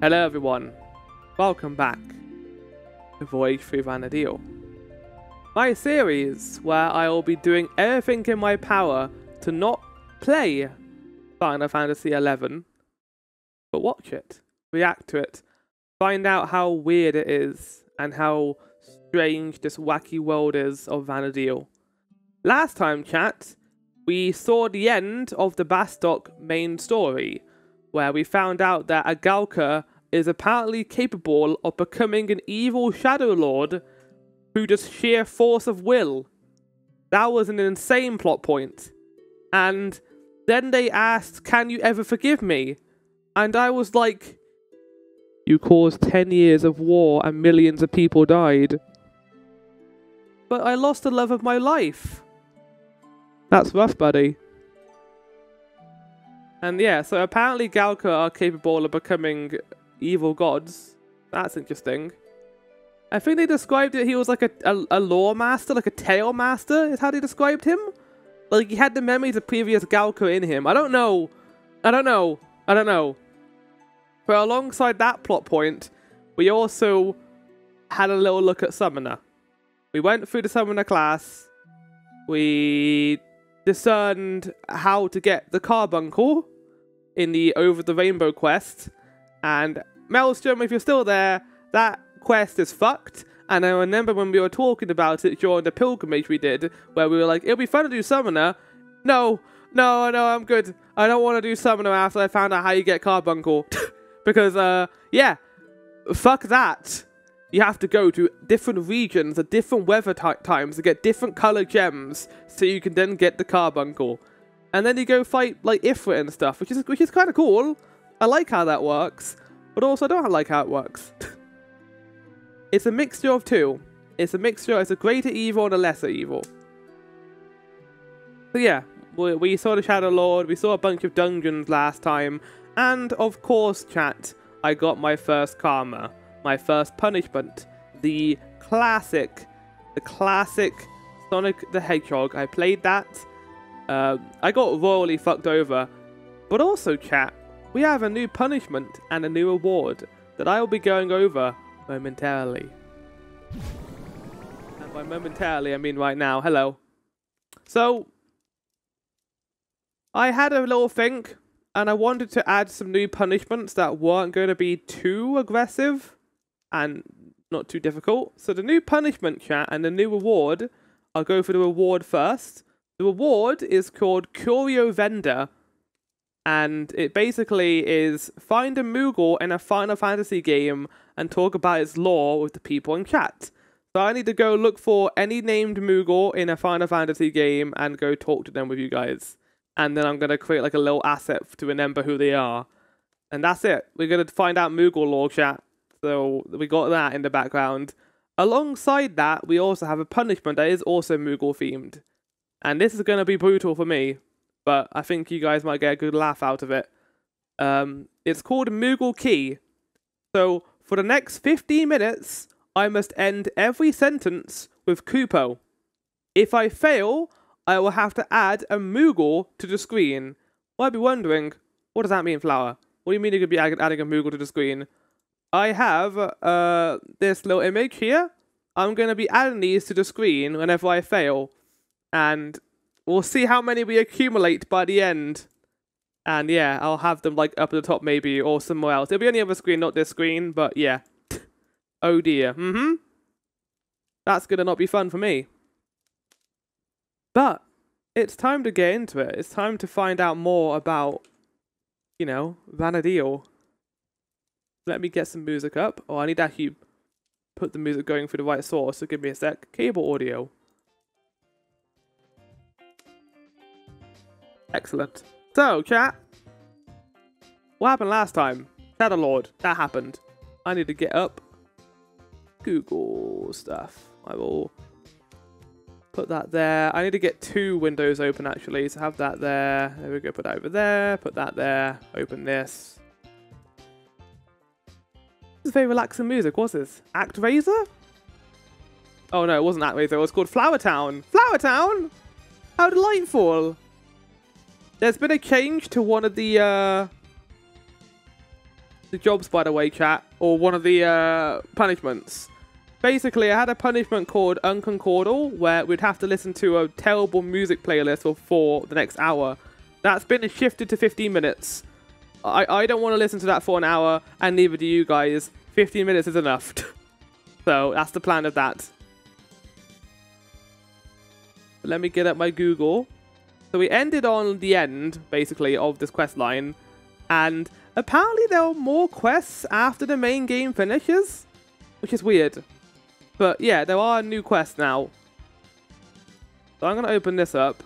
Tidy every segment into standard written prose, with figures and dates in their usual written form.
Hello everyone, welcome back to Voyage Through Vana'diel, my series where I will be doing everything in my power to not play Final Fantasy XI, but watch it, react to it, find out how weird it is and how strange this wacky world is of Vana'diel. Last time, chat, we saw the end of the Bastok main story, where we found out that a Galka is apparently capable of becoming an evil Shadow Lord through just sheer force of will. That was an insane plot point. And then they asked, can you ever forgive me? And I was like, you caused 10 years of war and millions of people died. But I lost the love of my life. That's rough, buddy. And yeah, so apparently Galka are capable of becoming evil gods. That's interesting. I think they described it, he was like a lore master, like a tale master is how they described him. Like he had the memories of previous Galka in him. I don't know. But alongside that plot point, we also had a little look at Summoner. We went through the Summoner class. We discerned how to get the carbuncle in the Over the Rainbow quest. And Maelstrom, if you're still there, that quest is fucked. And I remember when we were talking about it during the pilgrimage we did, where we were like, it'll be fun to do Summoner. No, I'm good. I don't want to do Summoner after I found out how you get carbuncle. Because, yeah, fuck that. You have to go to different regions at different weather times to get different color gems so you can then get the carbuncle. And then you go fight, like, Ifrit and stuff, which is kind of cool. I like how that works, but also I don't like how it works. It's a mixture of two. It's a greater evil and a lesser evil. So yeah, we saw the Shadow Lord, we saw a bunch of dungeons last time, and of course, chat, I got my first karma, my first punishment, the classic Sonic the Hedgehog. I played that. I got royally fucked over, but also, chat, we have a new punishment and a new reward that I will be going over momentarily. And by momentarily, I mean right now. Hello. So, I had a little think, and I wanted to add some new punishments that weren't going to be too aggressive and not too difficult. So the new punishment, chat, and the new reward, I'll go for the reward first. The reward is called Curio Vendor, and it basically is find a Moogle in a Final Fantasy game and talk about its lore with the people in chat. So I need to go look for any named Moogle in a Final Fantasy game and go talk to them with you guys. And then I'm going to create like a little asset to remember who they are. And that's it. We're going to find out Moogle lore, chat. So we got that in the background. Alongside that, we also have a punishment that is also Moogle themed. And this is going to be brutal for me, but I think you guys might get a good laugh out of it. It's called Moogle Key. So for the next 15 minutes, I must end every sentence with Kupo. If I fail, I will have to add a Moogle to the screen. You might be wondering, what does that mean, Flower? What do you mean you could be adding a Moogle to the screen? I have this little image here. I'm going to be adding these to the screen whenever I fail. And we'll see how many we accumulate by the end. And yeah, I'll have them like up at the top maybe, or somewhere else. It'll be on the other screen, not this screen, but yeah. Oh dear. That's going to not be fun for me. But it's time to get into it. It's time to find out more about, you know, Vana'diel. Let me get some music up. Oh, I need to actually put the music going through the right source, so give me a sec. Cable audio. Excellent. So, chat. What happened last time? Shadow Lord. That happened. I need to get up. Google stuff. I will put that there. I need to get 2 windows open, actually. So have that there. There we go. Put that over there. Put that there. Open this. This is very relaxing music. What's this? ActRaiser? Oh, no. It wasn't ActRaiser. It was called Flower Town. Flower Town? How delightful. There's been a change to one of the the jobs, by the way, chat, or one of the punishments. Basically, I had a punishment called Unconcordal, where we'd have to listen to a terrible music playlist for the next hour. That's been shifted to 15 minutes. I don't want to listen to that for an hour, and neither do you guys. 15 minutes is enough. So, that's the plan of that. Let me get up my Google. So we ended on the end, basically, of this quest line. And apparently there are more quests after the main game finishes. Which is weird. But yeah, there are new quests now. So I'm going to open this up.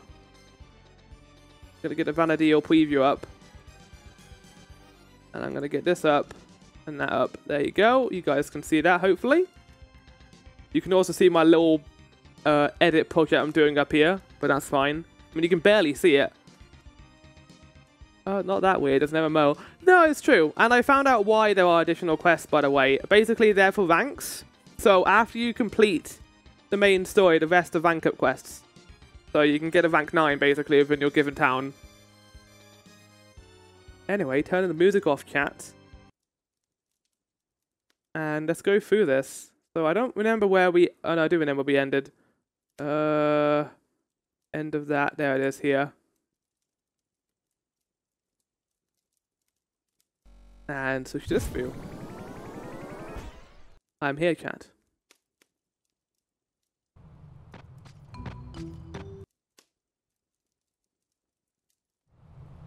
Going to get the VANA'DIEL preview up. And I'm going to get this up. And that up. There you go. You guys can see that, hopefully. You can also see my little edit project I'm doing up here. But that's fine. I mean, you can barely see it. Not that weird. It's an MMO. No, it's true. And I found out why there are additional quests, by the way. Basically, they're for ranks. So after you complete the main story, the rest are rank up quests. So you can get a rank 9, basically, within your given town. Anyway, turning the music off, chat. And let's go through this. So I don't remember where we... Oh, no, I do remember where we ended. End of that. There it is here. And switch to this view. I'm here, chat.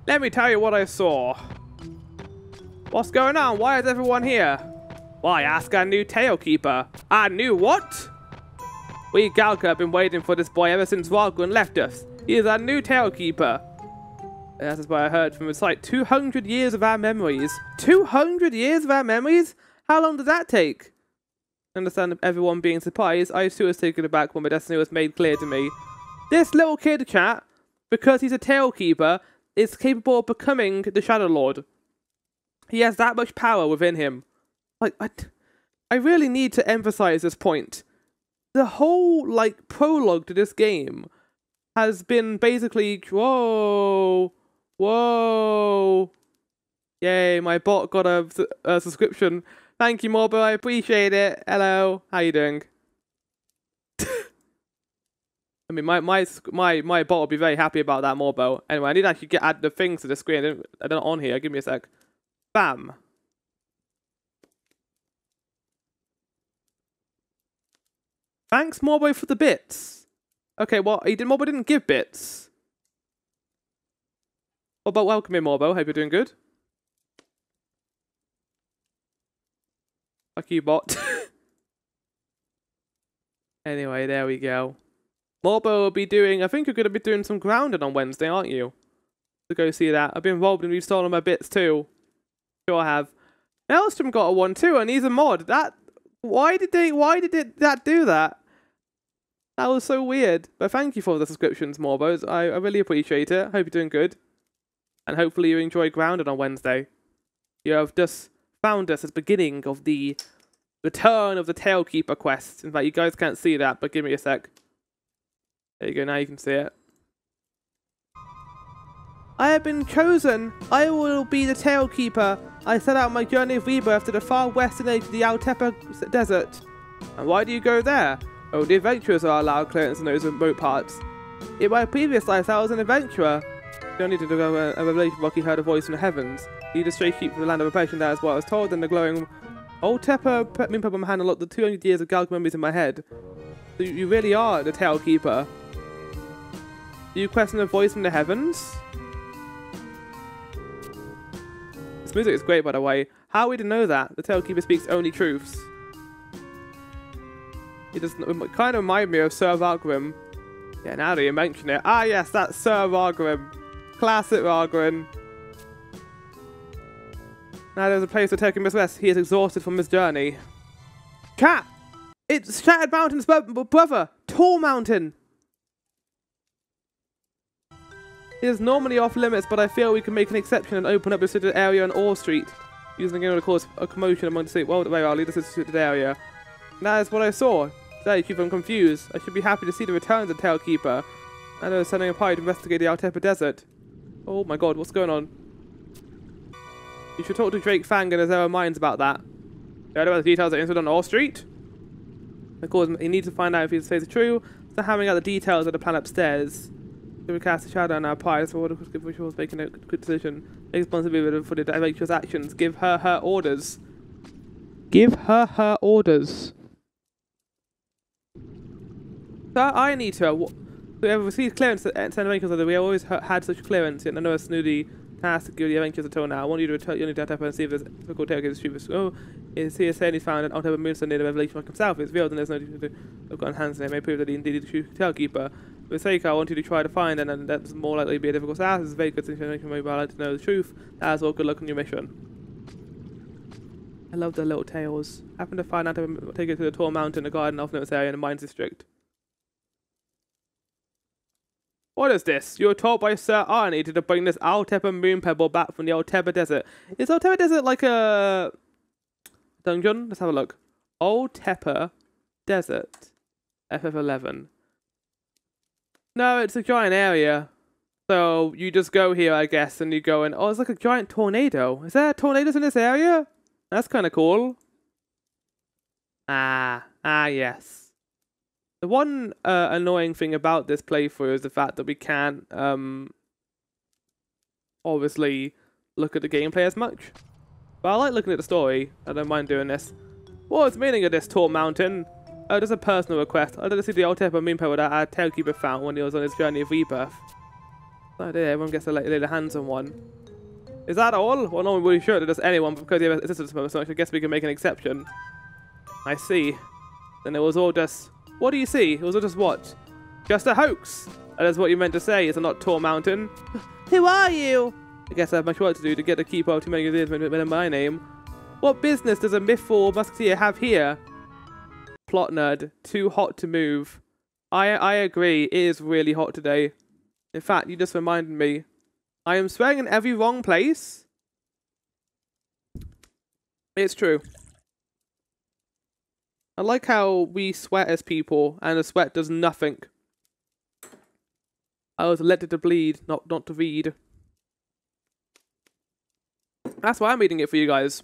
Let me tell you what I saw. What's going on? Why is everyone here? Why, ask our new Talekeeper. Our new what? We Galka have been waiting for this boy ever since Dragoon left us. He is our new Talekeeper. That is what I heard from his site. 200 years of our memories. 200 years of our memories? How long did that take? I understand everyone being surprised. I too was taken aback when my destiny was made clear to me. This little kid, chat, because he's a Talekeeper, is capable of becoming the Shadow Lord. He has that much power within him. Like, I really need to emphasize this point. The whole, like, prologue to this game has been basically, whoa, whoa. Yay, my bot got a subscription. Thank you, Morbo, I appreciate it. Hello, how you doing? I mean, my bot will be very happy about that, Morbo. Anyway, I need to actually add the things to the screen. I don't on here. Give me a sec. Bam. Thanks, Morbo, for the bits. Okay, well, Morbo didn't give bits. What about welcoming, Morbo? Hope you're doing good. Fuck you, bot. Anyway, there we go. Morbo will be doing, I think you're going to be doing some grounding on Wednesday, aren't you? To go see that. I've been involved in reinstalling my bits too. Sure I have. Maelstrom got a one too, and he's a mod. Why did that do that? That was so weird. But thank you for the subscriptions, Morbos. I really appreciate it. Hope you're doing good. And hopefully you enjoy grounded on Wednesday. You have just found us at the beginning of the return of the Talekeeper quest. In fact, you guys can't see that, but give me a sec. There you go, now you can see it. I have been chosen. I will be the Talekeeper. I set out my journey of rebirth to the far western edge of the Altepa desert. And why do you go there? Oh, the adventurers are allowed clearance in those remote parts. In my previous life, I was an adventurer. You don't need to do a revelation rock. He heard a voice from the heavens. Lead a stray sheep from the land of oppression. That is what I was told. And the glowing old Tepa Min Papa hand unlocked the 200 years of Galka memories in my head. So you really are the Talekeeper. Do you question a voice from the heavens? This music is great, by the way. How are we to know that? The Talekeeper speaks only truths. It does kind of remind me of Sir Vargrim. Yeah, now that you mention it. Ah, yes, that's Sir Vargrim. Classic Vargrim. Now there's a place to take him as rest. He is exhausted from his journey. Chat! It's Shattered Mountain's brother, Tall Mountain. It is normally off limits, but I feel we can make an exception and open up a restricted area on Ore Street, using it to cause a commotion among the city. Well, I'll lead this restricted area. And that is what I saw. Today, if I'm confused, I should be happy to see the returns of Talekeeper. I know sending a party to investigate the Altepa desert. Oh my god, what's going on? You should talk to Drake Fang and his own minds about that. You heard about the details of the incident on All Street? Of course, he needs to find out if his faith is true. So having out the details of the plan upstairs. We cast a shadow on our prize for what which was making a good decision. Take responsibility for the adventurous actions. Give her her orders. Give her her orders. So I need to. We have received clearance at St. Adventures that we always had such clearance, yet none of us knew the task to give the adventures until now. I want you to return your data and see if there's difficult tailgates stupid. Oh, is he saying he's found an October moonstone near the revelation of himself? It's revealed and there's no need to have gotten hands in it. It may prove that he indeed is the true Talekeeper. For the sake, I want you to try to find, and that's more likely to be a difficult task. It's a very good situation, maybe I'd like to know the truth. That's all. Good luck on your mission. I love the little tales. Happen to find out to take it to the tall mountain, the garden off notes area in the mines district. What is this? You were told by Sir Arnie to bring this Altepa moon pebble back from the Altepa desert. Is Altepa desert like a dungeon? Let's have a look. Altepa desert. FF11. No, it's a giant area. So you just go here, I guess, and you go in. Oh, it's like a giant tornado. Is there tornadoes in this area? That's kind of cool. Yes. The one annoying thing about this playthrough is the fact that we can't, obviously, look at the gameplay as much. But I like looking at the story. I don't mind doing this. What's the meaning of this tall mountain? Oh, there's a personal request. I'd like to see the Altepa moon pebble that our Talekeeper found when he was on his journey of rebirth. Oh dear, everyone gets to lay their hands on one. Is that all? Well, not really sure that there's anyone, but because he has assistance from us, so I guess we can make an exception. I see. Then it was all just... What do you see? It was all just what? Just a hoax! That is what you meant to say, is it not Tall Mountain? Who are you? I guess I have much work to do to get the keeper of too many years in my name. What business does a mythful musketeer have here? Plot nerd. Too hot to move. I agree, it is really hot today. In fact, you just reminded me. I am swearing in every wrong place. It's true. I like how we sweat as people, and the sweat does nothing. I was elected to bleed, not to read. That's why I'm reading it for you guys.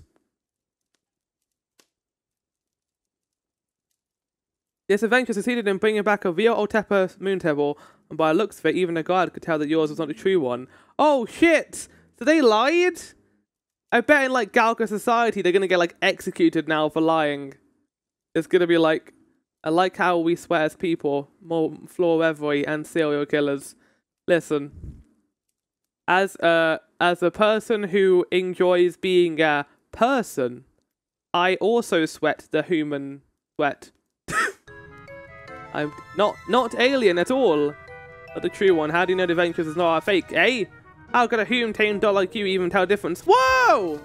This adventure succeeded in bringing back a real Altepa moon pebble, and by the looks of it, even a guard could tell that yours was not the true one. Oh shit! So they lied? I bet in like Galka society, they're gonna get like executed now for lying. It's gonna be like, I like how we sweat as people, more floor reverie and serial killers. Listen, as a person who enjoys being a person, I also sweat the human sweat. I'm not alien at all, but the true one. How do you know the adventures is not a fake, eh? How could a human-tamed doll like you even tell the difference? Whoa!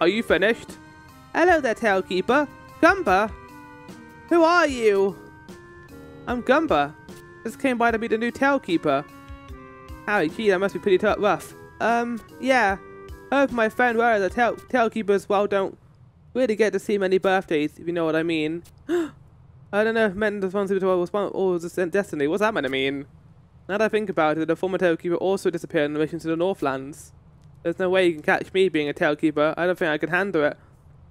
Are you finished? Hello there, Talekeeper. Gumba? Who are you? I'm Gumba. Just came by to meet the new Talekeeper. Howdy, gee, that must be pretty rough. Yeah. Hope my friend Werei, the Talekeepers, well, don't really get to see many birthdays, if you know what I mean. I don't know if men responsible or was a destiny. What's that meant to mean? Now that I think about it, the former Talekeeper also disappeared on the mission to the Northlands. There's no way you can catch me being a Talekeeper. I don't think I could handle it.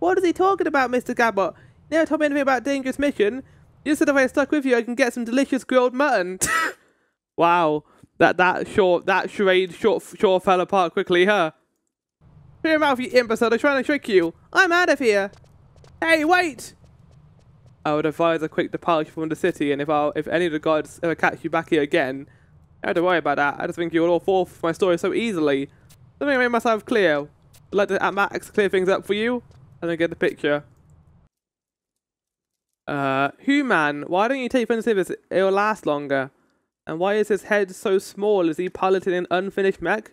What is he talking about, Mr. Gabbot? You never told me anything about dangerous mission. You just said if I stuck with you, I can get some delicious grilled mutton. Wow, that charade sure fell apart quickly, huh? Shut your mouth, you imbecile! They're trying to trick you. I'm out of here. Hey, wait! I would advise a quick departure from the city, and if any of the gods ever catch you back here again, I don't worry about that. I just think you would all fall for my story so easily. Let me make myself clear. I'd like to Max clear things up for you, and then get the picture. Human, why don't you take Prince Livers? It'll last longer. And why is his head so small? Is he piloting an unfinished mech?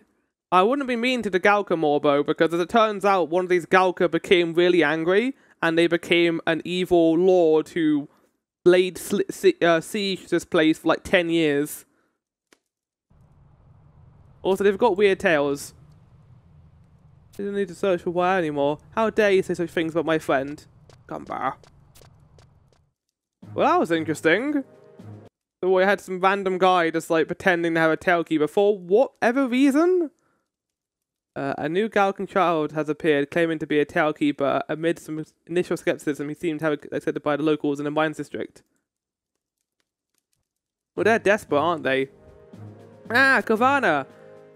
I wouldn't be mean to the Galka Morbo, because as it turns out, one of these Galka became really angry, and they became an evil lord who laid siege this place for like 10 years. Also, they've got weird tails. They don't need to search for why anymore. How dare you say such things about my friend? Gumba. Well, that was interesting. So we had some random guy just like pretending to have a Talekeeper for whatever reason. A new Galkan child has appeared, claiming to be a Talekeeper. Amid some initial skepticism, he seemed to have it accepted by the locals in the mines district. Well, they're desperate, aren't they? Ah, Kavana!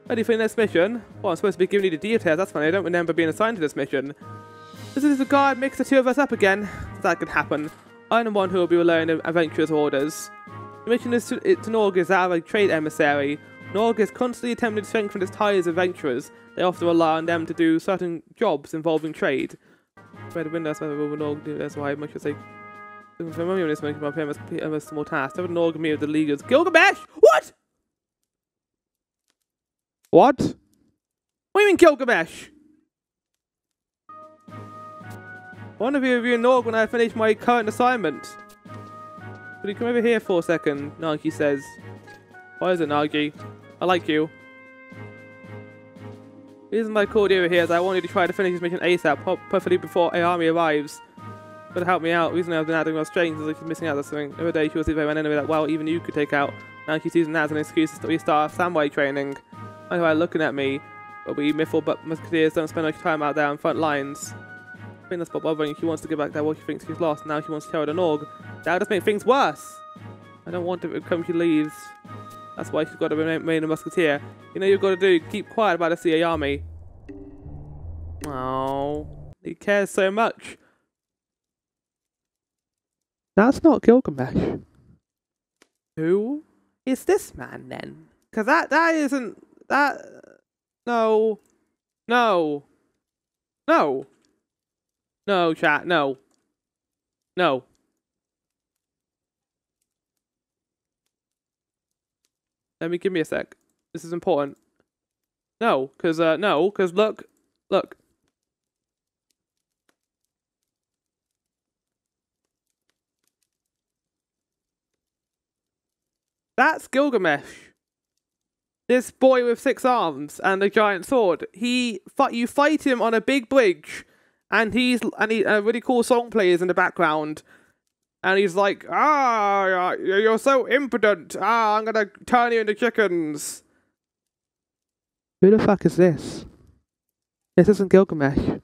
Ready for this mission? Well, I'm supposed to be giving you the details. That's funny. I don't remember being assigned to this mission. This is the guard mix the two of us up again. That could happen. I'm the one who will be relaying the adventurer's orders. The mission is to Norg is that of a trade emissary. Norg is constantly attempting to strengthen its ties with adventurers. They often rely on them to do certain jobs involving trade. Where the windows over Norg do that's why much as they remember me when this making my PMS small task. Have Norg me with the leaders. Gilgamesh! What? What? What do you mean Gilgamesh? One of you and Norg when I finish my current assignment. Will you come over here for a second? Nagi says. Why is it Nagi? I like you. The reason I called you over here is I wanted to try to finish this mission ASAP, perfectly before Ayame arrives. But to help me out, the reason I've been acting well strange is like she's missing out on something. The other day she was even an enemy that, well, even you could take out. Now she's using that as an excuse to restart samurai training. I know looking at me, but we musketeers don't spend much time out there on front lines. I think that's what bothering. She wants to get back there while she thinks she's lost. Now she wants to carry the Norg. That would just make things worse. I don't want to come she leaves. That's why she's got to remain a musketeer. You know you've got to do? Keep quiet about the Ayame. Oh, he cares so much. That's not Gilgamesh. Who is this man then? Because that isn't that. No, no, no, no, chat. No, no. Give me a sec. This is important. No, because look. That's Gilgamesh. This boy with 6 arms and a giant sword. You fight him on a big bridge, and he a really cool song plays in the background. And he's like, ah, you're so impotent. Ah, I'm gonna turn you into chickens. Who the fuck is this? This isn't Gilgamesh.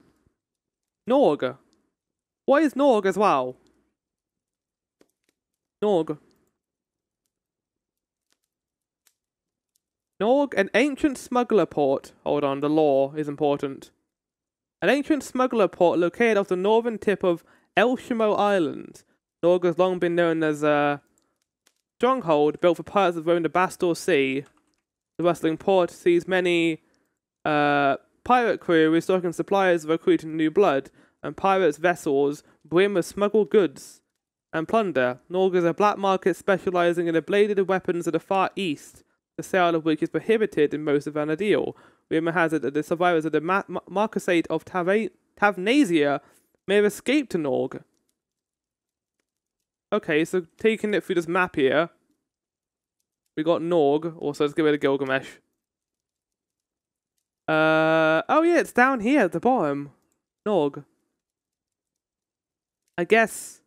Norg. What is Norg as well? Norg. Norg, an ancient smuggler port. Hold on, the lore is important. An ancient smuggler port located off the northern tip of Elshimo Island. Norg has long been known as a stronghold built for pirates that roam the Bastok Sea. The rustling port sees many pirate crew restocking supplies, recruiting new blood, and pirates' vessels brim with smuggled goods and plunder. Norg is a black market specializing in the bladed weapons of the Far East, the sale of which is prohibited in most of Vana'diel. Rumor has it that the survivors of the Marquisate of Tavnasia may have escaped to Norg. Okay, so taking it through this map here, we got Norg. Also, let's get rid of Gilgamesh. Oh yeah, it's down here at the bottom. Norg. I guess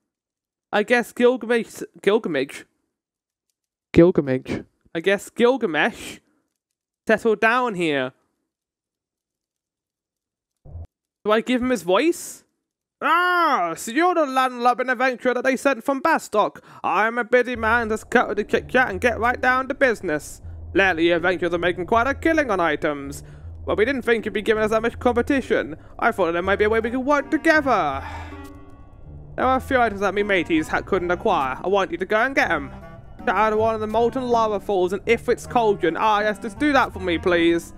Gilgamesh. I guess Gilgamesh settled down here. Do I give him his voice? Ah, so you're the landlubbing adventurer that they sent from Bastok. I'm a busy man, just cut with the chit-chat and get right down to business. Lately, adventurers are making quite a killing on items. But we didn't think you'd be giving us that much competition. I thought there might be a way we could work together. There are a few items that me mateys couldn't acquire. I want you to go and get them. Get out of one of the molten lava falls in Ifrit's Cauldron. Ah, yes, just do that for me, please.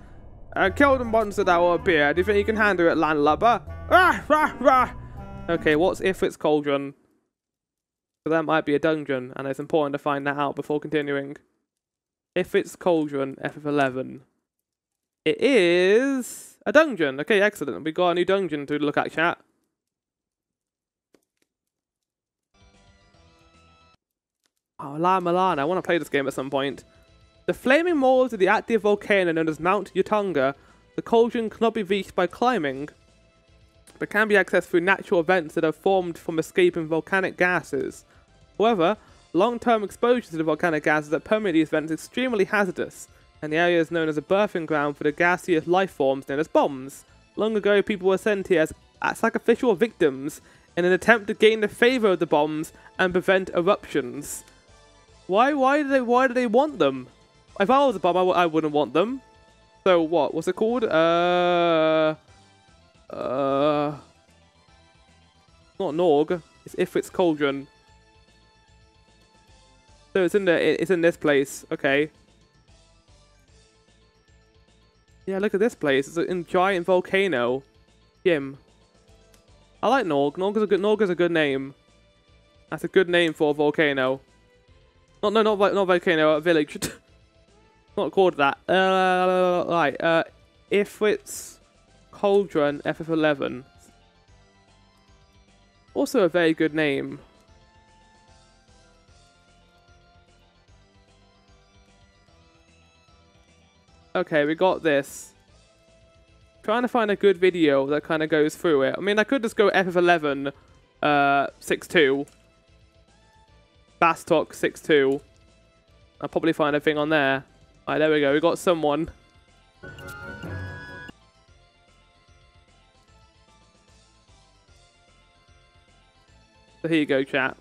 Kill the monster that will appear. Do you think you can handle it, landlubber? Ah, rah, rah. Okay, what's Ifrit's Cauldron? So that might be a dungeon, and it's important to find that out before continuing. Ifrit's Cauldron, FF11. It is a dungeon. Okay, excellent. We got a new dungeon to look at, chat. Oh, La Milana. I want to play this game at some point. The flaming walls of the active volcano known as Mount Yutonga. The cauldron cannot be reached by climbing, but can be accessed through natural events that are formed from escaping volcanic gases. However, long-term exposure to the volcanic gases that permeate these vents is extremely hazardous. and the area is known as a birthing ground for the gaseous life forms known as bombs. Long ago, people were sent here as sacrificial victims in an attempt to gain the favor of the bombs and prevent eruptions. Why do they want them? If I was a bomb, I wouldn't want them. So what? What's it called? Not Norg. It's Ifrit's Cauldron. So it's in this place. Okay. Yeah, look at this place. It's a giant volcano. Gym. I like Norg. Norg is a good name. That's a good name for a volcano. Not volcano. A village. Not called that. Right. Ifrit's Cauldron FF11. Also a very good name. Okay, we got this. Trying to find a good video that kind of goes through it. I mean, I could just go FF11 6.2. Bastok 6.2. I'll probably find a thing on there. Alright, there we go. We got someone. So here you go, chat.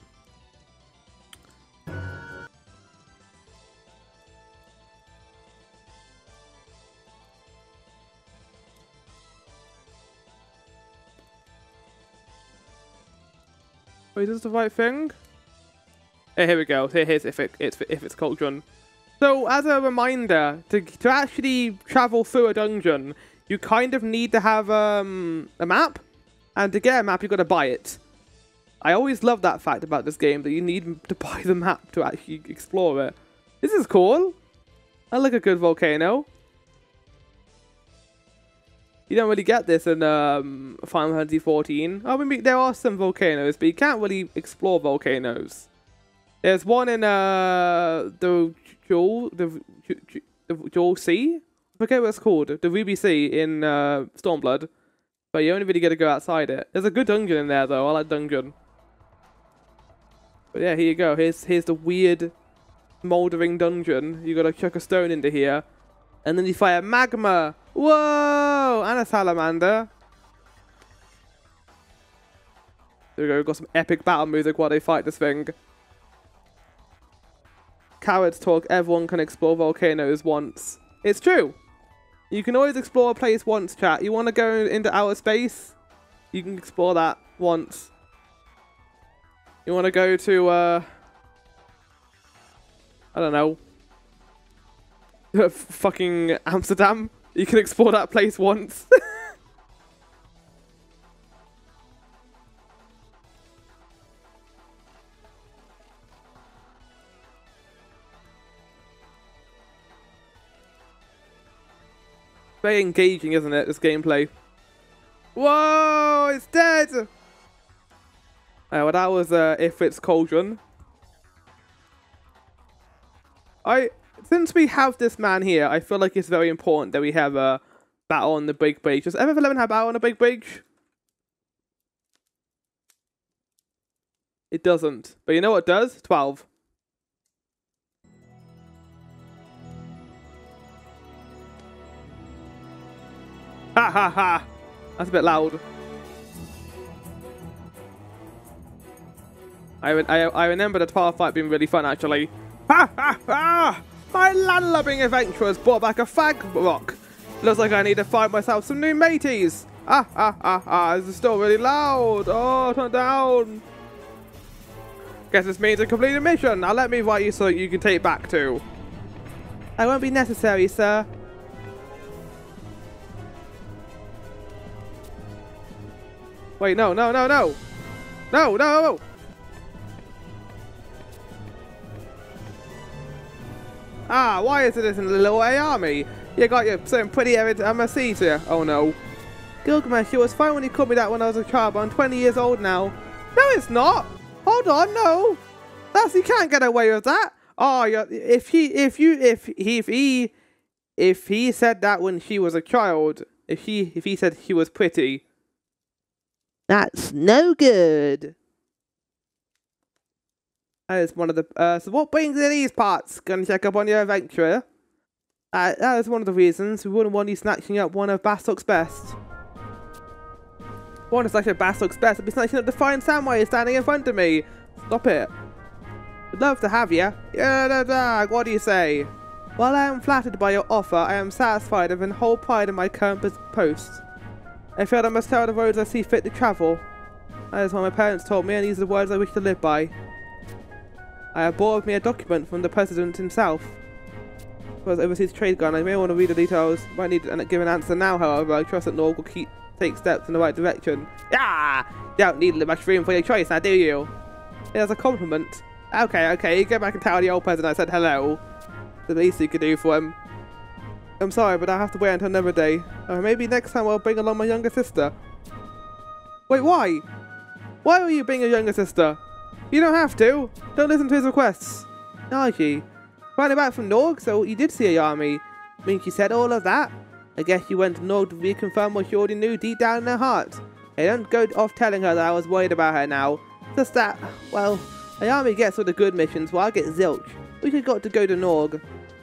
Wait, is this the right thing? Hey, here we go. Here's if it's Cauldron. So, as a reminder, to actually travel through a dungeon, you kind of need to have a map, and to get a map, you've got to buy it. I always love that fact about this game, that you need to buy the map to actually explore it. This is cool. I like a good volcano. You don't really get this in Final Fantasy XIV. I mean, there are some volcanoes, but you can't really explore volcanoes. There's one in the Jewel Sea? I forget what it's called. The Ruby Sea in Stormblood. But you only really get to go outside it. There's a good dungeon in there, though. I like dungeon. But yeah, here you go. Here's the weird mouldering dungeon. You gotta chuck a stone into here. And then you fire magma. Whoa! And a salamander. There we go. We've got some epic battle music while they fight this thing. Cowards talk. Everyone can explore volcanoes once. It's true. You can always explore a place once, chat. You want to go into outer space? You can explore that once. You want to go to, I don't know, fucking Amsterdam? You can explore that place once. Very engaging, isn't it, this gameplay? Whoa, it's dead! Well, that was Ifrit's Cauldron. Since we have this man here, I feel like it's very important that we have a battle on the big bridge. Does FF11 have battle on the big bridge? It doesn't. But you know what does? 12. Ha ha ha! That's a bit loud. I remember the 12 fight being really fun, actually. Ha ha ha! My landlubbing adventurers brought back a fag rock. Looks like I need to find myself some new mateys. Ah ah ah ah! This is still really loud. Oh, turn it down. Guess this means a completed mission. Now let me write you so you can take back to. That won't be necessary, sir. Wait, no, no, no, no. No, no. Ah, why is it in the little Ayame? You got your some pretty MSC here. Oh no. Gilgamesh, it was fine when you called me that when I was a child, but I'm 20 years old now. No, it's not. Hold on, no. You can't get away with that. Oh, if he said that when she was a child, if he said she was pretty, that's no good. That is one of the. So what brings you to these parts? Gonna check up on your adventurer. That is one of the reasons we wouldn't want you snatching up one of Bastok's best. One is actually Bastok's best. I'd be snatching up the fine samurai standing in front of me. Stop it. I'd love to have you. Yeah, what do you say? While I am flattered by your offer, I am satisfied and in whole pride in my current post. I feel I must tell the roads I see fit to travel. That is what my parents told me, and these are the words I wish to live by. I have brought with me a document from the president himself. Was overseas trade gun. I may want to read the details. Might need to give an answer now, however. I trust that Norg will take steps in the right direction. Yeah! You don't need much room for your choice, now do you? It was a compliment. Okay, you go back and tell the old president I said hello. The least you could do for him. I'm sorry, but I'll have to wait until another day. Maybe next time I'll bring along my younger sister. Wait, why? Why are you being a younger sister? You don't have to. Don't listen to his requests. Naji. Finally back from Norg, so you did see Ayame. I mean, she said all of that? I guess you went to Norg to reconfirm what you already knew deep down in her heart. Hey, don't go off telling her that I was worried about her now. Just that, well, Ayame gets all the good missions while I get zilch. We could got to go to Norg.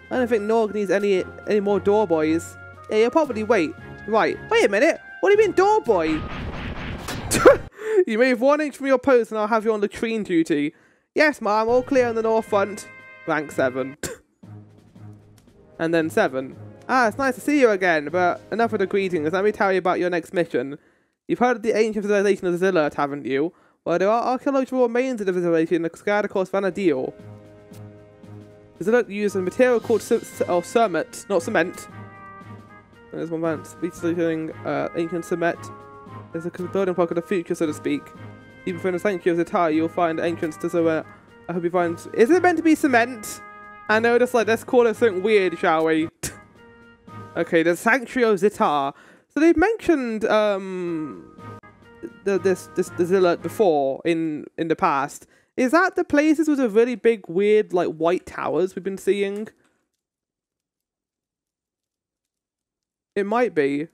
I don't think Norg needs any more door boys. Yeah, you'll probably wait. Right, wait a minute. What do you mean door boy? You move 1 inch from your post and I'll have you on latrine duty. Yes, ma'am, all clear on the north front. Rank 7. And then 7. It's nice to see you again, but enough of the greetings. Let me tell you about your next mission. You've heard of the ancient civilization of Zillet, haven't you? Well, there are archaeological remains of the civilization scattered across Vana'diel. Zillet used a material called Cermet, not cement. There's one man featuring ancient Cermet. There's a building block of the future, so to speak. Even from the sanctuary of Zitar, you'll find entrance to Cermet. I hope you find... Is it meant to be cement? I know, just like, let's call it something weird, shall we? Okay, the sanctuary of Zitar. So they've mentioned the Zillet before in the past. Is that the places with the really big, weird, like, white towers we've been seeing? It might be.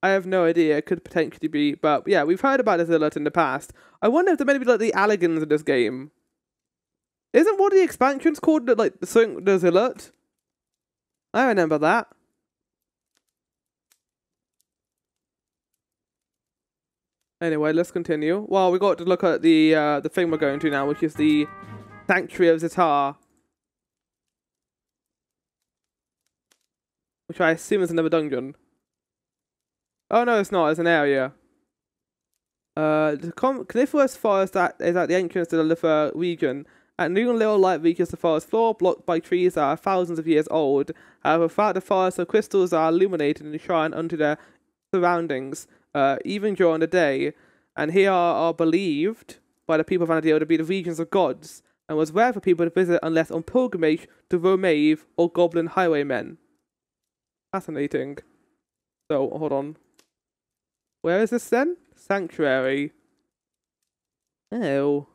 I have no idea. It could potentially be. But yeah, we've heard about the Zillet in the past. I wonder if they're meant to be like the Alligans in this game. Isn't one of the expansions called like the Zillet? I remember that. Anyway, let's continue. Well, we got to look at the thing we're going to now, which is the Sanctuary of Zitar, which I assume is another dungeon. Oh no, it's not. It's an area. The coniferous forest that is at the entrance to the Lither region. At noon, little light reaches the forest floor, blocked by trees that are thousands of years old. However, throughout the forest, the crystals are illuminated and shine onto their surroundings, even during the day. And here are believed by the people of Vana'diel to be the regions of gods, and was rare for people to visit unless on pilgrimage to Werei or goblin highwaymen. Fascinating. So, hold on. Where is this then? Sanctuary. Oh.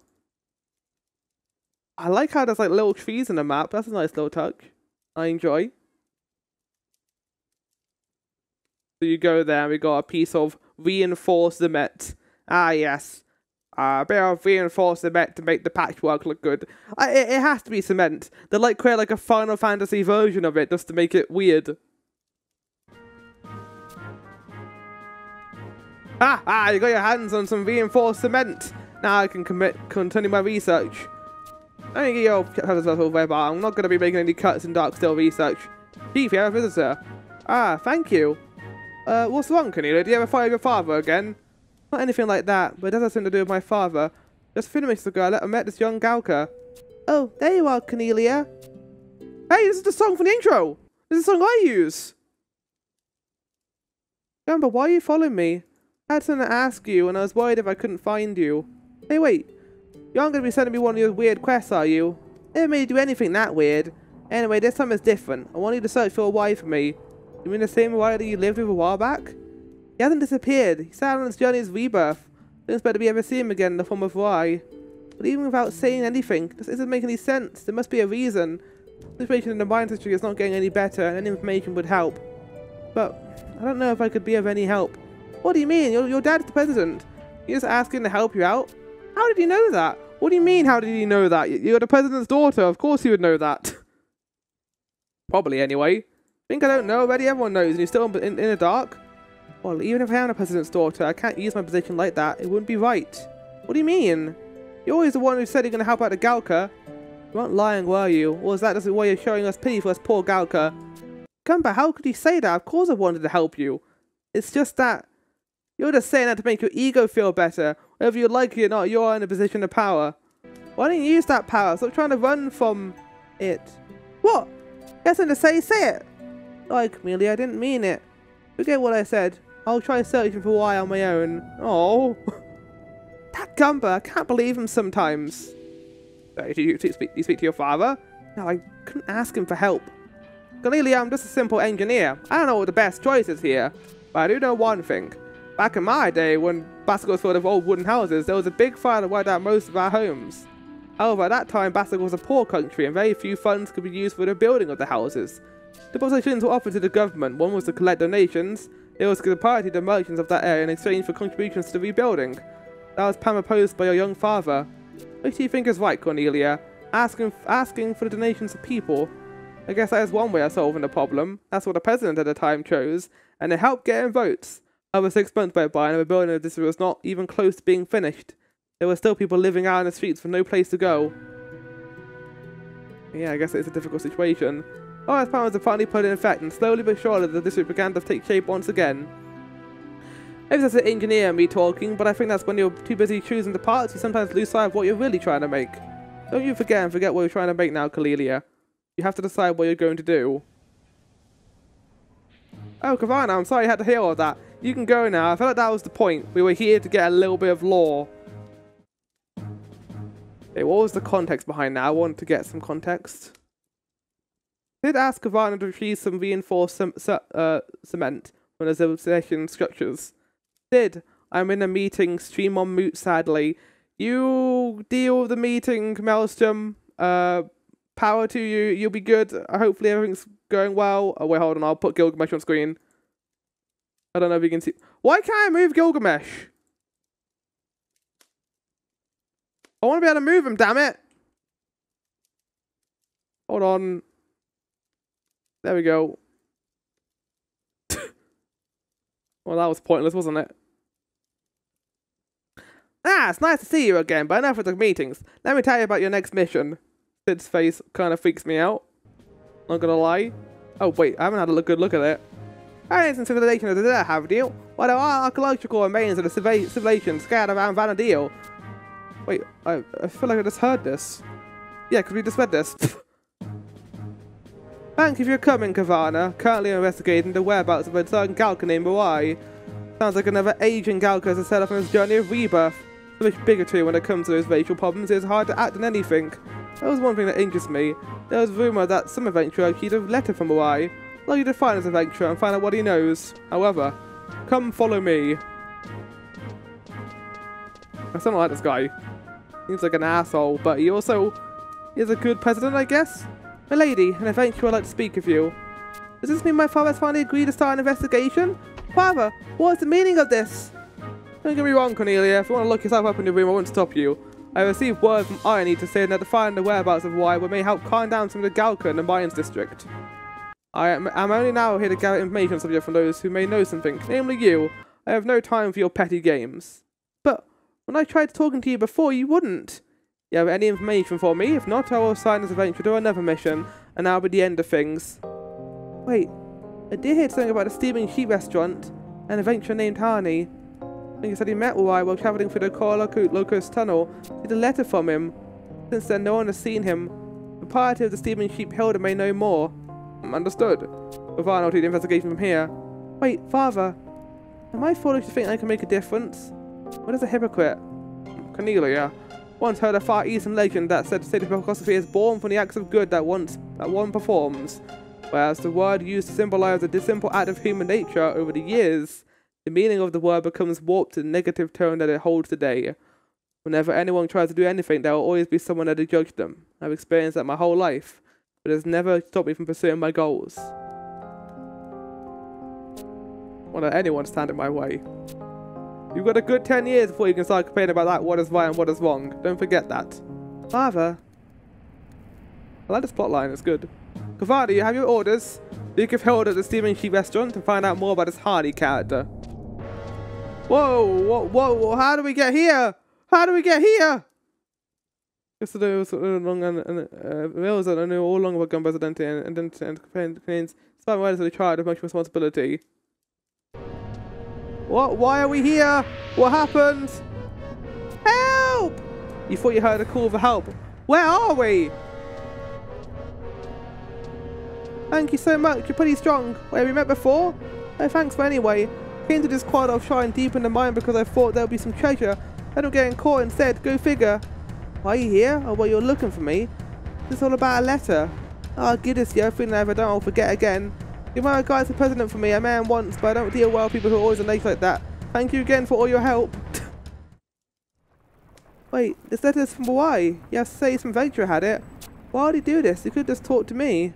I like how there's like little trees in the map. That's a nice little touch. I enjoy. So you go there and we got a piece of reinforced cement. Ah yes. A bit of reinforced cement to make the patchwork look good. It has to be cement. They like create like a Final Fantasy version of it just to make it weird. You got your hands on some reinforced cement. Now I can continue my research. I think your web. I'm not going to be making any cuts in Darksteel research. Chief, you have a visitor. Thank you. What's wrong, Cornelia? Do you ever fight your father again? Not anything like that, but it does have something to do with my father. Just a few minutes ago, I met this young Galka. Oh, there you are, Cornelia. Hey, this is the song from the intro. This is the song I use. Remember, why are you following me? I had something to ask you, and I was worried if I couldn't find you. Hey, wait. You aren't going to be sending me one of your weird quests, are you? Never made you do anything that weird. Anyway, this time it's different. I want you to search for a wife for me. You mean the same wife that you lived with a while back? He hasn't disappeared. He set out on his journey as Rebirth. Don't expect to be ever see him again in the form of Werei. But even without saying anything, this doesn't make any sense. There must be a reason. The situation in the mine district is not getting any better, and any information would help. But I don't know if I could be of any help. What do you mean? Your dad's the president. You're just asking to help you out? How did you know that? What do you mean, how did you know that? You're the president's daughter. Of course you would know that. Probably, anyway. Think I don't know already? Everyone knows, and you're still in the dark? Well, even if I am the president's daughter, I can't use my position like that. It wouldn't be right. What do you mean? You're always the one who said you're going to help out the Galka. You weren't lying, were you? Or is that just the way you're showing us pity for us poor Galka? Gumba, how could you say that? Of course I wanted to help you. It's just that you're just saying that to make your ego feel better. Whether you like it or not, you're in a position of power. Why don't you use that power? Stop trying to run from it. What? You have something to say? Say it. Sorry, Cornelia, I didn't mean it. Forget what I said. I'll try searching for why on my own. Oh. That Gumba, I can't believe him sometimes. Do you speak to your father? No, I couldn't ask him for help. Cornelia, I'm just a simple engineer. I don't know what the best choice is here. But I do know one thing. Back in my day, when Bastok was full of old wooden houses, there was a big fire that wiped out most of our homes. However, at that time, Bastok was a poor country, and very few funds could be used for the building of the houses. The positions were offered to the government. One was to collect donations. It was to give priority to the merchants of that area in exchange for contributions to the rebuilding. That was plan proposed by your young father. Which do you think is right, Cornelia? Asking for the donations of people? I guess that is one way of solving the problem. That's what the president at the time chose, and it helped get in votes. Over 6 months went by, and the rebuilding of this was not even close to being finished. There were still people living out in the streets with no place to go. Yeah, I guess it's a difficult situation. Oh, his plan was to finally put in effect, and slowly but surely the district began to take shape once again. Maybe that's an engineer me talking, but I think that's when you're too busy choosing the parts, you sometimes lose sight of what you're really trying to make. Don't you forget what you're trying to make now, Cornelia. You have to decide what you're going to do. Oh, Kavana, I'm sorry you had to hear all that. You can go now. I felt like that was the point. We were here to get a little bit of lore. Okay, what was the context behind that? I wanted to get some context. I did ask Kavana to retrieve some reinforced cement from the civilization structures. I'm in a meeting, stream on mute, sadly. You deal with the meeting, Maelstrom. Power to you, you'll be good. Hopefully everything's going well. Oh wait, hold on, I'll put Gilgamesh on screen. I don't know if you can see. Why can't I move Gilgamesh? I want to be able to move him, damn it! Hold on. There we go. Well, that was pointless, wasn't it? Ah, it's nice to see you again, but enough with the meetings. Let me tell you about your next mission. Sid's face kind of freaks me out. Not gonna lie. Oh, wait, I haven't had a good look at it. Aliens and civilization of the dead, have you? Well, there are archaeological remains of the civilization scattered around VANA'DIEL. Wait, I feel like I just heard this. Yeah, because we just read this. Thank you for coming, Kavana. Currently investigating the whereabouts of a certain Galka named Werei. Sounds like another aging Galka has set off on his journey of rebirth. So much bigotry when it comes to those racial problems, it's hard to act on anything. That was one thing that interests me. There was rumour that some adventurer received a letter from Werei. I'd like you to find this adventurer and find out what he knows. However, come follow me. I still don't like this guy. Seems like an asshole, but he also is a good president, I guess? My lady, an adventurer would like to speak with you. Does this mean my father has finally agreed to start an investigation? Father, what is the meaning of this? Don't get me wrong, Cornelia. If you want to look yourself up in your room, I won't stop you. I received word from Ayame to say that to find the whereabouts of Werei may help calm down some of the Galka in the mines district. I'm only now here to gather information subject from those who may know something, namely you. I have no time for your petty games. But when I tried talking to you before, you wouldn't. You have any information for me? If not, I will assign this adventure to another mission, and that'll be the end of things. Wait, I did hear something about a steaming sheep restaurant, an adventurer named Hani. I think he said he met Werei while travelling through the Kuftal Tunnel. He had a letter from him. Since then, no one has seen him. The proprietor of the steaming sheep Hilda may know more. Understood. Kavana will do the investigation from here. Wait, father. Am I foolish to think I can make a difference? What is a hypocrite? Cornelia. Once heard a Far Eastern legend that said sacred philosophy is born from the acts of good that one performs, whereas the word used to symbolize the simple act of human nature over the years, the meaning of the word becomes warped to the negative tone that it holds today. Whenever anyone tries to do anything, there will always be someone that will judge them. I've experienced that my whole life, but it has never stopped me from pursuing my goals. Won't let anyone stand in my way. You've got a good 10 years before you can start complaining about that, what is right and what is wrong. Don't forget that. Father. I like this plotline, it's good. Kavada, you have your orders. You can hold at the Steaming Sheep restaurant to find out more about this Hardy character. Whoa, how do we get here? How do we get here? Yesterday was long and Mills and I knew all along about gun identity and contains spam words of the child of much responsibility. What? Why are we here? What happened? Help! You thought you heard a call for help. Where are we? Thank you so much. You're pretty strong. Where have we met before? Oh, thanks for anyway. Came to this quad of shrine deep in the mine because I thought there would be some treasure. Ended up getting caught instead. Go figure. Why are you here? Oh, well, you're looking for me. This is all about a letter. Oh, goodness, yeah, everything I ever done, I'll forget again. You're my guy's the president for me. I met him once, but I don't deal well with people who are always late like that. Thank you again for all your help. Wait, this letter's from Werei. You have to say some adventurer had it. Why would he do this? He could just talk to me.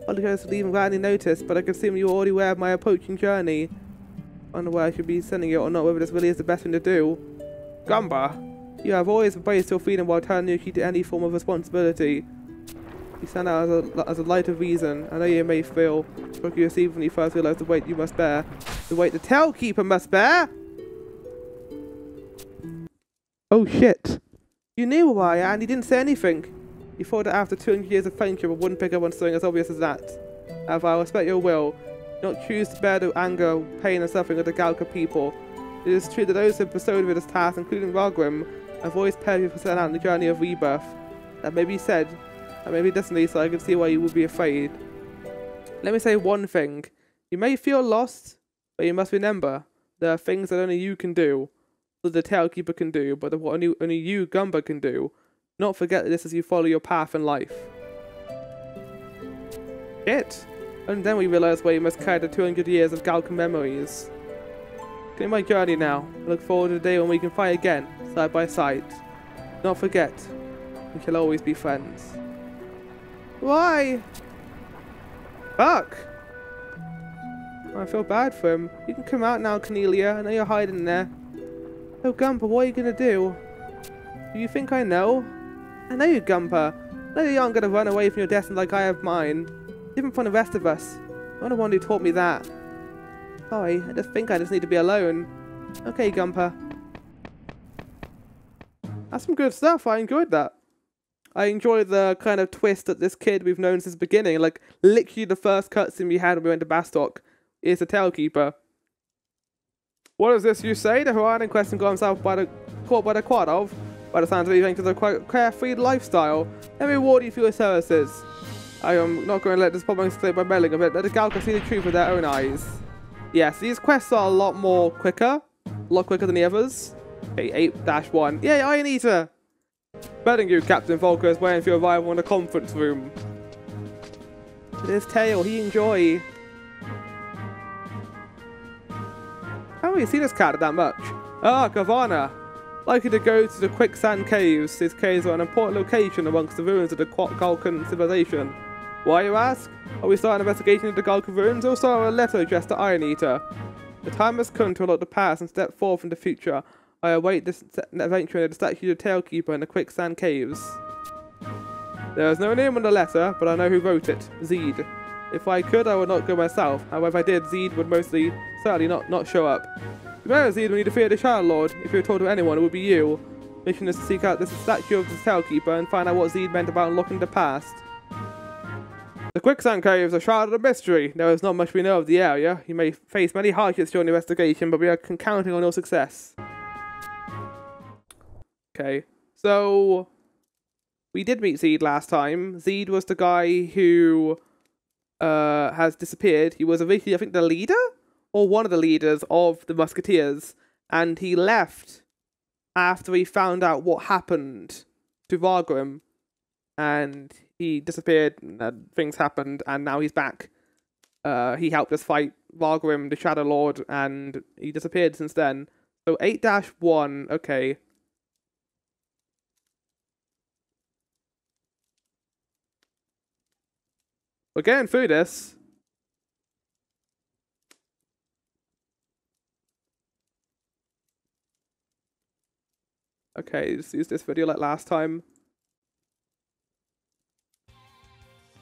I was to leave him without any notice, but I can assume you're already aware of my approaching journey. I wonder where I should be sending it or not, whether this really is the best thing to do. Gumba, you have always embraced your freedom while telling you to any form of responsibility. You stand out as a light of reason. I know you may feel like you received when you first realised the weight you must bear. The weight the Talekeeper must bear? Oh shit. You knew who I am and you didn't say anything. You thought that after 200 years of friendship I wouldn't pick up on something as obvious as that. However, I respect your will. You not choose to bear the anger, pain and suffering of the Galka people. It is true that those who have bestowed with this task, including Ragrim, have always prepared you for setting out on the journey of rebirth. That may be said, that may be destiny, so I can see why you would be afraid. Let me say one thing. You may feel lost, but you must remember, there are things that only you can do, that the Talekeeper can do, but what only you, Gumba, can do. Not forget this as you follow your path in life. Shit! And then we realize why you must carry the 200 years of Galka memories. Getting my journey now. I look forward to the day when we can fight again, side by side. Not forget, we shall always be friends. Why? Fuck! I feel bad for him. You can come out now, Cornelia. I know you're hiding in there. Oh, Gumpa, what are you gonna do? Do you think I know? I know you, Gumpa. I know you aren't gonna run away from your destiny like I have mine. Even from the rest of us. You're the one who taught me that. Sorry, I just think I just need to be alone. Okay, Gumpa. That's some good stuff. I enjoyed that. I enjoyed the kind of twist that this kid we've known since the beginning, like literally the first cutscene we had when we went to Bastok, is the Talekeeper. What is this you say? The Dragoon Questline got himself caught by the quad of? By the sounds of it, he thinks it's a quite carefree lifestyle. Let me reward you for your services. I am not going to let this problem escape by meddling a bit. Let the Galka see the truth with their own eyes. Yes, these quests are a lot more quicker. A lot quicker than the others. Okay, 8-1. Yay, Iron Eater! Betting you, Captain Volker is waiting for your arrival in the conference room. His tail, he enjoy. I haven't really seen this cat that much. Ah, Gavana. Likely to go to the quicksand caves. These caves are an important location amongst the ruins of the Galkan civilization. Why, you ask? Are we starting an investigation into the Galkan ruins or starting a letter addressed to Iron Eater? The time has come to unlock the past and step forth in the future. I await this adventure in the statue of the Talekeeper in the quicksand caves. There is no name on the letter, but I know who wrote it. Zeed. If I could, I would not go myself. However, if I did, Zeed would certainly not show up. Remember, Zeed, when you defeated the Shadow Lord, if you were told to anyone, it would be you. Mission is to seek out this statue of the Talekeeper and find out what Zeed meant about unlocking the past. The quicksand caves are shrouded in mystery. There is not much we know of the area. You may face many hardships during the investigation, but we are counting on your success. Okay, so we did meet Zeed last time. Zeed was the guy who has disappeared. He was originally, I think, the leader or one of the leaders of the Musketeers, and he left after he found out what happened to Ragrim, and he disappeared, and things happened, and now he's back. He helped us fight Ragrim, the Shadow Lord, and he disappeared since then. So 8-1, okay. We're getting through this. Okay, just use this video like last time.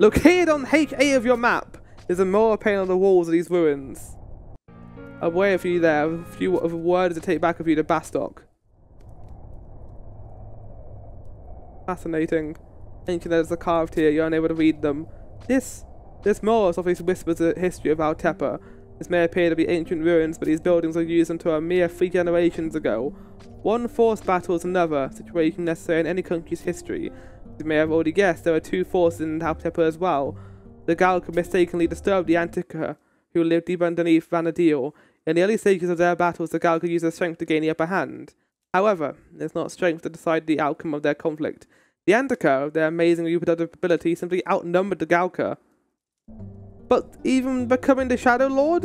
Located on H8 of your map is a mural painted on the walls of these ruins. I'll wait for you there. A few of words to take back with you to Bastok. Fascinating. Ancient letters are carved here. You're unable to read them. This mural softly whispers the history of our Tepa. This may appear to be ancient ruins, but these buildings were used until a mere 3 generations ago. One force battles another, situation necessary in any country's history. As you may have already guessed, there are 2 forces in our Tepa as well. The Galka mistakenly disturbed the Antika, who lived deep underneath Vana'diel. In the early stages of their battles, the Galka used their strength to gain the upper hand. However, it's not strength to decide the outcome of their conflict. The Antika, with their amazing reproductive ability, simply outnumbered the Galka. But even becoming the Shadow Lord?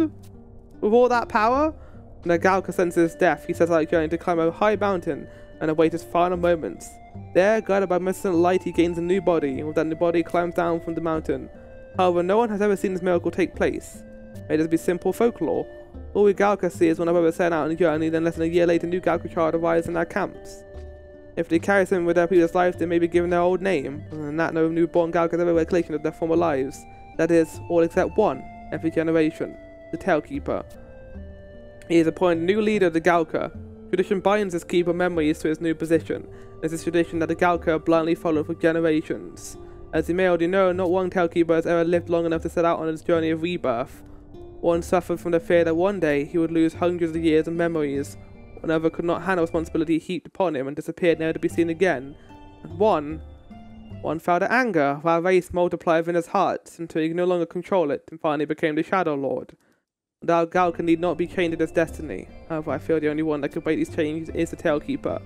With all that power? When the Galka senses death, he sets out journey to climb a high mountain and await his final moments. There, guided by merciful light, he gains a new body, and with that new body, he climbs down from the mountain. However, no one has ever seen this miracle take place. May just be simple folklore. All we Galka see is one of us set out on a journey, then less than a year later, a new Galka child arrives in our camps. If they carry them with their previous lives, they may be given their old name, and that no newborn Galka has ever recollection of their former lives. That is, all except one, every generation, the Talekeeper. He is appointed new leader of the Galka. Tradition binds his keeper memories to his new position. It is this tradition that the Galka blindly followed for generations. As you may already know, not one Talekeeper has ever lived long enough to set out on his journey of rebirth. One suffered from the fear that one day he would lose hundreds of years of memories. Another could not handle responsibility heaped upon him and disappeared never to be seen again. And one felt the anger of our race multiplied within his heart until he could no longer control it and finally became the Shadow Lord. And our Galka need not be chained to his destiny. However, I feel the only one that could break these chains is the Talekeeper.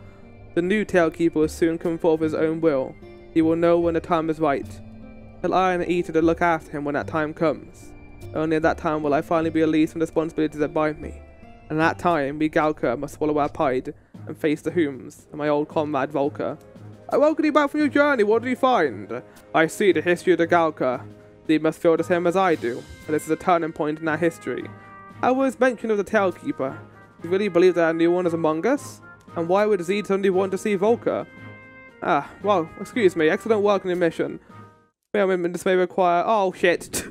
The new Talekeeper will soon come forth of his own will. He will know when the time is right. But I am eager to look after him when that time comes. Only at that time will I finally be released from the responsibilities that bind me. And at that time, we Galka must swallow our pride and face the Humes and my old comrade Volker. I welcome you back from your journey. What did you find? I see the history of the Galka. They must feel the same as I do. But this is a turning point in our history. I was mentioned of the Talekeeper. Do you really believe that a new one is among us? And why would Zed suddenly want to see Volker? Ah, well, excuse me. Excellent work on your mission. This may require... Oh, shit.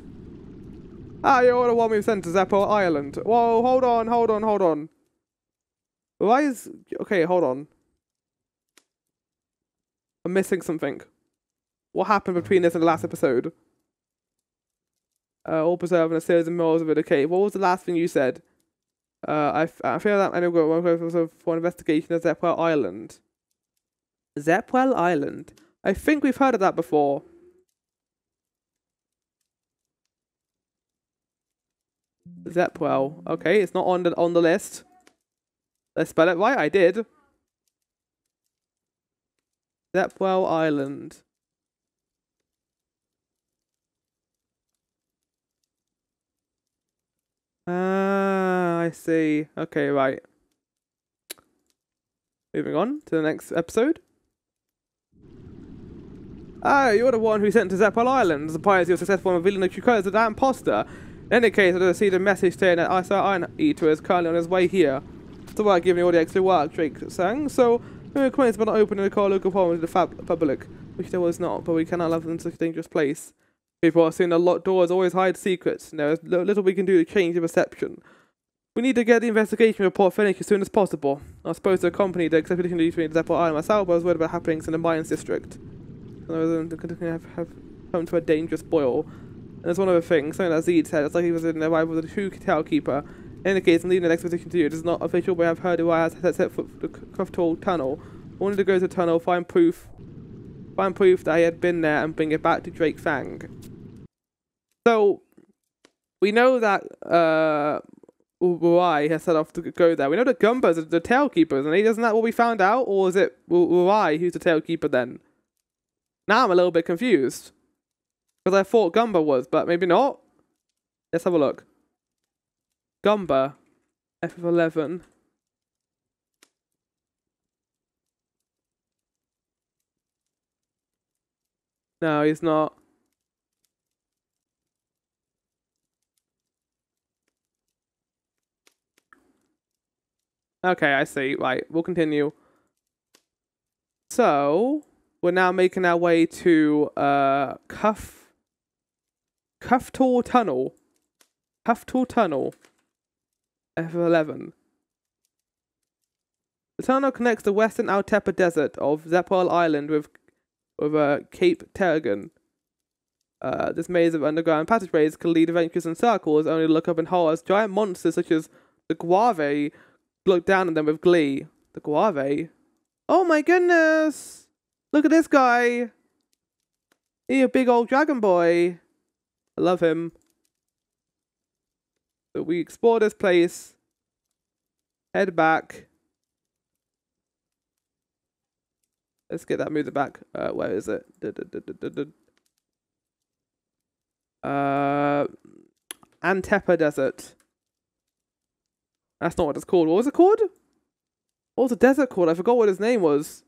You're the one we've sent to Zeppo Island. Whoa, hold on. Why is... Okay, hold on. I'm missing something. What happened between this and the last episode? All preserved in a series of mirrors of it. Okay, what was the last thing you said? I feel that I know for an investigation of Zepwell Island. Zepwell Island? I think we've heard of that before. Zepwell. Okay, it's not on the list. Let's spell it right. I did. Zepwell Island. Ah, I see. Okay, right. Moving on to the next episode. You're the one who sent to Zepwell Island. Surprised you're successful in revealing the true colours of that imposter. In any case, I received a message saying that Iron Eater is currently on his way here. So I'm giving you all the extra work, Drake sang. So, no complaints about not opening the car local problem to the public, which there was not, but we cannot allow them in such a dangerous place. People are seeing the locked doors always hide secrets, and there is little we can do to change the perception. We need to get the investigation report finished as soon as possible. I was supposed to accompany the expedition between Zeppo Island myself, but I was worried about happenings in the mines district. So I was have come to a dangerous boil. And there's one other thing, something that Zed said, it's like he was in the arrival of the true Talekeeper. In any case, I'm leading an expedition to you. It is not official, but I have heard who I has set foot the Kuftal Tunnel. I wanted to go to the tunnel, find proof that he had been there, and bring it back to Drake Fang. So, we know that Werei has set off to go there. We know that Gumba's the Talekeepers, and isn't that what we found out? Or is it Werei who's the Talekeeper then? Now I'm a little bit confused. Because I thought Gumba was, but maybe not. Let's have a look. Gumba, F11. No, he's not. Okay, I see. Right, we'll continue. So, we're now making our way to Kuftal Kuftal Tunnel. Kuftal Tunnel. F11. The tunnel connects the western Altepa desert of Zepal Island with Cape Terragon. This maze of underground passageways can lead adventurers in circles, only to look up in horror as giant monsters such as the Guave look down at them with glee. The Guave? Oh my goodness! Look at this guy! He's a big old dragon boy. I love him. So we explore this place. Head back. Let's get that music back. Where is it? Antepa Desert. That's not what it's called. What was it called? What was the desert called? I forgot what his name was.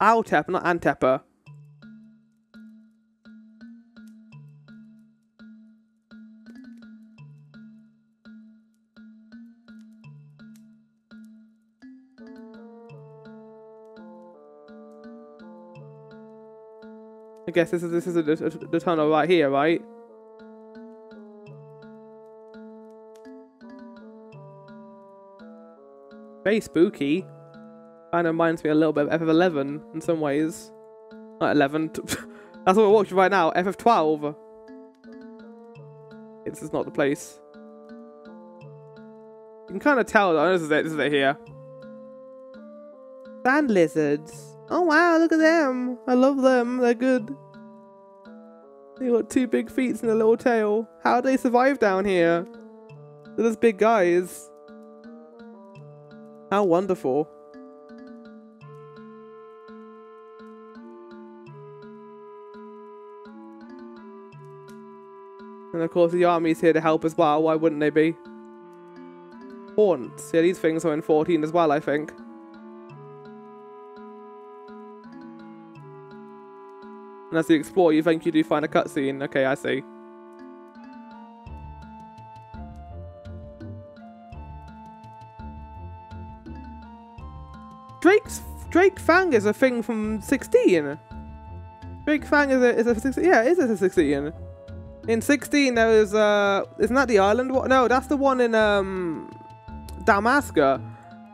Altepa, not Antepa. I guess this is the tunnel right here, right? Very spooky. Kind of reminds me a little bit of FF11 in some ways. Not 11. That's what we're watching right now. FF12. This is not the place. You can kind of tell though. This is it. This is it here. Sand lizards. Oh wow, look at them. I love them. They're good. They got two big feet and a little tail. How do they survive down here? They're just big guys. How wonderful. And of course the army's here to help as well. Why wouldn't they be? Haunts. Yeah, these things are in 14 as well, I think. And as you explore, you think you do find a cutscene. Okay, I see. Drake Fang is a thing from 16. Drake Fang is a 16. Yeah, it is a 16. In 16 there was isn't that the island one? No, that's the one in Damascus.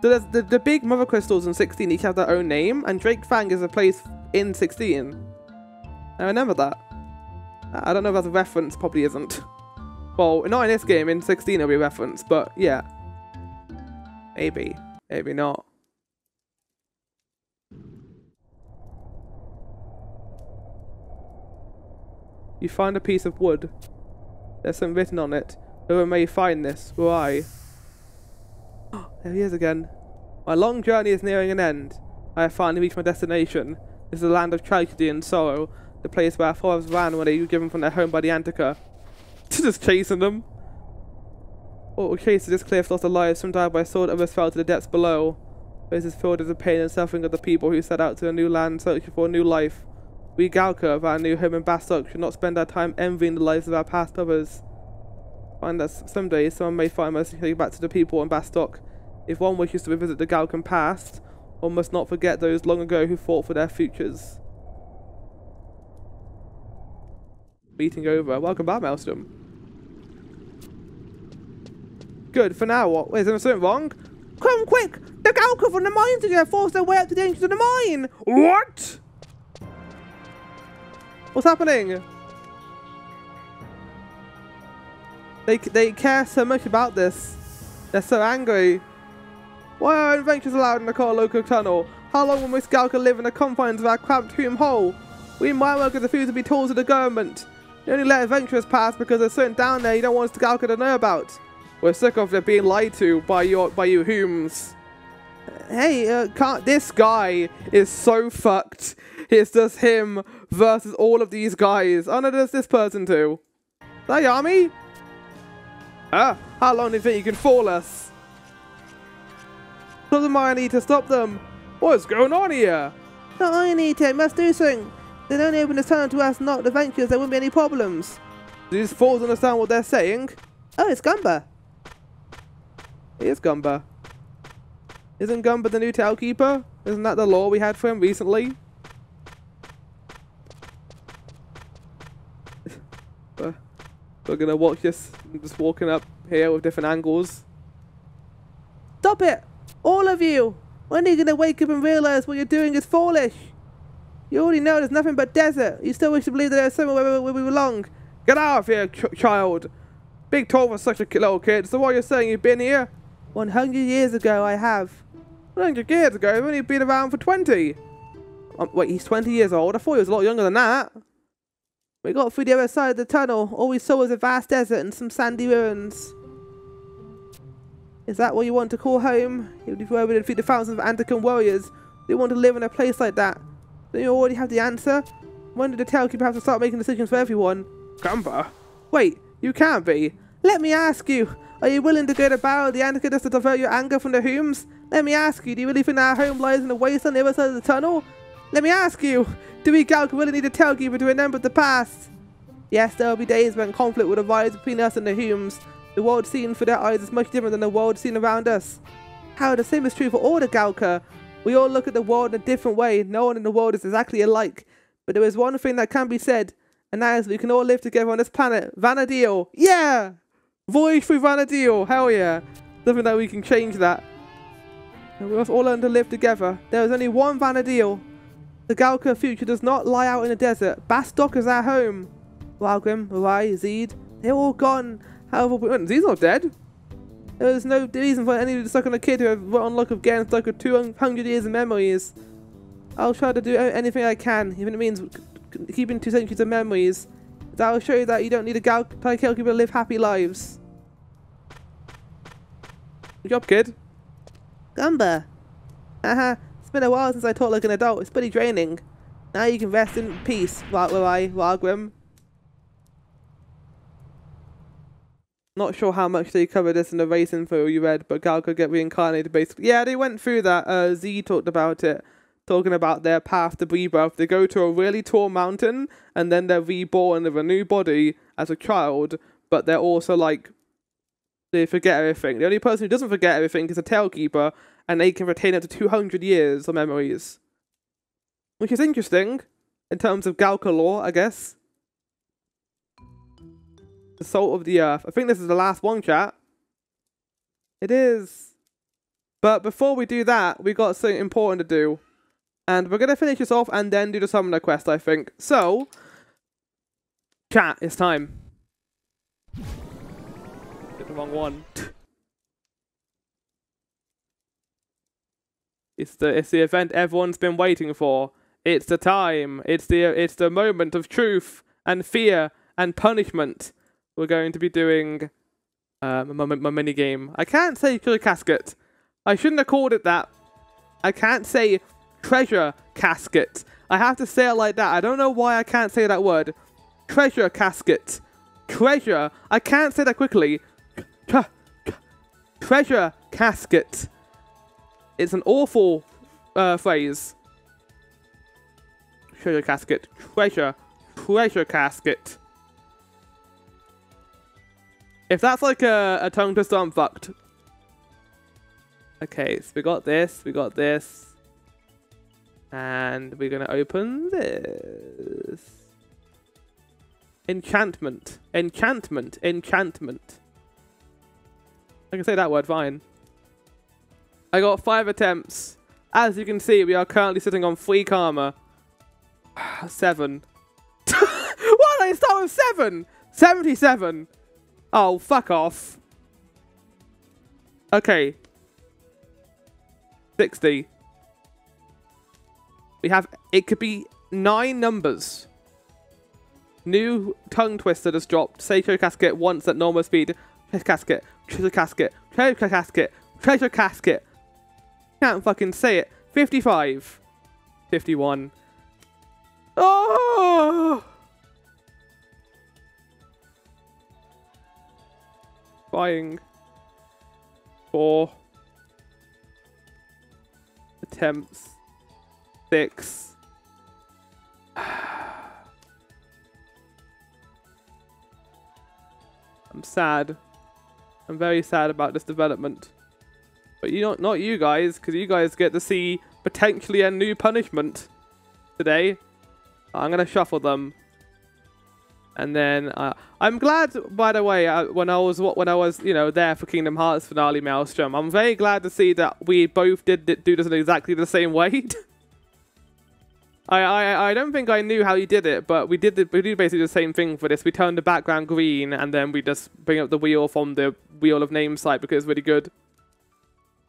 So there's the big mother crystals in 16 each have their own name, and Drake Fang is a place in 16. I remember that. I don't know if that's a reference, probably isn't. Well, not in this game, in 16 it'll be a reference, but yeah. Maybe. Maybe not. You find a piece of wood. There's something written on it. Whoever may find this, Werei. There he is again. My long journey is nearing an end. I have finally reached my destination. This is the land of tragedy and sorrow. The place where our fathers ran when they were driven from their home by the Antica. Just chasing them. All chased to this cliff lost their lives. Some died by sword, others fell to the depths below. Places filled with the pain and suffering of the people who set out to a new land searching for a new life. We Galka of our new home in Bastok should not spend our time envying the lives of our past brothers. Find that someday someone may find us taking back to the people in Bastok. If one wishes to revisit the Galkan past, one must not forget those long ago who fought for their futures. Meeting over. Welcome back, Maelstrom. Good, for now what? Wait, is there something wrong? Come quick! The Galka from the mines are forced their way up to the entrance of the mine! What? What's happening? They care so much about this. They're so angry. Why are adventures allowed in the Cauldron Tunnel? How long will Miss Galka live in the confines of our cramped tomb hole? We mine workers refuse to be tools of the government. You only let adventurers pass because there's something down there you don't want us Galka to know about. We're sick of it being lied to by you whom's. Hey, this guy is so fucked. It's just him versus all of these guys. Oh no, there's this person too. Is that Ayame? How long do you think you can fool us? Doesn't I need to stop them? What's going on here? No, I need to. Must do something. They don't open the tunnel to us not adventures. There won't be any problems. Do these fools understand what they're saying? Oh, it's Gumba. It is Gumba. Isn't Gumba the new Talekeeper? Isn't that the lore we had for him recently? We're gonna watch this. I'm just walking up here with different angles. Stop it! All of you! When are you gonna wake up and realize what you're doing is foolish? You already know there's nothing but desert. You still wish to believe that there's somewhere where we belong. Get out of here, child! Big tall for such a little kid. So what you're saying, you've been here? 100 years ago, I have. 100 years ago? I've only been around for 20. Wait, he's 20 years old? I thought he was a lot younger than that. We got through the other side of the tunnel. All we saw was a vast desert and some sandy ruins. Is that what you want to call home? Even if you were able to defeat the thousands of Antican warriors, do you want to live in a place like that? Don't you already have the answer? When did the Talekeeper have to start making decisions for everyone? Grandpa? Wait, you can't be. Let me ask you, are you willing to go to battle with the Antican just to divert your anger from the Humes? Let me ask you, do you really think our home lies in the waste on the other side of the tunnel? Let me ask you, do we Galka really need a Talekeeper to remember the past? Yes, there will be days when conflict will arise between us and the Humes. The world seen through their eyes is much different than the world seen around us. However, the same is true for all the Galka. We all look at the world in a different way. No one in the world is exactly alike. But there is one thing that can be said, and that is we can all live together on this planet. VANA'DIEL! Yeah! Voyage through VANA'DIEL! Hell yeah! Nothing that we can change that. And we must all learn to live together. There is only one VANA'DIEL. The Galka future does not lie out in the desert. Bastok is our home. Walgrim, Werei, Zed, they're all gone. However, Zed's not dead. There's no reason for any of the stuck on a kid who have rotten luck of getting stuck with 200 years of memories. I'll try to do anything I can, even if it means keeping 2 centuries of memories. That will show you that you don't need a Talekeeper to live happy lives. Good job, kid. Gumba. Haha, it's been a while since I talked like an adult. It's pretty draining. Now you can rest in peace, Werei, Walgrim. Not sure how much they covered this in the race info you read, but Galka get reincarnated basically. Yeah, they went through that. Z talked about it, talking about their path to rebirth. They go to a really tall mountain, and then they're reborn with a new body as a child, but they're also like, they forget everything. The only person who doesn't forget everything is a Talekeeper, and they can retain up to 200 years of memories. Which is interesting, in terms of Galka lore, I guess. The salt of the earth. I think this is the last one, chat. It is. But before we do that, we got something important to do. And we're going to finish this off and then do the Summoner quest, I think. So, chat, it's time. Did the wrong one. It's the event everyone's been waiting for. It's the time. It's the moment of truth and fear and punishment. We're going to be doing my minigame. I can't say treasure casket. I shouldn't have called it that. I can't say treasure casket. I have to say it like that. I don't know why I can't say that word. Treasure casket. Treasure. I can't say that quickly. Treasure casket. It's an awful phrase. Treasure casket. Treasure casket. If that's like a tongue twister, I'm fucked. Okay, so we got this, and we're gonna open this. Enchantment. Enchantment. Enchantment. I can say that word fine. I got 5 attempts. As you can see, we are currently sitting on 3 karma. 7. Why did I start with 7? 77. Oh, fuck off. Okay. 60. We have, it could be 9 numbers. New tongue twister just dropped. Say treasure casket once at normal speed. Treasure casket. Treasure casket. Treasure casket. Treasure casket. Can't fucking say it. 55. 51. Oh! Trying. 4 attempts. 6. I'm sad. I'm very sad about this development. But not you guys, because you guys get to see potentially a new punishment today. I'm gonna shuffle them. And then I'm glad, by the way, when I was you know, there for Kingdom Hearts finale Maelstrom, I'm very glad to see that we both did do this in exactly the same way. I don't think I knew how you did it, but we did basically the same thing for this. We turned the background green, and then we just bring up the wheel from the Wheel of Name site because it's really good.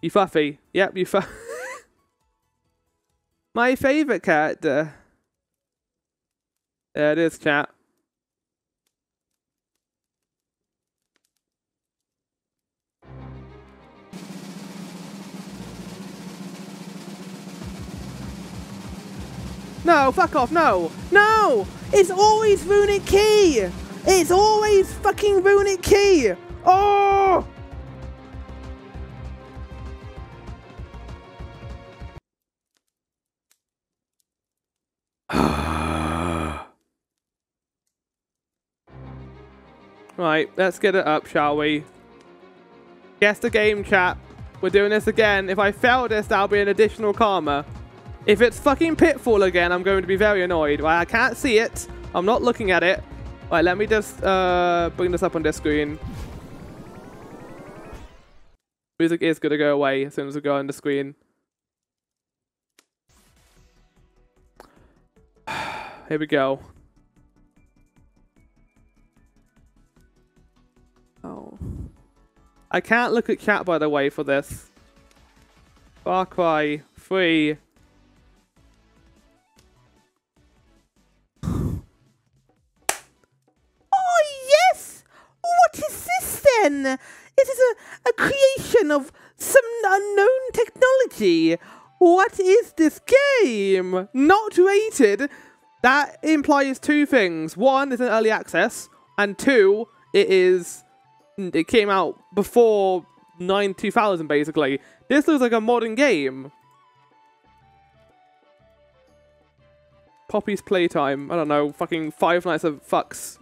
You Fuffy. Yep, you Fuffy. My favourite character. There it is, chat. No, fuck off, no! No! It's always Runic Key! It's always fucking Runic Key! Oh! Right, let's get it up, shall we? Guess the game, chat. We're doing this again. If I fail this, that'll be an additional karma. If it's fucking Pitfall again, I'm going to be very annoyed. Right, I can't see it. I'm not looking at it. Right, let me just bring this up on this screen. Music is going to go away as soon as we go on the screen. Here we go. Oh. I can't look at chat, by the way, for this. Far Cry 3. What is this then? This is a creation of some unknown technology. What is this game? Not rated. That implies two things. One, it's an early access, and two, it came out before 2000 basically. This looks like a modern game. Poppy's Playtime. I don't know, fucking Five Nights at Fucks.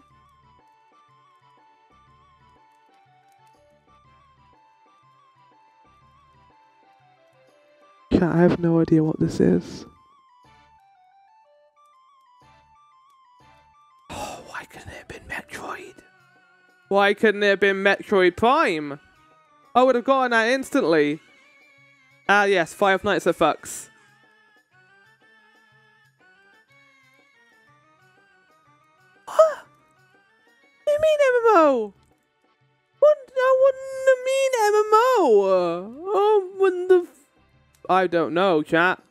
I have no idea what this is. Oh, why couldn't it have been Metroid? Why couldn't it have been Metroid Prime? I would have gotten that instantly. Ah, yes, Five Nights at Fucks. What? You mean MMO? What? I wouldn't mean MMO. Oh, when the... I don't know, chat.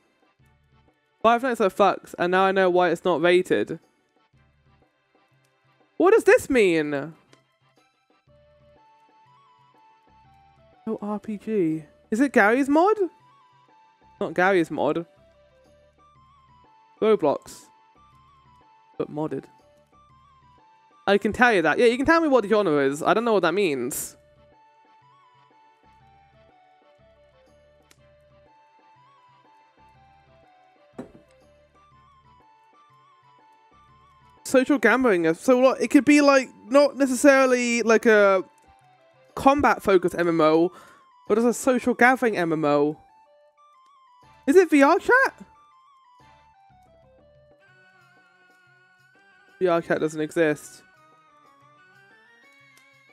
Five Nights at Fucks, and now I know why it's not rated. What does this mean? No RPG. Is it Gary's mod? Not Gary's mod. Roblox. But modded. I can tell you that. Yeah, you can tell me what the genre is. I don't know what that means. Social gambling. So it could be like not necessarily like a combat focused MMO, but it's a social gathering MMO. Is it VR chat? VR chat doesn't exist.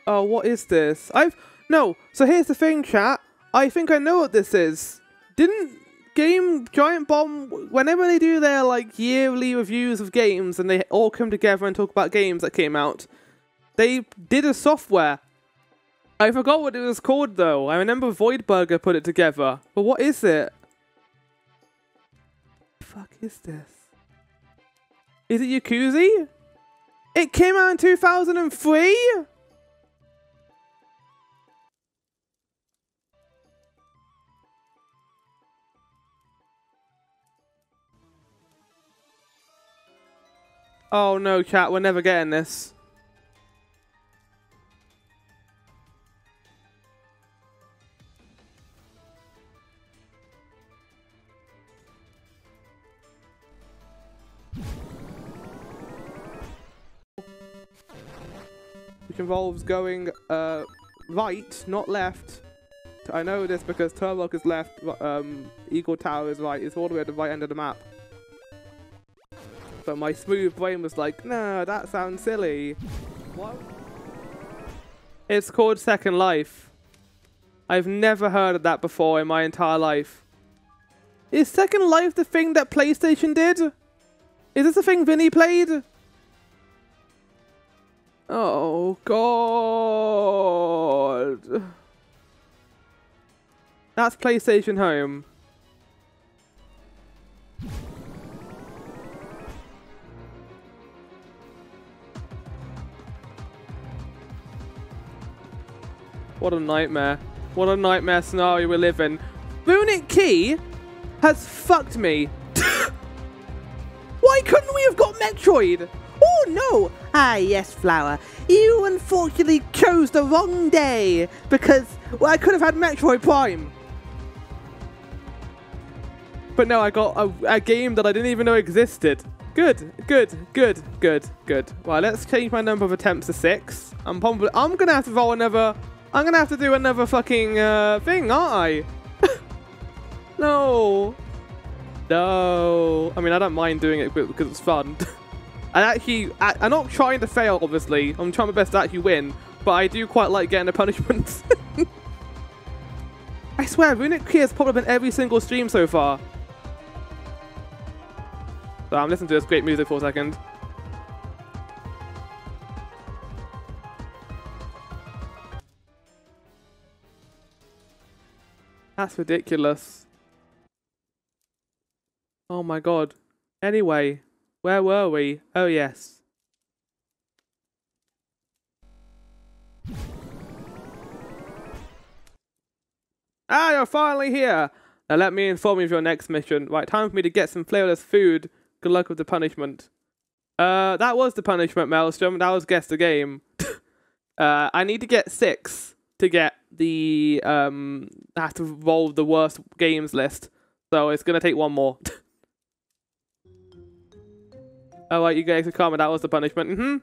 Oh, what is this? No. So here's the thing, chat. I think I know what this is. Didn't Giant Bomb, whenever they do their like yearly reviews of games and they all come together and talk about games that came out, they did a software. I forgot what it was called though. I remember Voidburger put it together. But what is it? What the fuck is this? Is it Yakuza? It came out in 2003? Oh no, chat, we're never getting this. Which involves going right, not left. I know this because Turlock is left, Eagle Tower is right. It's all the way at the right end of the map. But my smooth brain was like, no, that sounds silly. What? It's called Second Life. I've never heard of that before in my entire life. Is Second Life the thing that PlayStation did? Is this the thing Vinny played? Oh, God. That's PlayStation Home. What a nightmare. What a nightmare scenario we live in. Runic Key has fucked me. Why couldn't we have got Metroid? Oh no! Ah yes, Flower. You unfortunately chose the wrong day because Well, I could have had Metroid Prime. But no, I got a game that I didn't even know existed. Good, good, good, good, good. Well, let's change my number of attempts to 6. I'm gonna have to roll another. I'm gonna have to do another fucking thing, aren't I? No. No. I mean, I don't mind doing it because it's fun. I'm not trying to fail, obviously. I'm trying my best to actually win, but I do quite like getting the punishments. I swear, Runic Key has popped up in every single stream so far. So I'm listening to this great music for a second. That's ridiculous. Oh my god. Anyway, where were we? Oh yes. Ah, you're finally here! Now let me inform you of your next mission. Right, time for me to get some flavorless food. Good luck with the punishment. That was the punishment, Maelstrom. That was guess the game. I need to get 6 to get the, I have to roll the worst games list. So it's gonna take one more. Oh, right, you get a comment. That was the punishment.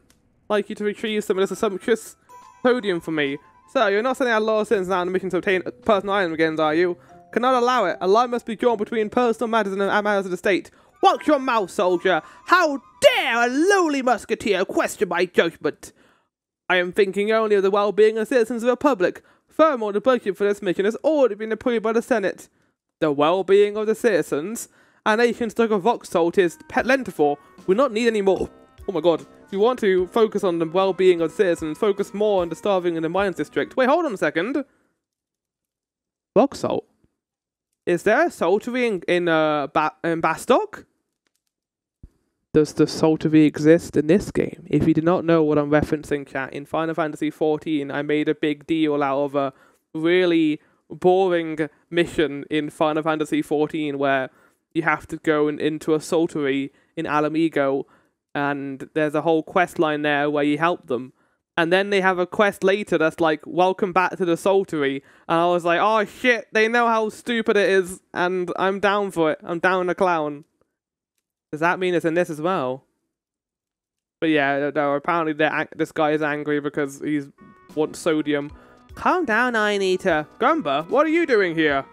Like you to retrieve some of this sumptuous podium for me. So, you're not sending out law citizens now on a mission to obtain personal items again, are you? Cannot allow it. A line must be drawn between personal matters and matters of the state. Watch your mouth, soldier! How dare a lowly musketeer question my judgment? I am thinking only of the well-being of the citizens of the Republic. Furthermore, the budget for this mission has already been approved by the Senate. The well-being of the citizens? Our nation's stock of rock salt is plentiful. We not need any more. Oh my god. If you want to focus on the well-being of the citizens, focus more on the starving in the mines district. Wait, hold on a second. Rock salt? Is there a saltery in Bastok? Does the saltery exist in this game? If you do not know what I'm referencing, chat, in Final Fantasy XIV, I made a big deal out of a really boring mission in Final Fantasy XIV where you have to go into a saltery in Alamigo, and there's a whole quest line there where you help them. And then they have a quest later that's like, welcome back to the saltery. And I was like, oh shit, they know how stupid it is, and I'm down for it. I'm down a clown. Does that mean it's in this as well? But yeah, no, apparently this guy is angry because he wants sodium. Calm down, Iron Eater. Gumba, what are you doing here?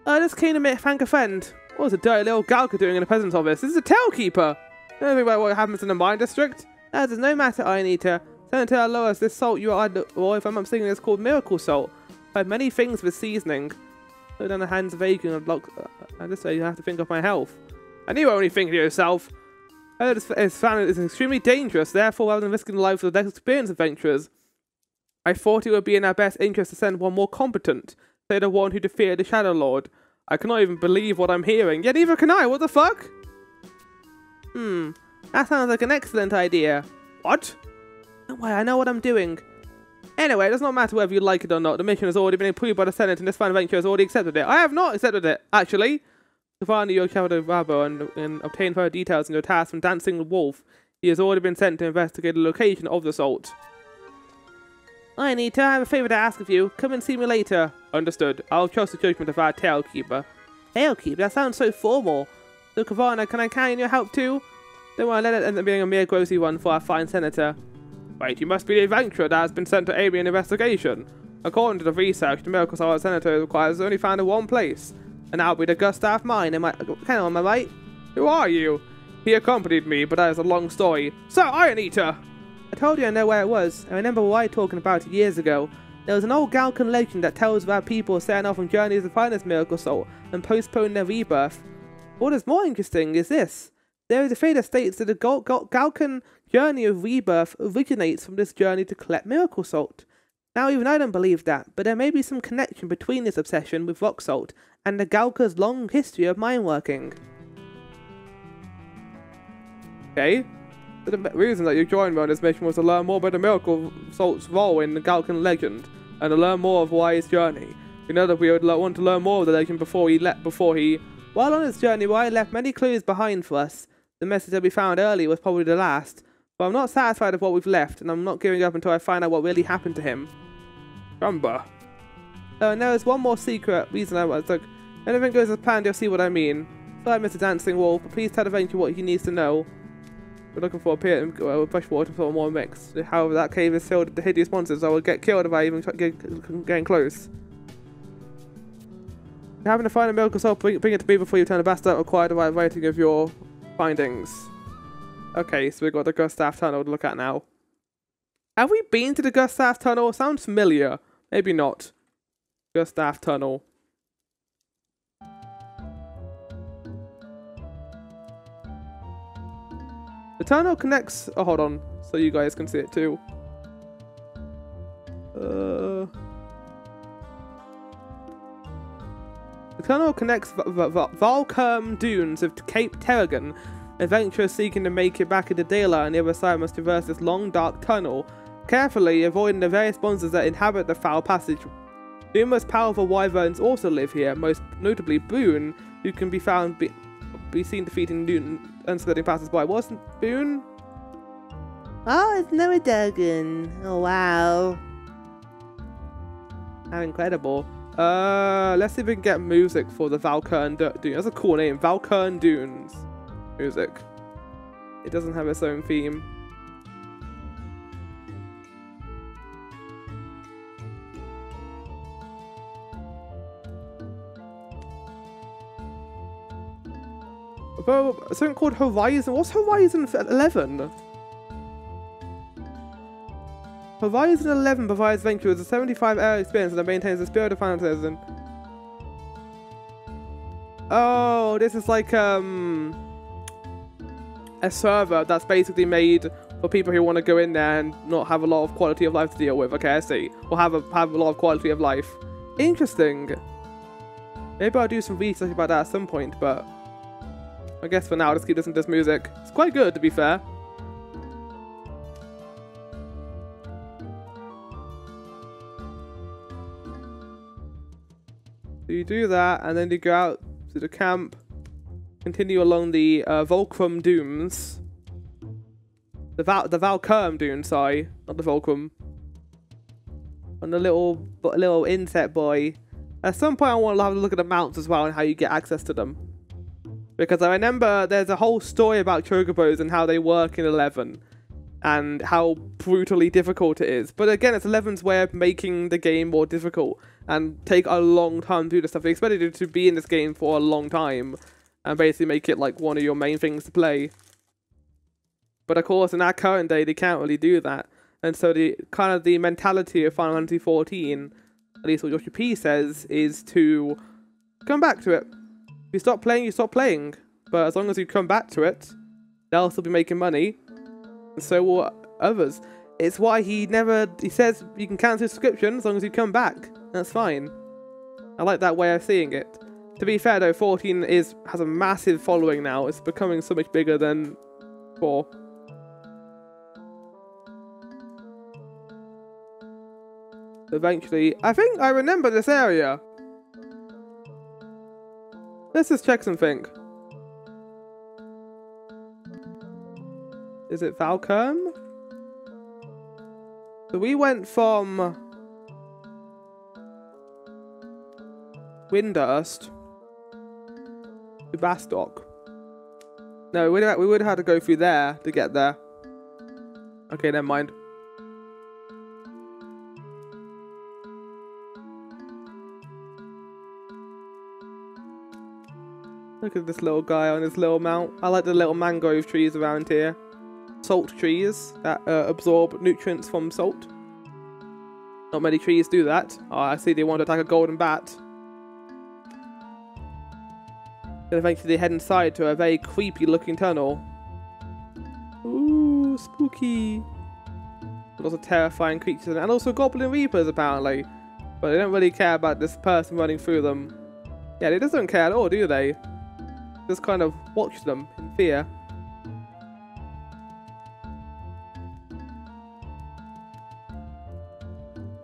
I just came to thank a friend. What's a dirty little Galka doing in the president's office? This is a Talekeeper. You know anything about what happens in the mine district? That is no matter, Iron Eater. Senator Lois, this salt you are, or if I'm not mistaken, it's called miracle salt. I have many things with seasoning. Put down the hands of aching and block. I just say you have to think of my health. And you only think of yourself. I heard it's found it is extremely dangerous, therefore, rather than risking the lives of the less experienced adventurers, I thought it would be in our best interest to send one more competent, say the one who defeated the Shadow Lord. I cannot even believe what I'm hearing. Yeah, neither can I. What the fuck? That sounds like an excellent idea. What? Don't worry, I know what I'm doing. Anyway, it does not matter whether you like it or not. The mission has already been approved by the Senate, and this fine adventure has already accepted it. I have not accepted it, actually. To find your Shadow Rabo and obtain further details in your task from Dancing Wolf, he has already been sent to investigate the location of the salt. I need to have a favour to ask of you. Come and see me later. Understood. I'll trust the judgment of our Talekeeper. Talekeeper? That sounds so formal. So, Kavana, can I count on your help too? Don't worry, let it end up being a mere grocery one for our fine senator. Wait, you must be the adventurer that has been sent to aid me in investigation. According to the research, the miracle salt senator requires only found in one place. And that will be the Gustav mine. Am I right? Who are you? He accompanied me, but that is a long story. So, Iron Eater! I told you I know where it was. I remember Werei talking about it years ago. There was an old Galkan legend that tells about people setting off on journeys to find this miracle salt and postpone their rebirth. What is more interesting is this. There is a fate that states that the Galkan journey of rebirth originates from this journey to collect miracle salt. Now even I don't believe that, but there may be some connection between this obsession with rock salt and the Galka's long history of mine working. Okay. The reason that you joined me on this mission was to learn more about the miracle salt's role in the Galkan legend, and to learn more of Werei's journey. We know that we would want to learn more of the legend before he... While on his journey, Werei left many clues behind for us. The message that we found earlier was probably the last, but I'm not satisfied with what we've left, and I'm not giving up until I find out what really happened to him. Rumba. Oh, and there is one more secret reason I was like, anything goes as planned, you'll see what I mean. Sorry, Mr. Dancing Wolf, but please tell the Venture what he needs to know. We're looking for a pit and fresh water for more mix. However, that cave is filled with the hideous monsters. I will get killed if I even try getting close. If you happen to find a miracle salt, bring it to me before you turn the Bastok. Require the right writing of your findings. Okay, so we've got the Gustav Tunnel to look at now. Have we been to the Gustav Tunnel? Sounds familiar. Maybe not. Gustav Tunnel. The tunnel connects... Oh, hold on. So you guys can see it too. The tunnel connects Volker dunes with Cape Terrigan. Adventurers seeking to make it back into daylight on the other side must traverse this long, dark tunnel, carefully avoiding the various monsters that inhabit the foul passage. Numerous powerful wyverns also live here, most notably Boone, who can be seen defeating unskirting passers-by. Wasn't Boone? Oh, it's no dragon. Oh, wow. How incredible. Let's see if we can get music for the Valkern Dunes. That's a cool name. Valkern Dunes. Music. It doesn't have its own theme. Something called Horizon. What's Horizon 11? Horizon 11 provides adventurers a 75-hour experience that maintains the spirit of fantasy. Oh, this is like a server that's basically made for people who want to go in there and not have a lot of quality of life to deal with. Okay, I see. Or have a lot of quality of life. Interesting. Maybe I'll do some research about that at some point, but I guess for now, I'll just keep listening to this music. It's quite good, to be fair. So you do that, and then you go out to the camp, continue along the Volcrum Dunes. The Valkern Dunes, sorry, not the Volcrum. And the little insect boy. At some point, I want to have a look at the mounts as well and how you get access to them. Because I remember there's a whole story about chocobos and how they work in 11. And how brutally difficult it is. But again, it's 11's way of making the game more difficult. And take a long time to do this stuff. They expected you to be in this game for a long time. And basically make it like one of your main things to play. But of course, in our current day, they can't really do that. And so the kind of the mentality of Final Fantasy XIV, at least what Yoshi P says, is to come back to it. If you stop playing, you stop playing. But as long as you come back to it, they'll still be making money. And so will others. It's why he says you can cancel subscription as long as you come back. That's fine. I like that way of seeing it. To be fair though, 14 has a massive following now. It's becoming so much bigger than 4. Eventually, I think I remember this area. Let's just check something. Is it Valkern? So we went from Windurst to Bastok. No, we would have had to go through there to get there. Okay, never mind. Look at this little guy on his little mount. I like the little mangrove trees around here. Salt trees that absorb nutrients from salt. Not many trees do that. Oh, I see they want to attack a golden bat. Then eventually they head inside to a very creepy looking tunnel. Ooh, spooky. Lots of terrifying creatures and also goblin reapers apparently. But they don't really care about this person running through them. Yeah, they just don't care at all, do they? Just kind of watch them in fear.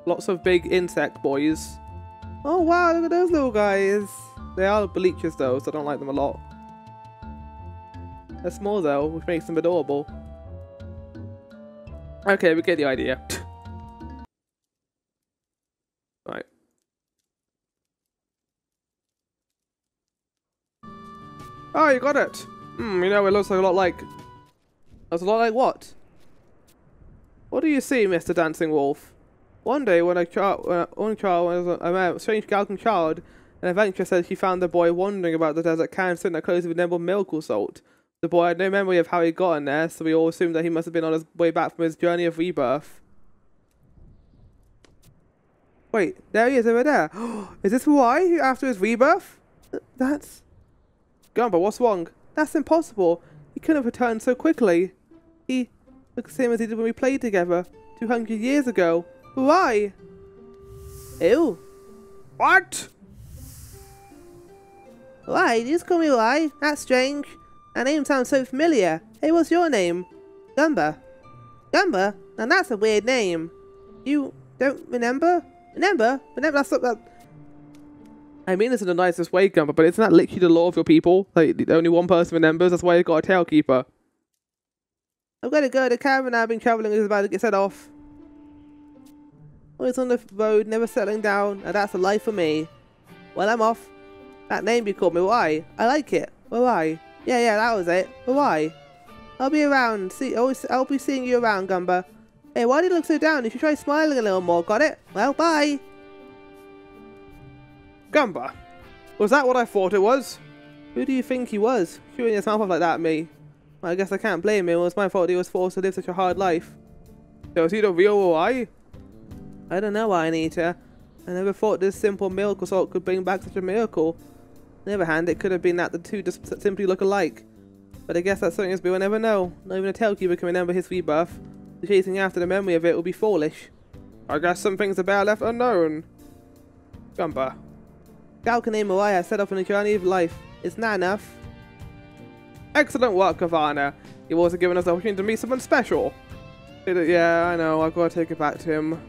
Lots of big insect boys. Oh wow, look at those little guys. They are bleachers though, so I don't like them a lot. They're small though, which makes them adorable. Okay, we get the idea. Right. Oh, you got it! You know, it looks like a lot like... That's a lot like what? What do you see, Mr. Dancing Wolf? One day, when a strange Galkan child, an adventurer said she found the boy wandering about the desert can sitting that closely resembled milk or salt. The boy had no memory of how he got in there, so we all assumed that he must have been on his way back from his journey of rebirth. Wait, there he is over there. Is this why, after his rebirth? That's... Gumba, what's wrong? That's impossible. He couldn't have returned so quickly. He looks the same as he did when we played together 200 years ago. Why? Ew. What? Why? You just call me why? That's strange. That name sounds so familiar. Hey, what's your name? Gumba. Gumba? Now that's a weird name. You don't remember? Remember? That's not that. I mean this in the nicest way, Gumba, but isn't that literally the law of your people? Like, only one person remembers, that's why you got a Talekeeper. I've got to go. The caravan I've been travelling is about to get set off. Always on the road, never settling down. Now that's a life for me. Well, I'm off. That name you called me, why? I like it. Why? Yeah, that was it. Why? I'll be around. I'll be seeing you around, Gumba. Hey, why do you look so down? You should try smiling a little more, got it? Well, bye. Gumba, was that what I thought it was? Who do you think he was? Shooting his mouth off like that at me. Well, I guess I can't blame him. It was my fault he was forced to live such a hard life. So is he the real why? I don't know, Anita. I never thought this simple milk or salt could bring back such a miracle. On the other hand, it could have been that the two just simply look alike. But I guess that's something as we will never know. Not even a Talekeeper can remember his rebirth. Chasing after the memory of it would be foolish. I guess some things are better left unknown. Gumba. Galka and Werei set off on a journey of life. Isn't that enough? Excellent work, Kavana. You've also given us the opportunity to meet someone special. Yeah, I know. I've got to take it back to him.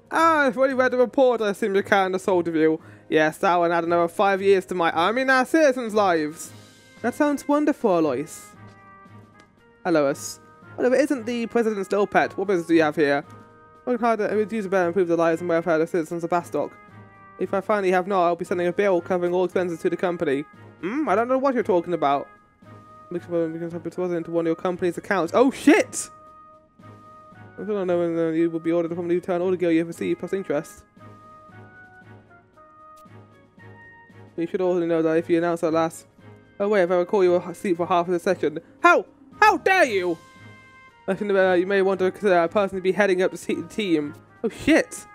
I've already read the report. I assume you can the soul of you. Yes, that one had another 5 years to my army and our citizens' lives. That sounds wonderful, Alois. Alois. Well, if it isn't the President's little pet, what business do you have here? Working hard to reduce the better improve the lives and welfare of the citizens of Bastok. If I finally have not, I'll be sending a bill covering all expenses to the company. I don't know what you're talking about. Make sure we can deposit into one of your company's accounts. Oh shit! I don't know when you will be ordered to probably return all the gil you have received plus interest. You should also know that if you announce that last... Oh wait, if I recall you were asleep for half of the session. How dare you! I think you may want to consider a person to be heading up the team. Oh shit!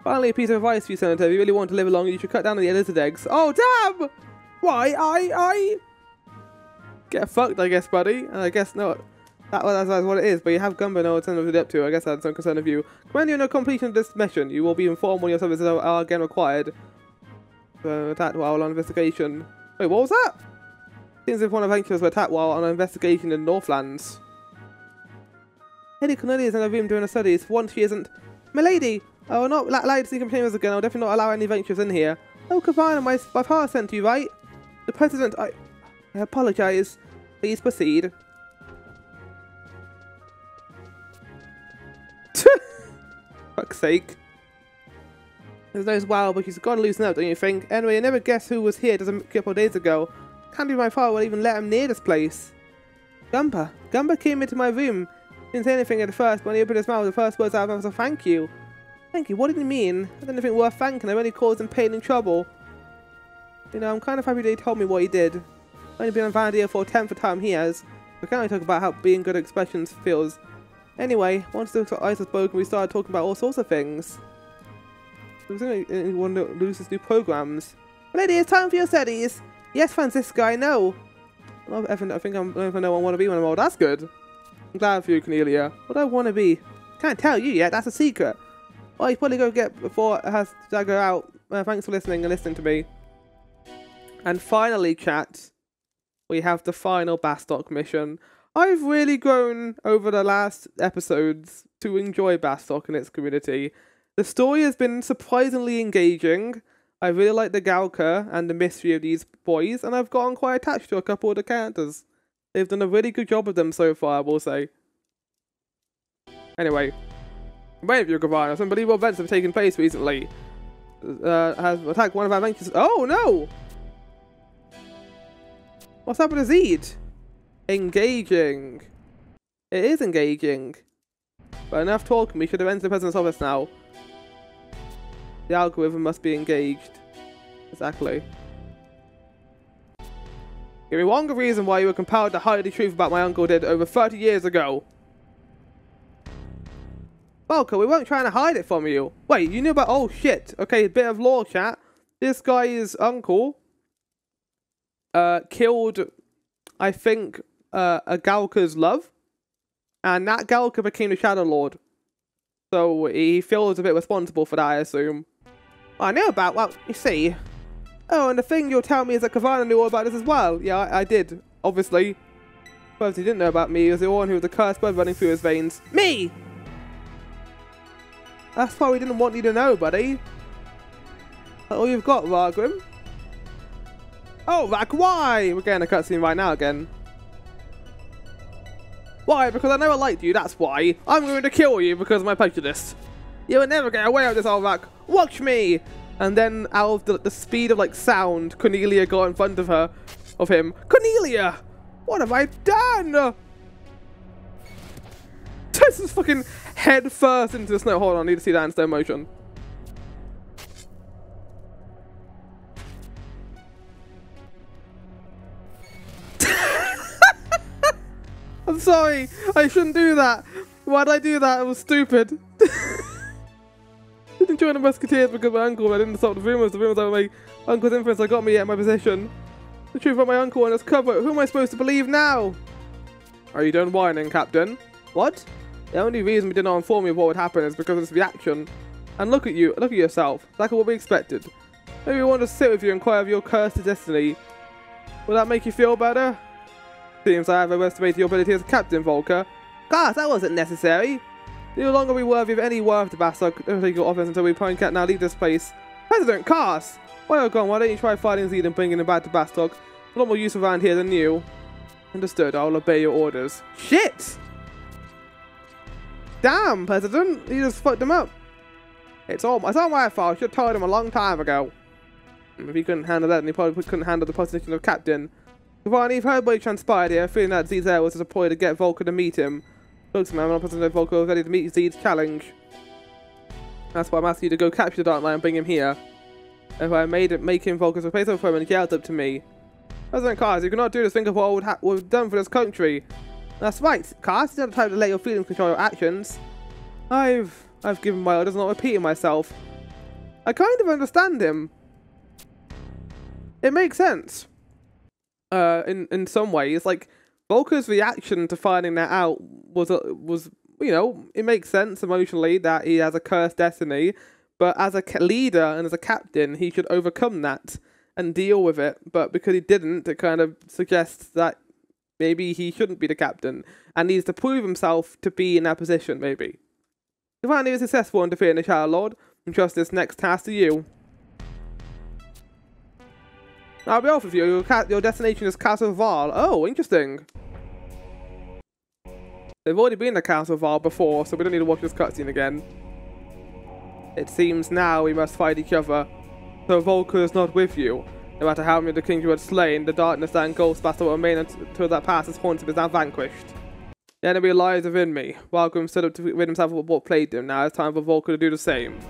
Finally a piece of advice for you, Senator. If you really want to live long, you should cut down on the lizard eggs. Oh damn! Why, I... Get fucked, I guess, buddy. And I guess not. That's what it is, but you have Gumba no alternative to up to. I guess that's some concern of you. Commend you on the completion of this mission. You will be informed when your services are again required. Attacked while on investigation. Wait, what was that? Seems as if one of the adventurers were attacked while on an investigation in Northlands. Lady Cornelia is in her room doing her studies. For once she isn't. Milady! I will not allow you to see containers again. I will definitely not allow any adventurers in here. Oh, Kavana, my father sent you, right? The President, I apologize. Please proceed. Fuck's sake. There's those wild, but she's got to loosen up, don't you think? Anyway, I never guessed who was here just a couple of days ago. Can't believe my father would even let him near this place. Gumba came into my room. Didn't say anything at first, but when he opened his mouth, the first words out of him was a thank you. Thank you, what did you mean? I don't think worth thanking, I've only caused him pain and trouble. You know, I'm kind of happy that he told me what he did. I've only been on Vana'diel for a 10th of time he has. We can't really talk about how being good at expressions feels. Anyway, once the ice was broken, we started talking about all sorts of things. We want to lose his new programs. Lady, it's time for your studies. Yes, Francisca, I know. I think I don't know what I want to be when I'm old. That's good. I'm glad for you, Cornelia. What do I want to be? Can't tell you yet. That's a secret. Well, you probably go get before it has to go out. Thanks for listening and listening to me. And finally, chat, we have the final Bastok mission. I've really grown over the last episodes to enjoy Bastok and its community. The story has been surprisingly engaging. I really like the Galka and the mystery of these boys, and I've gotten quite attached to a couple of the characters. They've done a really good job of them so far, I will say. Anyway, wait for you, Gavana. Some unbelievable events have taken place recently. Has attacked one of our ventures. Oh no! What's happened to Zed? Engaging. It is engaging. But enough talking, we should have entered the President's office now. The algorithm must be engaged. Exactly. Give me one good reason why you were compelled to hide the truth about my uncle did over 30 years ago. Volker, we weren't trying to hide it from you. Wait, you knew about... Oh, shit. Okay, a bit of lore chat. This guy's uncle killed, I think, a Galka's love. And that Galka became the Shadow Lord. So he feels a bit responsible for that, I assume. I know about, well, you see. Oh, and the thing you'll tell me is that Kavana knew all about this as well. Yeah, I did, obviously. But he didn't know about me. He was the one who was the cursed blood running through his veins. Me! That's why we didn't want you to know, buddy. That's all you've got, Ragrim. Oh, Rag, why? We're getting a cutscene right now again. Why? Because I never liked you, that's why. I'm going to kill you because of my prejudice. You will never get away with this, old Rack. Watch me! And then, out of the speed of, like, sound, Cornelia got in front of her, of him. Cornelia! What have I done? This is fucking head first into the snow. Hold on, I need to see that in slow motion. I'm sorry, I shouldn't do that. Why did I do that? It was stupid. I didn't join the Musketeers because of my uncle. I didn't stop the rumors. The rumors about my uncle's influence that got me at my position. The truth about my uncle and his cover. Who am I supposed to believe now? Are you done whining, Captain? What? The only reason we did not inform you of what would happen is because of this reaction. And look at you. Look at yourself. Exactly what we expected. Maybe we want to sit with you and inquire of your cursed destiny. Will that make you feel better? Seems I have overestimated your ability as a captain, Volker. Gosh, that wasn't necessary. You no longer be worthy of any worth to Bastok. Don't take your office until we point Cat now leave this place. President Cars! While you're gone, why don't you try fighting Zed and bringing him back to Bastok? A lot more useful around here than you. Understood, I'll obey your orders. Shit! Damn, President! You just fucked him up. It's all my fault. I should have told him a long time ago. If he couldn't handle that, then he probably couldn't handle the position of captain. Giovanni, you've heard what transpired here, feeling that Zed's heir was deployed to get Volker to meet him. Looks, man, I'm not positive that Volker was ready to meet Zed's challenge. That's why I'm asking you to go capture the Dark Knight and bring him here. If I make him Volker's replacement for him and yelled up to me. President Cars, you cannot do this. Think of what we've done for this country. That's right, Cars. You're not the type to let your feelings control your actions. I've given my orders, not repeating myself. I kind of understand him. It makes sense. In some ways, like Volker's reaction to finding that out was you know, it makes sense emotionally that he has a cursed destiny, but as a leader and as a captain, he should overcome that and deal with it. But because he didn't, it kind of suggests that maybe he shouldn't be the captain and needs to prove himself to be in that position. Maybe if I was successful in defeating the Shadow Lord, and trust this next task to you. I'll be off with you. Your destination is Castle Val. Oh, interesting. They've already been to Castle Val before, so we don't need to watch this cutscene again. It seems now we must fight each other. So Volker is not with you. No matter how many of the kings you had slain, the darkness that engulfs Bastok will remain until that past is haunted is now vanquished. The enemy lies within me. Welcome stood up to rid himself of what plagued him. Now it's time for Volker to do the same.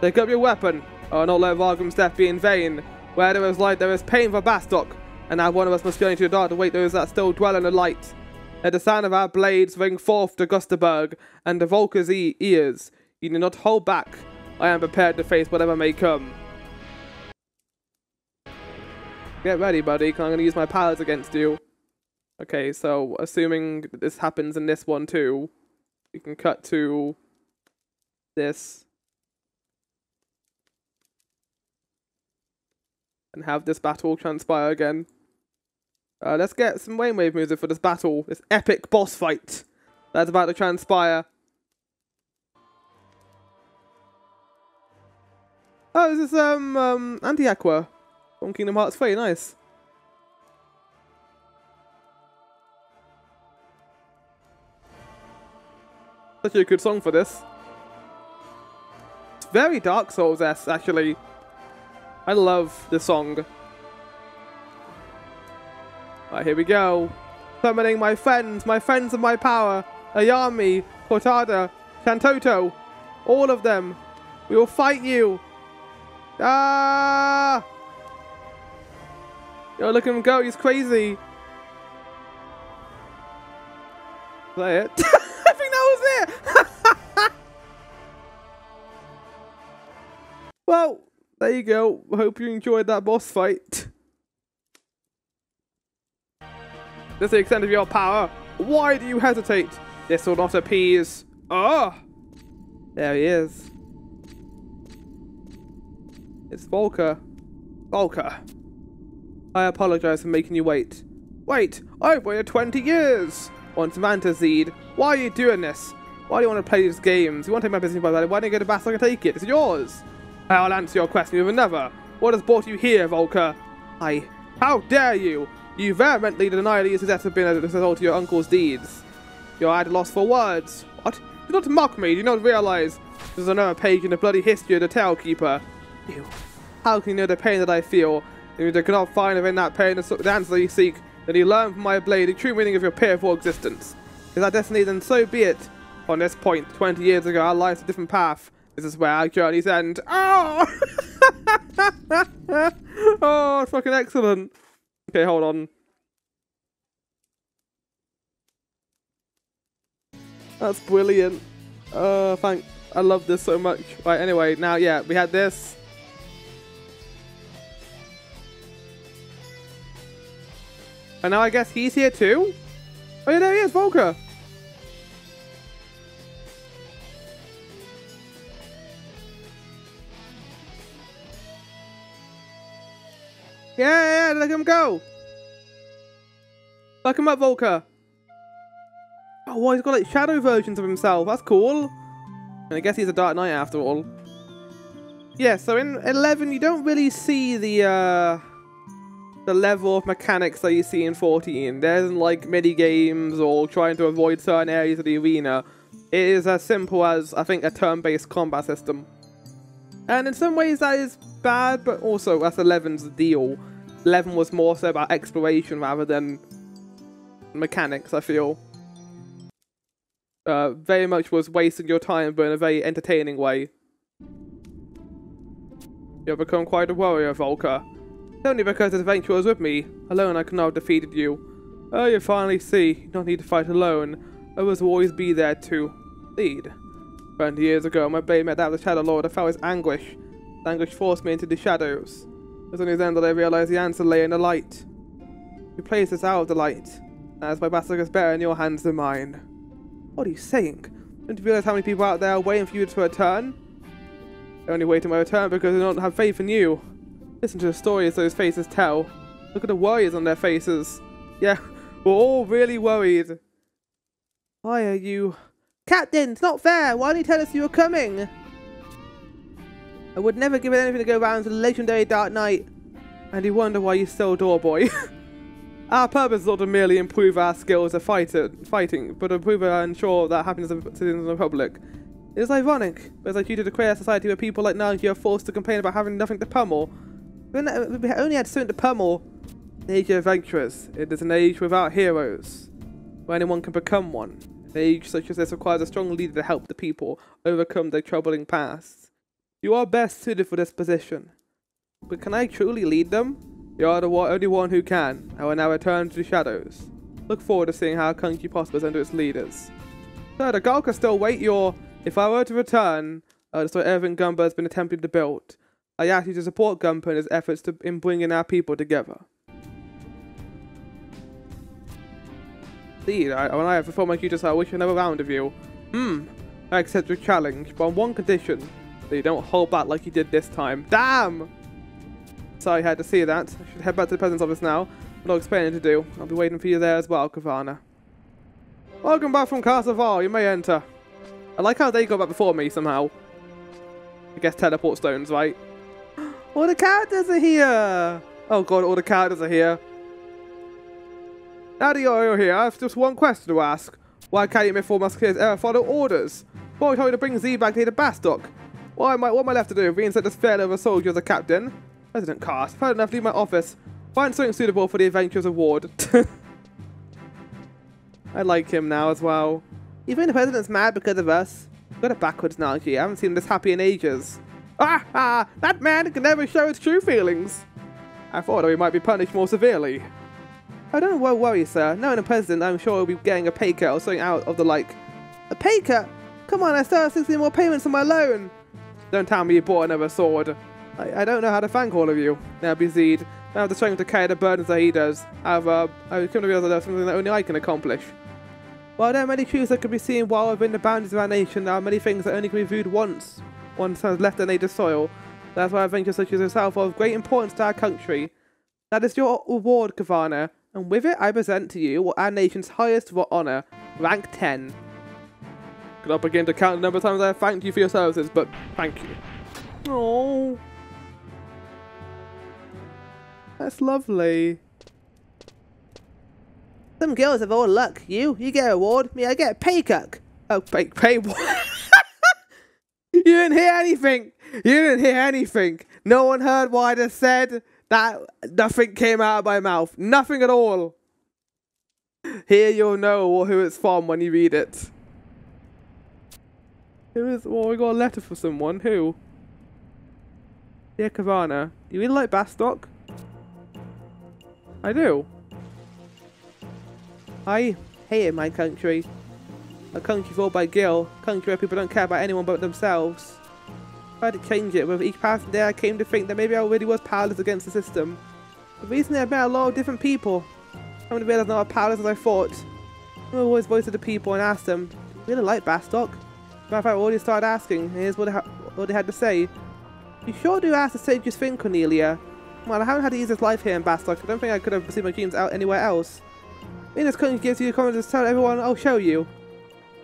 Take up your weapon. Oh, not let Volker's death be in vain. Where there is light, there is pain for Bastok. And now one of us must go into the dark to wait those that still dwell in the light. Let the sound of our blades ring forth to Gustavberg and to Volker's ears. You do not hold back. I am prepared to face whatever may come. Get ready, buddy, because I'm going to use my powers against you. Okay, so assuming this happens in this one too, we can cut to this. And have this battle transpire again. Let's get some Wave music for this battle, this epic boss fight that's about to transpire. Oh, this is Anti-Aqua from Kingdom Hearts 3, nice. Such a good song for this. It's very Dark Souls-esque, actually. I love the song. Alright, here we go. Summoning my friends of my power. Ayame, Cortada, Shantoto. All of them. We will fight you. Ah! Yo, look at him go, he's crazy. Is that it? I think that was it! Well, there you go. I hope you enjoyed that boss fight. This is the extent of your power. Why do you hesitate? This will not appease. Oh! There he is. It's Volker. Volker. I apologize for making you wait. Wait! I've waited 20 years! Want some Antized? Why are you doing this? Why do you want to play these games? You want to take my business by that? Why don't you go to Bastok and take it? It's yours! I'll answer your question with another. What has brought you here, Volker? How dare you? You vehemently deny these deaths have been as a result of your uncle's deeds. You're at a loss for words. What? Do not mock me. Do you not realize this is another page in the bloody history of the Talekeeper? You. How can you know the pain that I feel? If you cannot find within that pain the answer you seek, then you learn from my blade the true meaning of your pitiful existence. Is that destiny, then so be it. On this point, 20 years ago, our life's a different path. This is where our journeys end. Oh! Oh, it's fucking excellent. Okay, hold on. That's brilliant. I love this so much. Right, anyway, now, yeah, we had this. And now I guess he's here too? Oh yeah, there he is, Volker! Yeah, let him go! Fuck him up, Volker! Oh, well, he's got like shadow versions of himself, that's cool! And I guess he's a Dark Knight after all. Yeah, so in 11 you don't really see the level of mechanics that you see in 14. There isn't like mini games or trying to avoid certain areas of the arena. It is as simple as, I think, a turn-based combat system. And in some ways that is bad, but also that's 11's deal. 11 was more so about exploration rather than mechanics, I feel. Very much was wasting your time, but in a very entertaining way. You have become quite a warrior, Volker. Only because this adventure was with me. Alone I could not have defeated you. Oh, you finally see. You don't need to fight alone. Others will always be there to lead. 20 years ago, my blade met that of the Shadow Lord. I felt his anguish. His anguish forced me into the shadows. It was only then that I realized the answer lay in the light. You placed us out of the light. As my Bastok is better in your hands than mine. What are you saying? Don't you realize how many people out there are waiting for you to return? They're only waiting my return because they don't have faith in you. Listen to the stories those faces tell. Look at the worries on their faces. Yeah, we're all really worried. Why are you... Captain, it's not fair! Why didn't you tell us you were coming? I would never give it anything to go round to the legendary Dark Knight. And you wonder why you still door boy. Our purpose is not to merely improve our skills of fighting, but to improve and ensure that happiness of citizens of the Republic. It is ironic, but as I due to create a society where people like now you are forced to complain about having nothing to pummel. We only had something to pummel. The age of adventurers. It is an age without heroes. where anyone can become one. An age such as this requires a strong leader to help the people overcome their troubling past. You are best suited for this position. But can I truly lead them? You are the only one who can. I will now return to the shadows. Look forward to seeing how our country prospers under its leaders. So the Galka still wait your... If I were to return, destroy everything Gumba has been attempting to build. I ask you to support Gumba in his efforts in bringing our people together. Indeed, when I have performed my duties, I wish another round of you. I accept your challenge, but on one condition. That you don't hold back like you did this time. Damn! Sorry I had to see that. I should head back to the President's office now. What I'll explain to do. I'll be waiting for you there as well, Kavana. Welcome back from Castle Val. You may enter. I like how they got back before me somehow. I guess teleport stones, right? All the characters are here! Oh god, all the characters are here. Now that you're here, I have just one question to ask. Why can't you make 4 musketeers ever follow orders? Why are we trying to bring Z back here to Bastok? What am I left to do? Reinsert this fair little soldier as a captain? President Cast, I've had enough to leave my office. Find something suitable for the Adventures Award. I like him now as well. You think the president's mad because of us? Got it backwards now, G. I haven't seen him this happy in ages. Ah! That man can never show his true feelings. I thought that we might be punished more severely. I don't worry, sir. Knowing the president, I'm sure he'll be getting a pay cut or something out of the like. A pay cut? Come on, I still have 16 more payments on my loan. Don't tell me you bought another sword. I don't know how to thank all of you. Now be Zed. I have the strength to carry the burdens that he does. However, I come to realize that there's something that only I can accomplish. While there are many truths that can be seen while within the boundaries of our nation, there are many things that only can be viewed once has left their native soil. That's why adventures such as yourself are of great importance to our country. That is your reward, Kavana, and with it I present to you our nation's highest honour, rank 10. Could not begin to count the number of times I have thanked you for your services, but thank you. Oh, that's lovely. Some girls have all luck. You get a reward. Me, I get a pay cut. Oh, pay what? You didn't hear anything. You didn't hear anything. No one heard what I just said. That nothing came out of my mouth. Nothing at all. Here you'll know who it's from when you read it. Who is? Well, we got a letter for someone. Who? Dear Kavana, do you really like Bastok? I do. I hate my country. A country ruled by Gil. A country where people don't care about anyone but themselves. I tried to change it. With each passing day, I came to think that maybe I already was powerless against the system. But recently, I've met a lot of different people. I'm to realize I'm not as powerless as I thought. I always voiced to the people and asked them, "Do you really like Bastok?" Matter of fact, I already started asking. Here's what they had to say. You sure do ask the strangest thing, Cornelia. Well, I haven't had the easiest life here in Bastok. I don't think I could have pursued my dreams out anywhere else. Being this country gives you the confidence to tell everyone, I'll show you.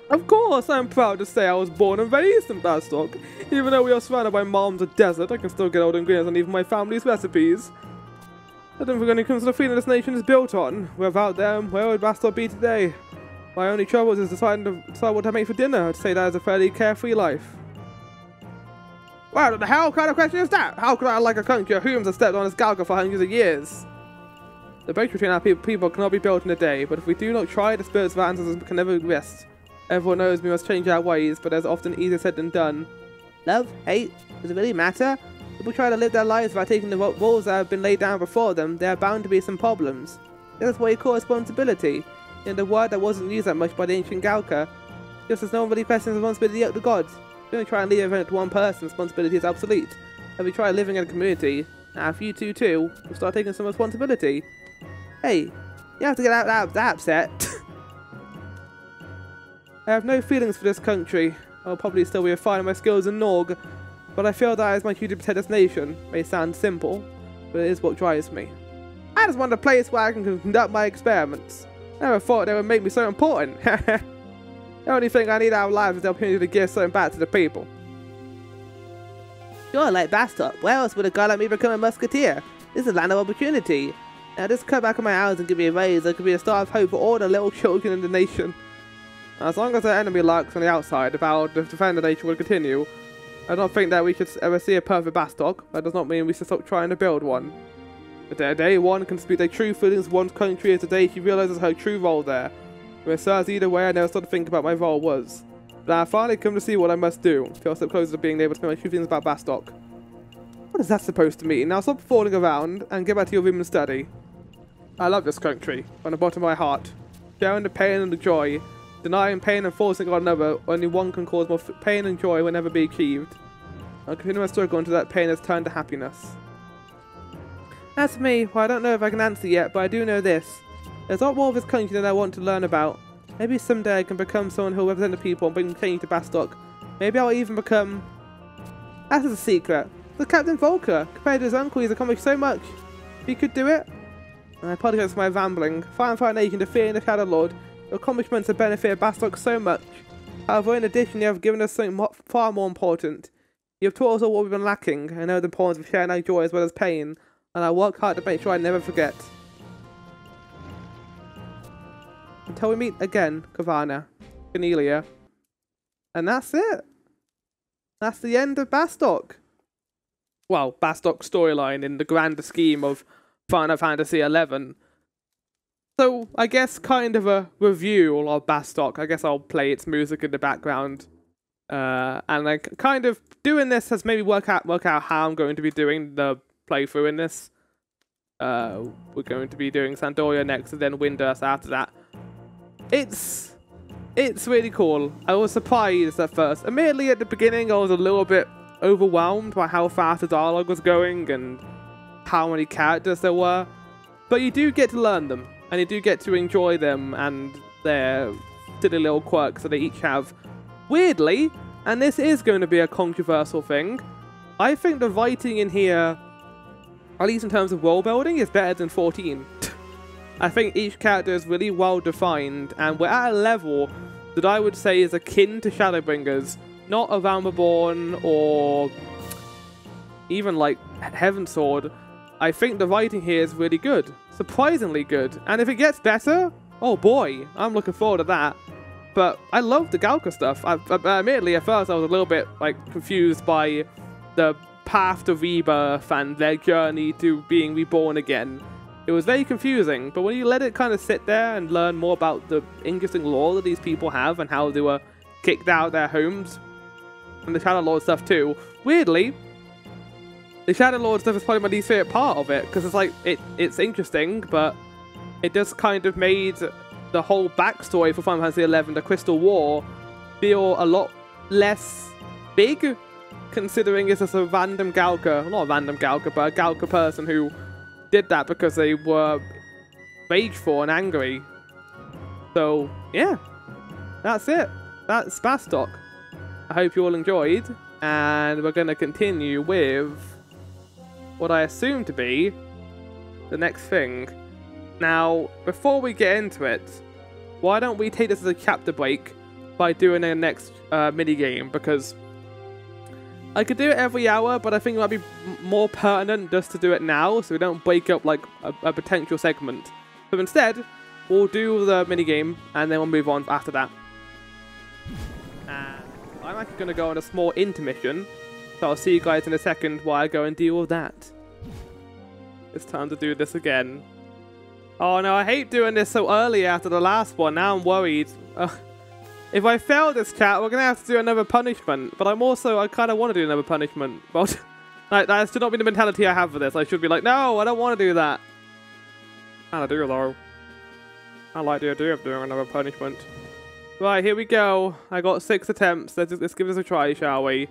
Of course, I'm proud to say I was born and raised in Bastok. Even though we are surrounded by mountains and desert, I can still get all the ingredients and even my family's recipes. I don't think any comes to the feeling this nation is built on. Without them, where would Bastok be today? My only trouble is deciding to decide what to make for dinner. I'd say that is a fairly carefree life. Well, what the hell kind of question is that? How could I like a country of humans have stepped on this Galka for hundreds of years? The bridge between our people cannot be built in a day, but if we do not try, the spirits of our ancestors can never rest. Everyone knows we must change our ways, but there's often easier said than done. Love? Hate? Does it really matter? If people try to live their lives by taking the rules that have been laid down before them, there are bound to be some problems. That's what you call responsibility. In the word that wasn't used that much by the ancient Galka. Just as no one really questions the responsibility of the gods. If you only try and leave everything to one person, responsibility is obsolete. If we try living in a community, now if you two too, we'll start taking some responsibility. Hey, you have to get out of that upset. I have no feelings for this country. I'll probably still be refining my skills in Norg, but I feel that it is my duty to protect this nation. It may sound simple, but it is what drives me. I just want a place where I can conduct my experiments. I never thought they would make me so important. The only thing I need out of life is the opportunity to give something back to the people. Sure, like Bastok. Where else would a guy like me become a musketeer? This is a land of opportunity. Now just cut back on my hours and give me a raise. That could be a start of hope for all the little children in the nation. As long as the enemy lurks on the outside, the battle to defend the nation will continue. I don't think that we should ever see a perfect Bastok. That does not mean we should stop trying to build one. But day one can speak their true feelings of one's country is the day she realizes her true role there. It serves either way, I never started to think about my role was. But I finally come to see what I must do. Feel a step closer to being able to make my true feelings about Bastok. What is that supposed to mean? Now stop falling around and get back to your room and study. I love this country, from the bottom of my heart. Sharing the pain and the joy. Denying pain and forcing on another, only one can cause more pain and joy will never be achieved. I'll continue my struggle until that pain has turned to happiness. As for me, well, I don't know if I can answer yet, but I do know this. There's a lot more of this country than I want to learn about. Maybe someday I can become someone who will represent the people and bring change to Bastok. Maybe I'll even become... That is a secret. The Captain Volker. Compared to his uncle, he's accomplished so much. If he could do it... I apologize for my rambling. Fighting for our nation, defeating the Shadow Lord. Your accomplishments have benefited Bastok so much. However, in addition, you have given us something far more important. You have taught us all what we've been lacking. I know the importance of sharing our joy as well as pain, and I work hard to make sure I never forget. Until we meet again, Cornelia. And that's it. That's the end of Bastok. Well, Bastok's storyline in the grander scheme of Final Fantasy XI. So, I guess kind of a review of Bastok. I guess I'll play its music in the background. And like kind of doing this has made me work out how I'm going to be doing the playthrough in this. We're going to be doing Sandoria next and then Windurst after that. It's really cool. I was surprised at first. Admittedly, at the beginning, I was a little bit overwhelmed by how fast the dialogue was going and how many characters there were. But you do get to learn them, and you do get to enjoy them and their silly little quirks that they each have. Weirdly, and this is going to be a controversial thing, I think the writing in here, at least in terms of world building, is better than 14. I think each character is really well defined, and we're at a level that I would say is akin to Shadowbringers, not a Realm Reborn or even like Heavensward. I think the writing here is really good, surprisingly good, and if it gets better, oh boy, I'm looking forward to that. But I love the Galka stuff. Admittedly, at first I was a little bit like confused by the path to rebirth and their journey to being reborn again. It was very confusing, but when you let it kind of sit there and learn more about the interesting lore that these people have and how they were kicked out of their homes, and the Shadow Lord stuff too, weirdly, the Shadow Lord stuff is probably my least favorite part of it, because it's like, it's interesting, but it just kind of made the whole backstory for Final Fantasy XI, the Crystal War, feel a lot less big, considering it's just a random Galka, not a random Galka, but a Galka person who did that because they were rageful and angry. So, yeah, that's it. That's Bastok. I hope you all enjoyed, and we're going to continue with what I assume to be the next thing. Now, before we get into it, why don't we take this as a chapter break by doing the next minigame, because I could do it every hour, but I think it might be more pertinent just to do it now, so we don't break up like a potential segment. So instead, we'll do the minigame, and then we'll move on after that. And I'm actually going to go on a small intermission, so I'll see you guys in a second while I go and deal with that. It's time to do this again. Oh no, I hate doing this so early after the last one. Now I'm worried. If I fail this chat, we're going to have to do another punishment. But I kind of want to do another punishment. But like, that should not be the mentality I have for this. I should be like, no, I don't want to do that. I do though. I like the idea of doing another punishment. Right, here we go. I got 6 attempts. Let's give this a try, shall we?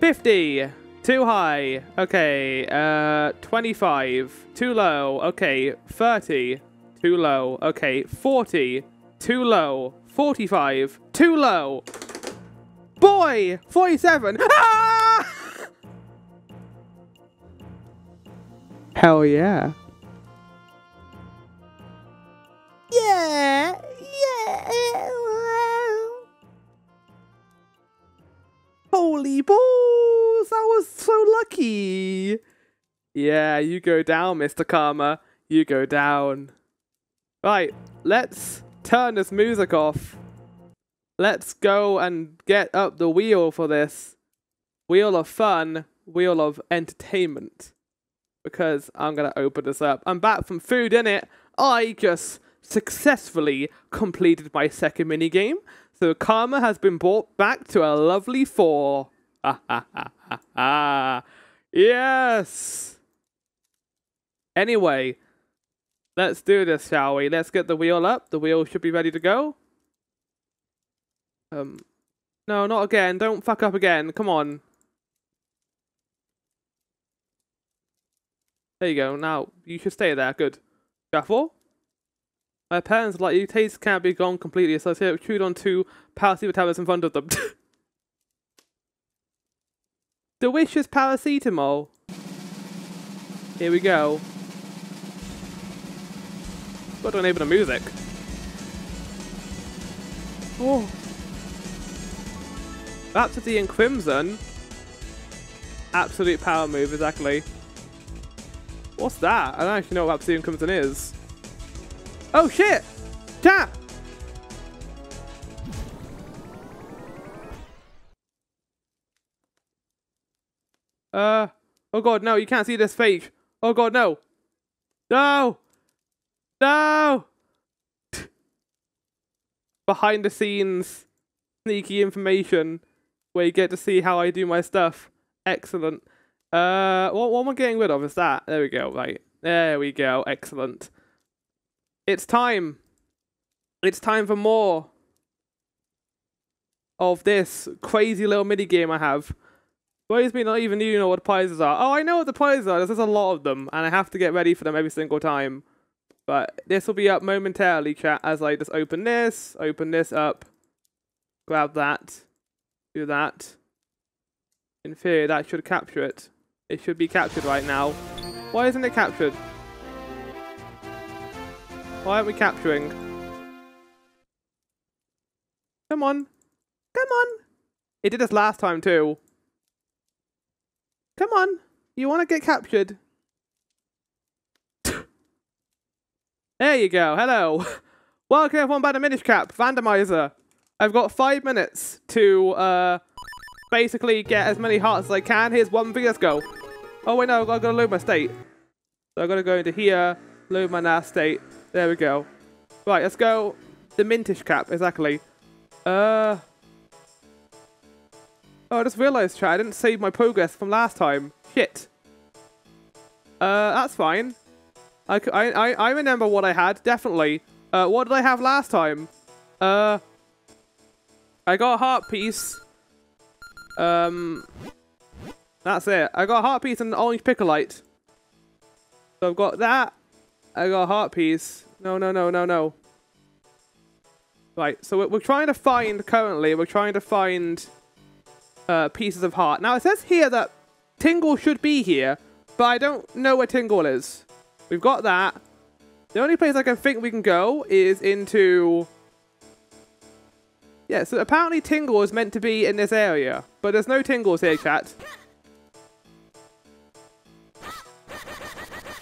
50. Too high. Okay. 25. Too low. Okay. 30. Too low. Okay. 40. Too low. 45. Too low. Boy! 47. Ah! Hell yeah. Yeah. Yeah. Holy balls! I was so lucky. Yeah, you go down, Mr. Karma. You go down. Right, let's turn this music off. Let's go and get up the wheel for this. Wheel of fun, wheel of entertainment. Because I'm going to open this up. I'm back from food, innit? I just successfully completed my second minigame. So karma has been brought back to a lovely 4. Yes! Anyway, let's do this, shall we? Let's get the wheel up. The wheel should be ready to go. No, not again. Don't fuck up again. Come on. There you go. Now, you should stay there. Good. Careful. My parents like you. Taste can't be gone completely, so I chewed on 2 paracetamol tablets in front of them. Delicious paracetamol. Here we go. Got to enable the music. Oh. Rhapsody and Crimson. Absolute power move, exactly. What's that? I don't actually know what Rhapsody and Crimson is. Oh shit! Chat! Oh god, no, you can't see this fake. Oh god, no. No! No! Behind the scenes, sneaky information where you get to see how I do my stuff. Excellent. What am I getting rid of? Is that? There we go, right. There we go, excellent. It's time. It's time for more of this crazy little minigame I have. Worries me not even you know what the prizes are. Oh, I know what the prizes are. There's a lot of them, and I have to get ready for them every single time. But this will be up momentarily, chat, as I just open this up, grab that, do that. In theory, that should capture it. It should be captured right now. Why isn't it captured? Why aren't we capturing? Come on. Come on. It did this last time too. Come on. You want to get captured? There you go. Hello. Welcome everyone by the Minish Cap, Randomizer. I've got 5 minutes to basically get as many hearts as I can. Here's one thing. Let's go. Oh wait, no, I've got to load my state. So I've got to go into here, load my NAS state. There we go. Right, let's go. The Mintish Cap, exactly. Oh, I just realised, chat, I didn't save my progress from last time. Shit. That's fine. I remember what I had, definitely. What did I have last time? I got a heart piece. That's it. I got a heart piece and an orange picolite. So I've got that. I got a heart piece. No. Right, so we're trying to find, currently, we're trying to find pieces of heart. Now, it says here that Tingle should be here, but I don't know where Tingle is. We've got that. The only place I can think we can go is into... Yeah, so apparently Tingle is meant to be in this area, but there's no Tingles here, chat.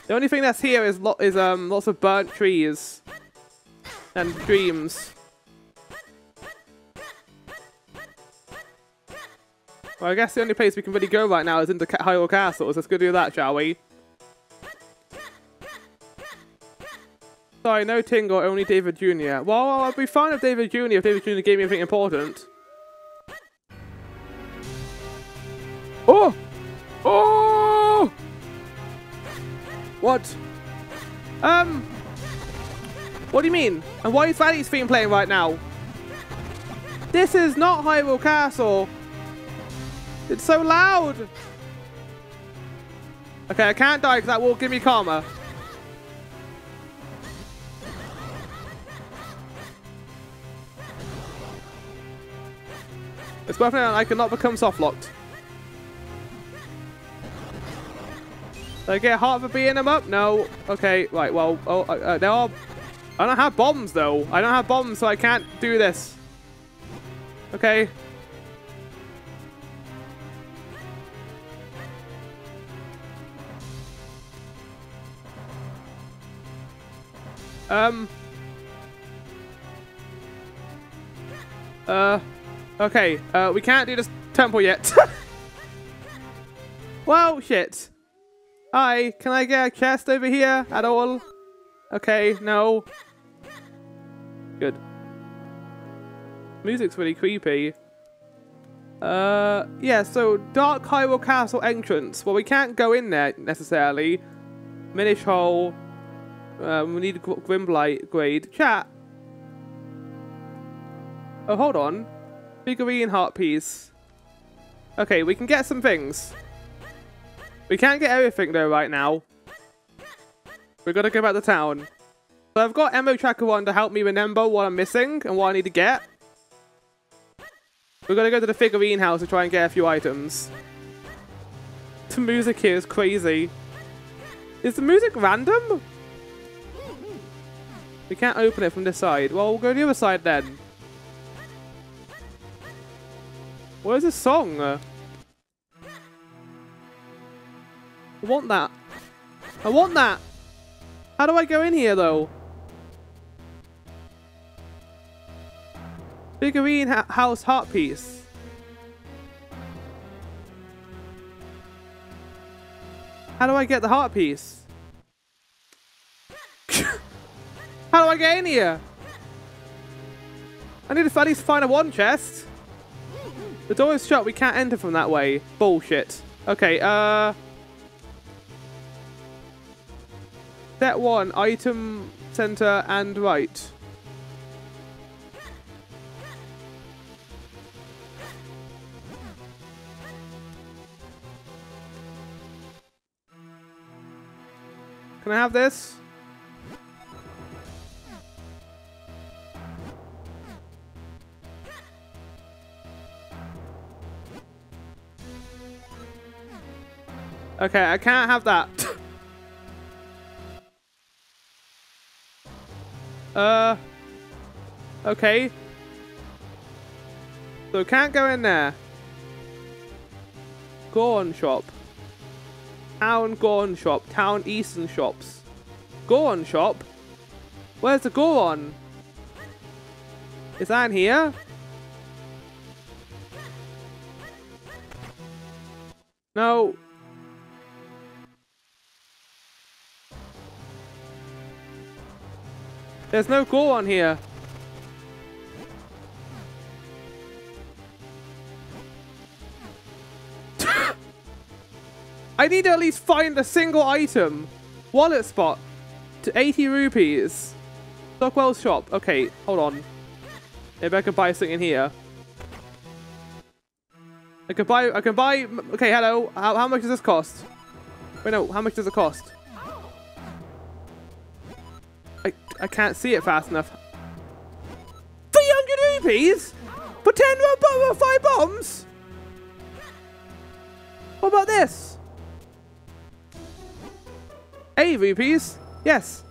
The only thing that's here is lots of burnt trees and dreams. Well, I guess the only place we can really go right now is into Hyrule Castles. Let's go do that, shall we? Sorry, no Tingle, only David Jr. Well, I'd be fine with David Jr. if David Jr. gave me anything important. Oh! Oh! What? What do you mean? And why is Valley's theme playing right now? This is not Hyrule Castle. It's so loud. Okay, I can't die because that will give me karma. It's worth noting I cannot become soft locked. Did I get a heart for beating them up? No. Okay, right, well, there are... I don't have bombs, though. I don't have bombs, so I can't do this. Okay. Okay, we can't do this temple yet. Well, shit. Hi, can I get a chest over here at all? Okay, no. Good. Music's really creepy. Yeah, so Dark Hyrule Castle entrance. Well, we can't go in there necessarily. Minish hole. We need a Grimblight grade. Chat. Oh, hold on. Figurine heart piece. Okay, we can get some things. We can't get everything though right now. We've got to go back to town. So I've got Ammo Tracker 1 to help me remember what I'm missing and what I need to get. We're going to go to the figurine house to try and get a few items. The music here is crazy. Is the music random? We can't open it from this side. Well, we'll go to the other side then. Where's this song? I want that. I want that. How do I go in here though? Figurine house heart piece. How do I get the heart piece? How do I get in here? I need to at least find a one chest. The door is shut. We can't enter from that way. Bullshit. Okay, Set 1, item center and right. Can I have this? Okay, I can't have that. Okay. So can't go in there. Gorn shop. Town Gorn shop. Town Eastern shops. Gorn shop? Where's the Gorn? Is that in here? No. There's no Gorn here. I need to at least find a single item. Wallet spot. To 80 rupees. Stockwell's shop. Okay, hold on. Maybe I could buy something in here. I can buy. Okay, hello. How much does this cost? Wait, no. How much does it cost? I can't see it fast enough. 300 rupees? For 10 or 5 bombs? What about this? 8 rupees? Yes.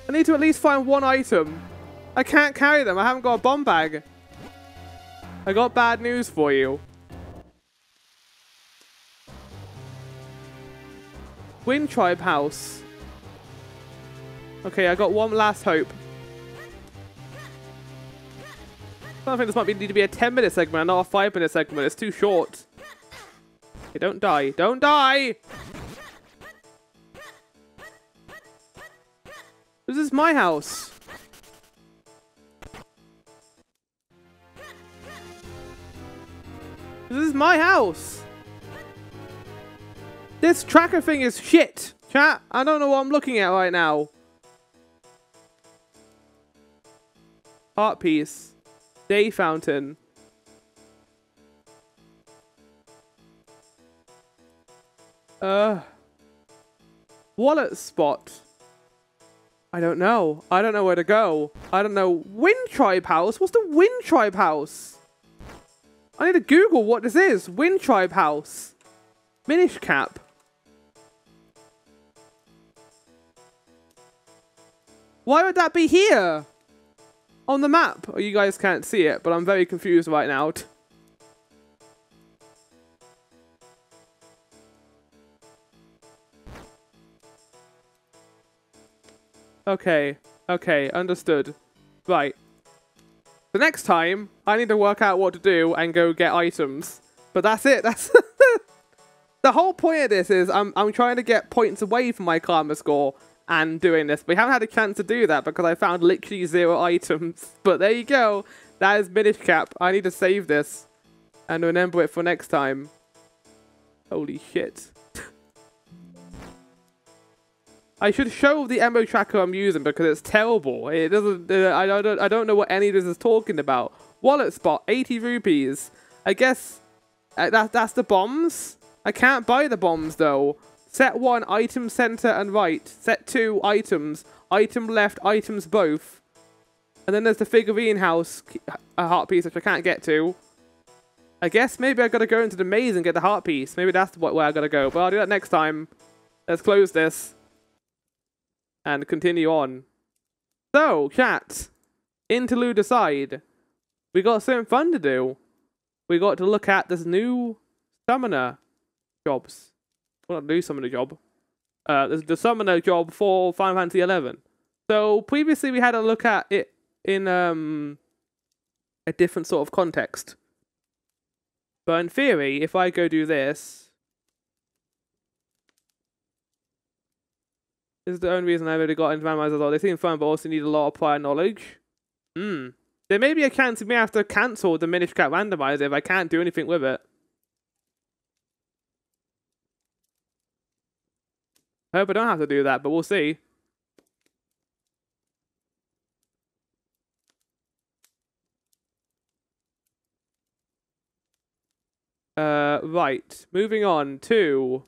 I need to at least find one item. I can't carry them. I haven't got a bomb bag. I got bad news for you. Wind Tribe House. Okay, I got one last hope. I think this might need to be a 10-minute segment, not a 5-minute segment. It's too short. Okay, don't die. Don't die! This is my house. This is my house. This tracker thing is shit. Chat, I don't know what I'm looking at right now. Art piece. Day fountain. Wallet spot. I don't know. I don't know where to go. I don't know. Wind Tribe House? What's the Wind Tribe House? I need to Google what this is. Wind Tribe House. Minish cap. Why would that be here? On the map. Oh, you guys can't see it, but I'm very confused right now. Okay. Okay, understood. Right. The next time, I need to work out what to do and go get items. But that's it. That's The whole point of this is I'm trying to get points away from my karma score and doing this. We haven't had a chance to do that because I found literally 0 items. But there you go. That is Minish Cap. I need to save this and remember it for next time. Holy shit. I should show the ammo tracker I'm using because it's terrible. It doesn't. I don't know what any of this is talking about. Wallet spot, 80 rupees. I guess that's the bombs. I can't buy the bombs though. Set 1, item center and right. Set 2, items. Item left, items both. And then there's the figurine house, a heart piece which I can't get to. I guess maybe I gotta go into the maze and get the heart piece. Maybe that's where I gotta go. But I'll do that next time. Let's close this. And continue on. So, chat. Interlude aside. We got something fun to do. We got to look at this new summoner jobs. Well, not new summoner job. The summoner job for Final Fantasy XI. So, previously we had a look at it in a different sort of context. But in theory, if I go do this... This is the only reason I really got into randomizers. They seem fun, but also need a lot of prior knowledge. There may be a chance we may have to cancel the Minish Cap randomizer if I can't do anything with it. I hope I don't have to do that, but we'll see. Right. Moving on to...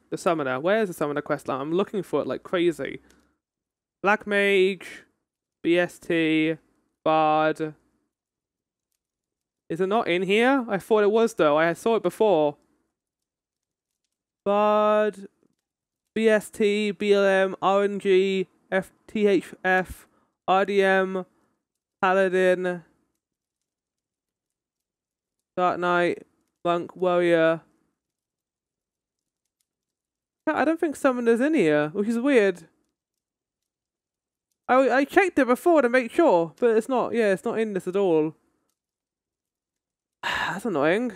the summoner. Where's the summoner questline? I'm looking for it like crazy. Black Mage, BST, Bard. Is it not in here? I thought it was though. I saw it before. Bard, BST, BLM, RNG, FTHF, RDM, Paladin, Dark Knight, Monk, Warrior. I don't think Summoner's in here, which is weird. I checked it before to make sure, but it's not. Yeah, it's not in this at all. That's annoying.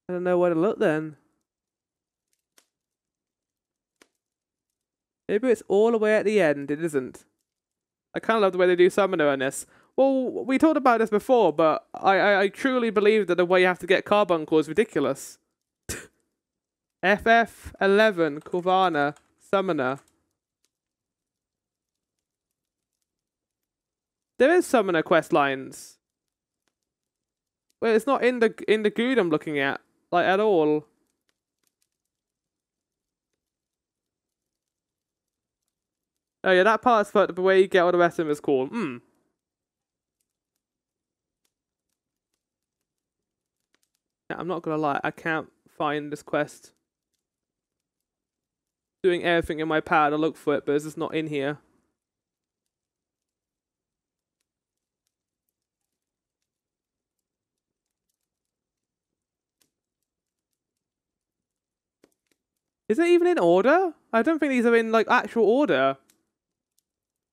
I don't know where to look then. Maybe it's all the way at the end. It isn't. I kind of love the way they do Summoner in this. Well, we talked about this before, but I truly believe that the way you have to get Carbuncle is ridiculous. FF11, Corvana, Summoner. There is Summoner Questlines. Well, it's not in the GUID I'm looking at, like, at all. Oh yeah, that part's but the way you get all the rest of them is cool. Yeah, I'm not gonna lie, I can't find this quest. Doing everything in my power to look for it, but it's just not in here. Is it even in order? I don't think these are in like actual order.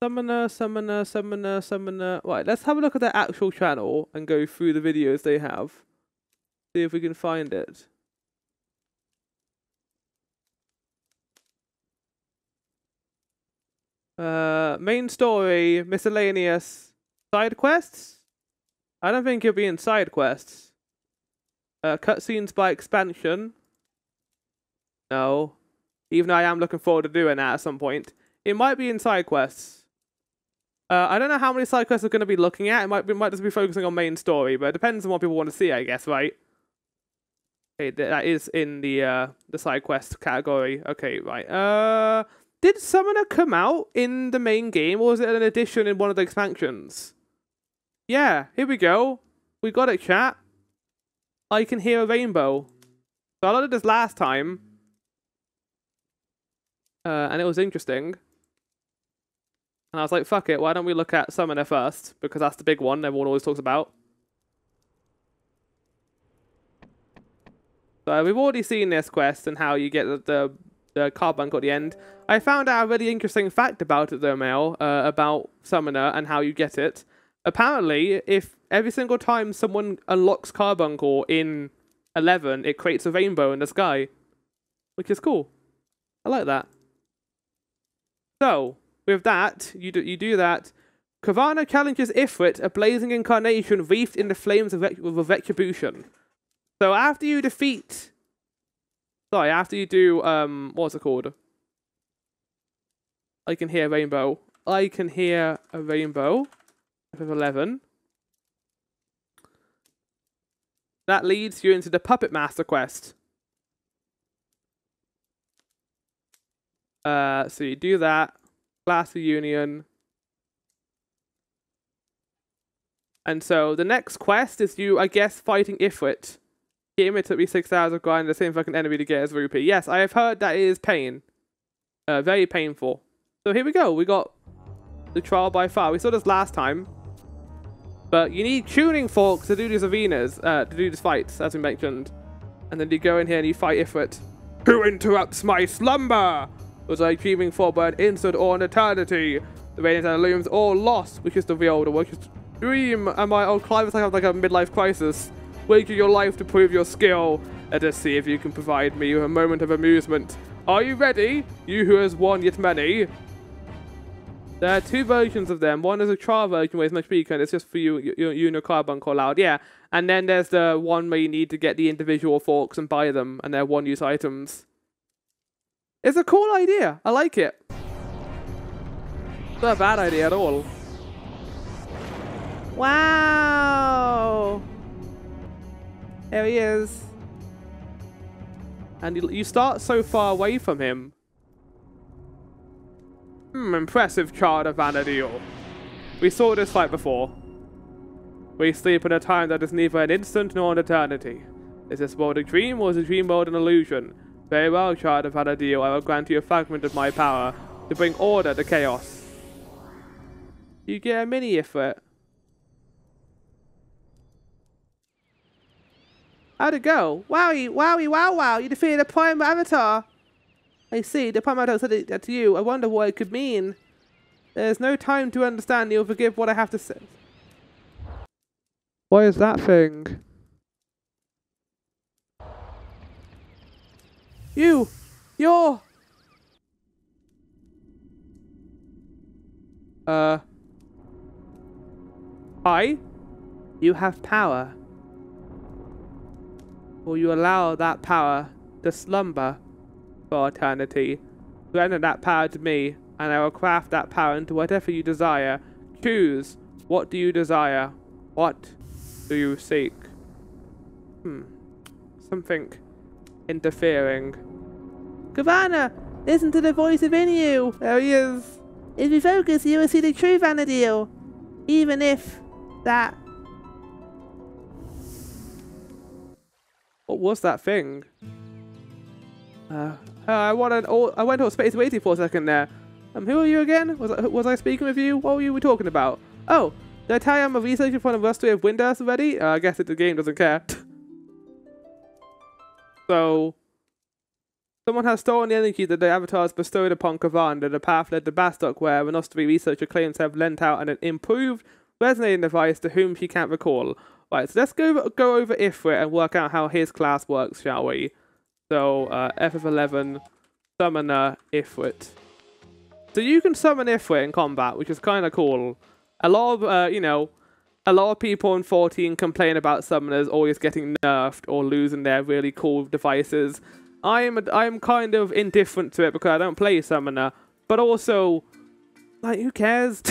Summoner, Summoner, Summoner, Summoner. Right, let's have a look at their actual channel and go through the videos they have. See if we can find it. Main story, miscellaneous, side quests? I don't think it'll be in side quests. Cutscenes by expansion. No. Even though I am looking forward to doing that at some point. It might be in side quests. I don't know how many side quests we're going to be looking at. It might just be focusing on main story, but it depends on what people want to see, I guess, right? Okay, that is in the side quest category. Okay, right. Did Summoner come out in the main game, or was it an addition in one of the expansions? Yeah, here we go. We got it, chat. I can hear a rainbow. So I looked at this last time. And it was interesting. And I was like, fuck it, why don't we look at Summoner first? Because that's the big one everyone always talks about. So we've already seen this quest and how you get the carbuncle at the end. I found out a really interesting fact about it though, Mel, about Summoner and how you get it. Apparently, if every single time someone unlocks carbuncle in 11, it creates a rainbow in the sky, which is cool. I like that. So, with that, you do that. Kavana challenges Ifrit, a blazing incarnation wreathed in the flames of Retribution. So after you defeat... Sorry, after you do, what's it called? I can hear a rainbow. I can hear a rainbow. FF11. That leads you into the Puppet Master quest. So you do that. Class Reunion. And so the next quest is you, I guess, fighting Ifrit. Game, it took me 6 hours of grinding the same fucking enemy to get his rupee. Yes, I have heard that is pain. Very painful. So here we go. We got the trial by far. We saw this last time. But you need tuning forks to do these arenas, to do these fights, as we mentioned. And then you go in here and you fight Ifrit. Who interrupts my slumber? Was I dreaming for an instant or an eternity? The radiance that illumes all lost, which is the real, the work is dream. Am I, oh, Clive, I have like a midlife crisis. Waking your life to prove your skill. Let us see if you can provide me with a moment of amusement. Are you ready? You who has won yet many. There are 2 versions of them. One is a trial version where it's much weaker and it's just for you and your carbon call out. Yeah. And then there's the one where you need to get the individual forks and buy them, and they're one-use items. It's a cool idea. I like it. It's not a bad idea at all. Wow. There he is. And you start so far away from him. Impressive Child of Vana'diel. We saw this fight before. We sleep in a time that is neither an instant nor an eternity. Is this world a dream or is a dream world an illusion? Very well, Child of Vana'diel, I will grant you a fragment of my power to bring order to chaos. You get a mini Ifrit. How'd it go? Wowie, wowie, wow, wow, you defeated a Prime Avatar. I see, the Prime Avatar said that to you. I wonder what it could mean. There's no time to understand. You'll forgive what I have to say. What is that thing? You're... Hi? You have power. Will you allow that power to slumber for eternity? Surrender that power to me, and I will craft that power into whatever you desire. Choose. What do you desire? What do you seek? Something interfering. Kavana, listen to the voice within you. There he is. If you focus, you will see the true Vana'diel. Even if that... What was that thing? I went to space waiting for a second there. Who are you again? Was I speaking with you? What were you talking about? Oh, did I tell you I'm a researcher for the Rhapsody of Windows already? I guess the game doesn't care. So, someone has stolen the energy that the avatars bestowed upon Kavana, and the path led to Bastok, where a Rhapsody researcher claims to have lent out an improved resonating device to whom she can't recall. Right, so let's go over Ifrit and work out how his class works, shall we? So, FF11, Summoner Ifrit. So you can summon Ifrit in combat, which is kind of cool. A lot of, you know, a lot of people in 14 complain about summoners always getting nerfed or losing their really cool devices. I'm kind of indifferent to it because I don't play summoner, but also, like, who cares?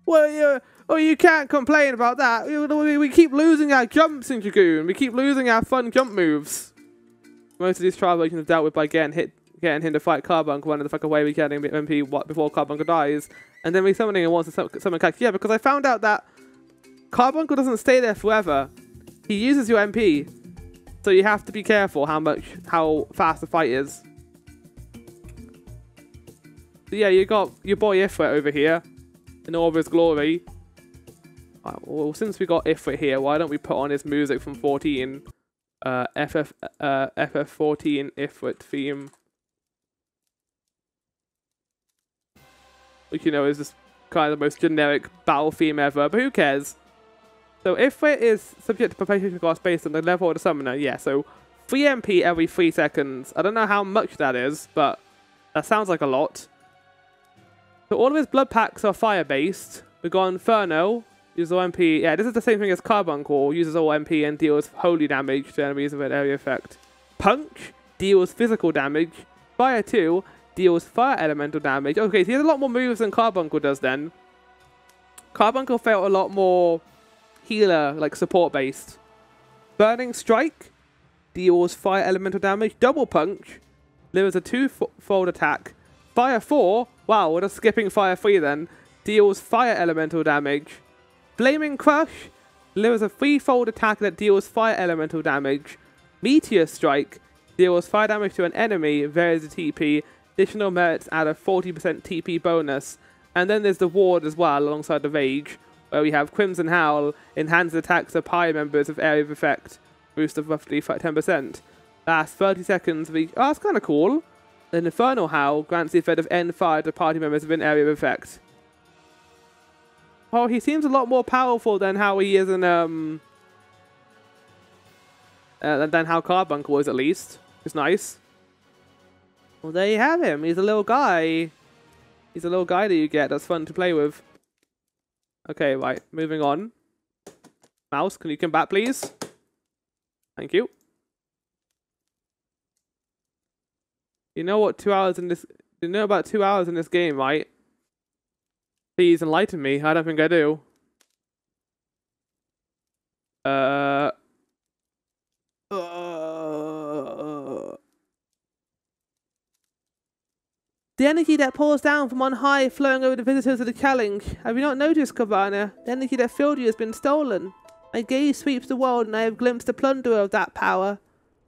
Well, you can't complain about that. We keep losing our jumps in Dragoon. We keep losing our fun jump moves. Most of these trial versions are dealt with by getting him to fight Carbuncle, running the fuck away, we getting MP before Carbuncle dies, and then resummoning and wants to summon Cactus. Yeah, because I found out that Carbuncle doesn't stay there forever. He uses your MP, so you have to be careful how fast the fight is. So yeah, you got your boy Ifrit over here in all of his glory. Right, well, since we got Ifrit here, why don't we put on his music from 14? FF14 Ifrit theme. Which, you know, is just kind of the most generic battle theme ever, but who cares? So Ifrit is subject to perpetuation cost based on the level of the summoner. Yeah, so 3 MP every 3 seconds. I don't know how much that is, but that sounds like a lot. So all of his blood packs are fire-based. We've got Inferno, uses all MP. Yeah, this is the same thing as Carbuncle, uses all MP and deals holy damage to enemies with an area effect. Punch deals physical damage. Fire 2 deals fire elemental damage. Okay, so he has a lot more moves than Carbuncle does then. Carbuncle felt a lot more healer, like support-based. Burning Strike deals fire elemental damage. Double Punch delivers a 2-fold attack. Fire 4, wow, we're just skipping Fire 3 then, deals fire elemental damage. Flaming Crush delivers a 3-fold attack that deals fire elemental damage. Meteor Strike deals fire damage to an enemy, varies the TP. Additional merits add a 40% TP bonus. And then there's the Ward as well, alongside the Rage, where we have Crimson Howl, enhances attacks of high members of area of effect, boost of roughly 10%. Lasts 30 seconds. Oh, that's kind of cool. Then Infernal Howl grants the effect of end fire to party members within area of effect. Oh, he seems a lot more powerful than how he is in than how Carbuncle is, at least. It's nice. Well, there you have him. He's a little guy. He's a little guy that you get that's fun to play with. Okay, right. Moving on. Mouse, can you come back, please? Thank you. You know what 2 hours in this... You know about 2 hours in this game, right? Please enlighten me. I don't think I do. The energy that pours down from on high, flowing over the visitors of the challenge. Have you not noticed, Kavana? The energy that filled you has been stolen. My gaze sweeps the world, and I have glimpsed the plunderer of that power.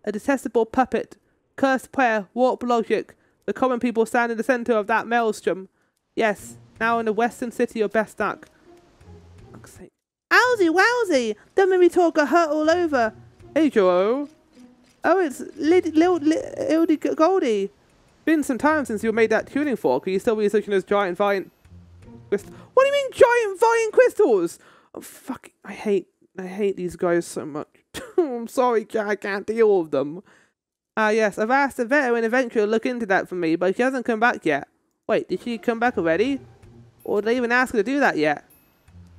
A detestable puppet. Cursed prayer, warped logic. The common people stand in the centre of that maelstrom. Yes, now in the western city of Bastok. Fuck's sake. Owsy wowsy! Don't make me talk a hurt all over. Hey, Joe. Oh, it's Ildy Goldie. Been some time since you made that tuning fork. Are you still researching those giant vine crystals? What do you mean giant vine crystals? Oh, fuck! I hate these guys so much. I'm sorry, I can't deal with them. Ah, yes, I've asked a veteran adventurer to look into that for me, but she hasn't come back yet. Wait, did she come back already? Or did they even ask her to do that yet?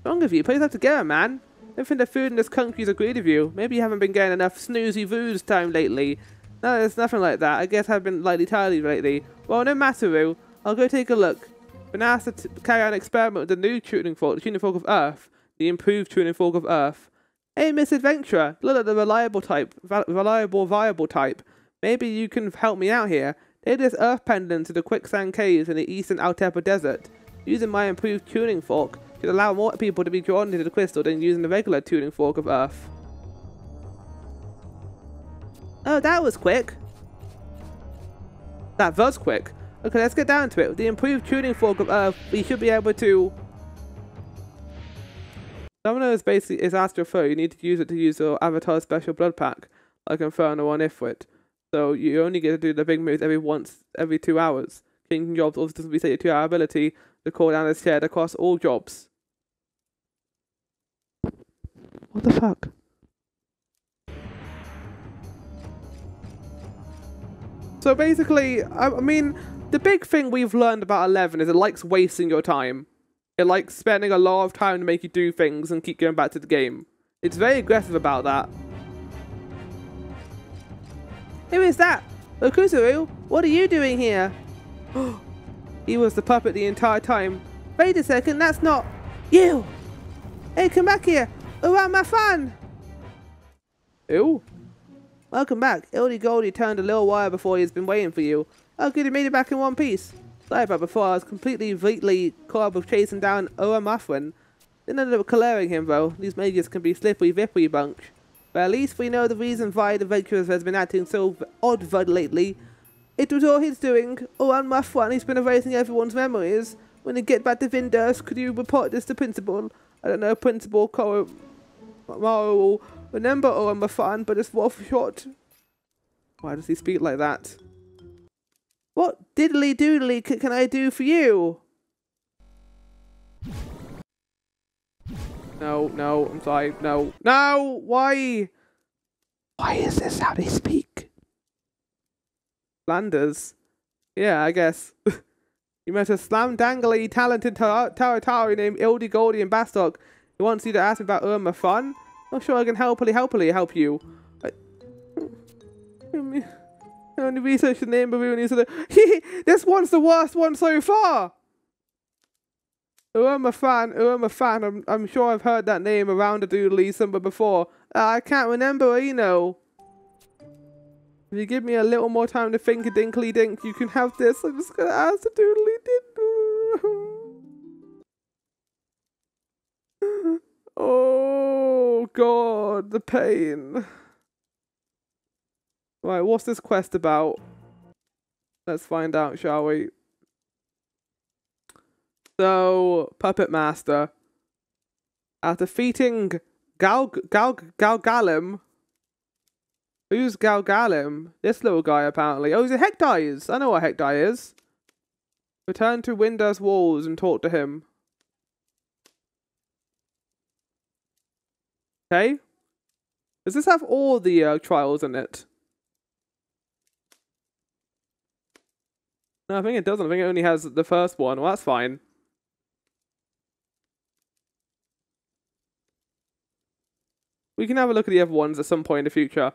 Wrong of you, put yourself together, man. I don't think the food in this country's agreed with you. Maybe you haven't been getting enough snoozy-voos time lately. No, there's nothing like that. I guess I've been lightly tired lately. Well, no matter, Roo. I'll go take a look. Been asked to carry out an experiment with the new tuning fork, the tuning fork of Earth. The improved tuning fork of Earth. Hey, Miss Adventurer. Look at the reliable, viable type. Maybe you can help me out here. Take this Earth pendant to the quicksand caves in the eastern Altepa Desert. Using my improved tuning fork should allow more people to be drawn into the crystal than using the regular tuning fork of Earth. Oh, that was quick. That was quick. Okay, let's get down to it. With the improved tuning fork of Earth, we should be able to... Summoner is basically Astro Foe. You need to use it to use your avatar special blood pack, like Inferno on Ifrit. So you only get to do the big moves every 2 hours. King jobs also doesn't reset your 2 hour ability. The cooldown is shared across all jobs. What the fuck? So basically, I mean, the big thing we've learned about 11 is it likes wasting your time. It likes spending a lot of time to make you do things and keep going back to the game. It's very aggressive about that. Who is that? Okuzuru, what are you doing here? He was the puppet the entire time. Wait a second, that's not... You! Hey, come back here! Oh, I'm my fan! Ew. Welcome back. Ildy Goldie turned a little while before he's been waiting for you. Oh, good, he made it back in one piece. Sorry about before, I was completely caught up with chasing down Oa Muffin. Didn't end up clearing him, though. These mages can be slippery-vippery bunch. But at least we know the reason why the adventurers has been acting so odd lately. It was all his doing. Oa Muffin, he's been erasing everyone's memories. When you get back to Vindus, could you report this to Principal? I don't know, Principal will remember Oa Muffin, but it's worth short. Why does he speak like that? What diddly-doodly can I do for you? No, no, I'm sorry. No. No! Why? Why is this how they speak? Flanders. Yeah, I guess. You met a slam-dangly, talented Taratari named Ildy Goldie and Bastok. He wants you to ask me about Irma Fun. Not sure I can helpfully help you. I only researched the name of Runic, so this one's the worst one so far! Irma Fan, I'm sure I've heard that name around the doodly somewhere before. I can't remember, you know. If you give me a little more time to think a dinkly dink, you can have this. I'm just gonna ask the doodly dink. Oh god, the pain. Right, what's this quest about? Let's find out, shall we? So, Puppet Master. After defeating Galgalim. Who's Galgalim? This little guy, apparently. Oh, he's a Hectire. I know what Hectire is. Return to Winder's walls and talk to him. Okay. Does this have all the trials in it? No, I think it doesn't. I think it only has the first one. Well, that's fine. We can have a look at the other ones at some point in the future.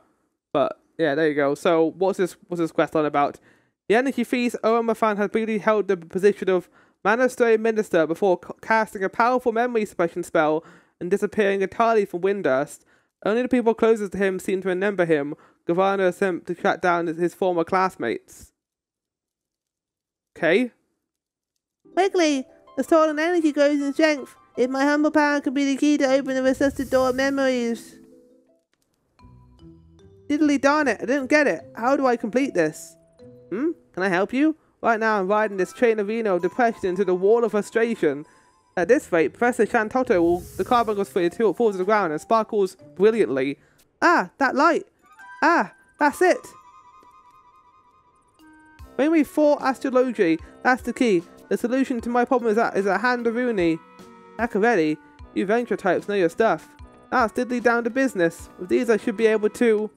But, yeah, there you go. So, what's this questline about? The energy feast Oamafan has previously held the position of Monastery Minister before casting a powerful memory suppression spell and disappearing entirely from Windurst. Only the people closest to him seem to remember him. Governor sent to track down his former classmates. Okay. Quickly! The stolen energy grows in strength. If my humble power could be the key to open the recessed door of memories. Diddly darn it, I didn't get it. How do I complete this? Can I help you? Right now I'm riding this train of depression into the wall of frustration. At this rate, Professor Shantotto the carbon goes free until it falls to the ground and sparkles brilliantly. Ah, that light! Ah, that's it! Bring me 4 astrology. That's the key. The solution to my problem is a hand of Runi. Ready. You venture types know your stuff. Now it's diddly down to business. With these I should be able to...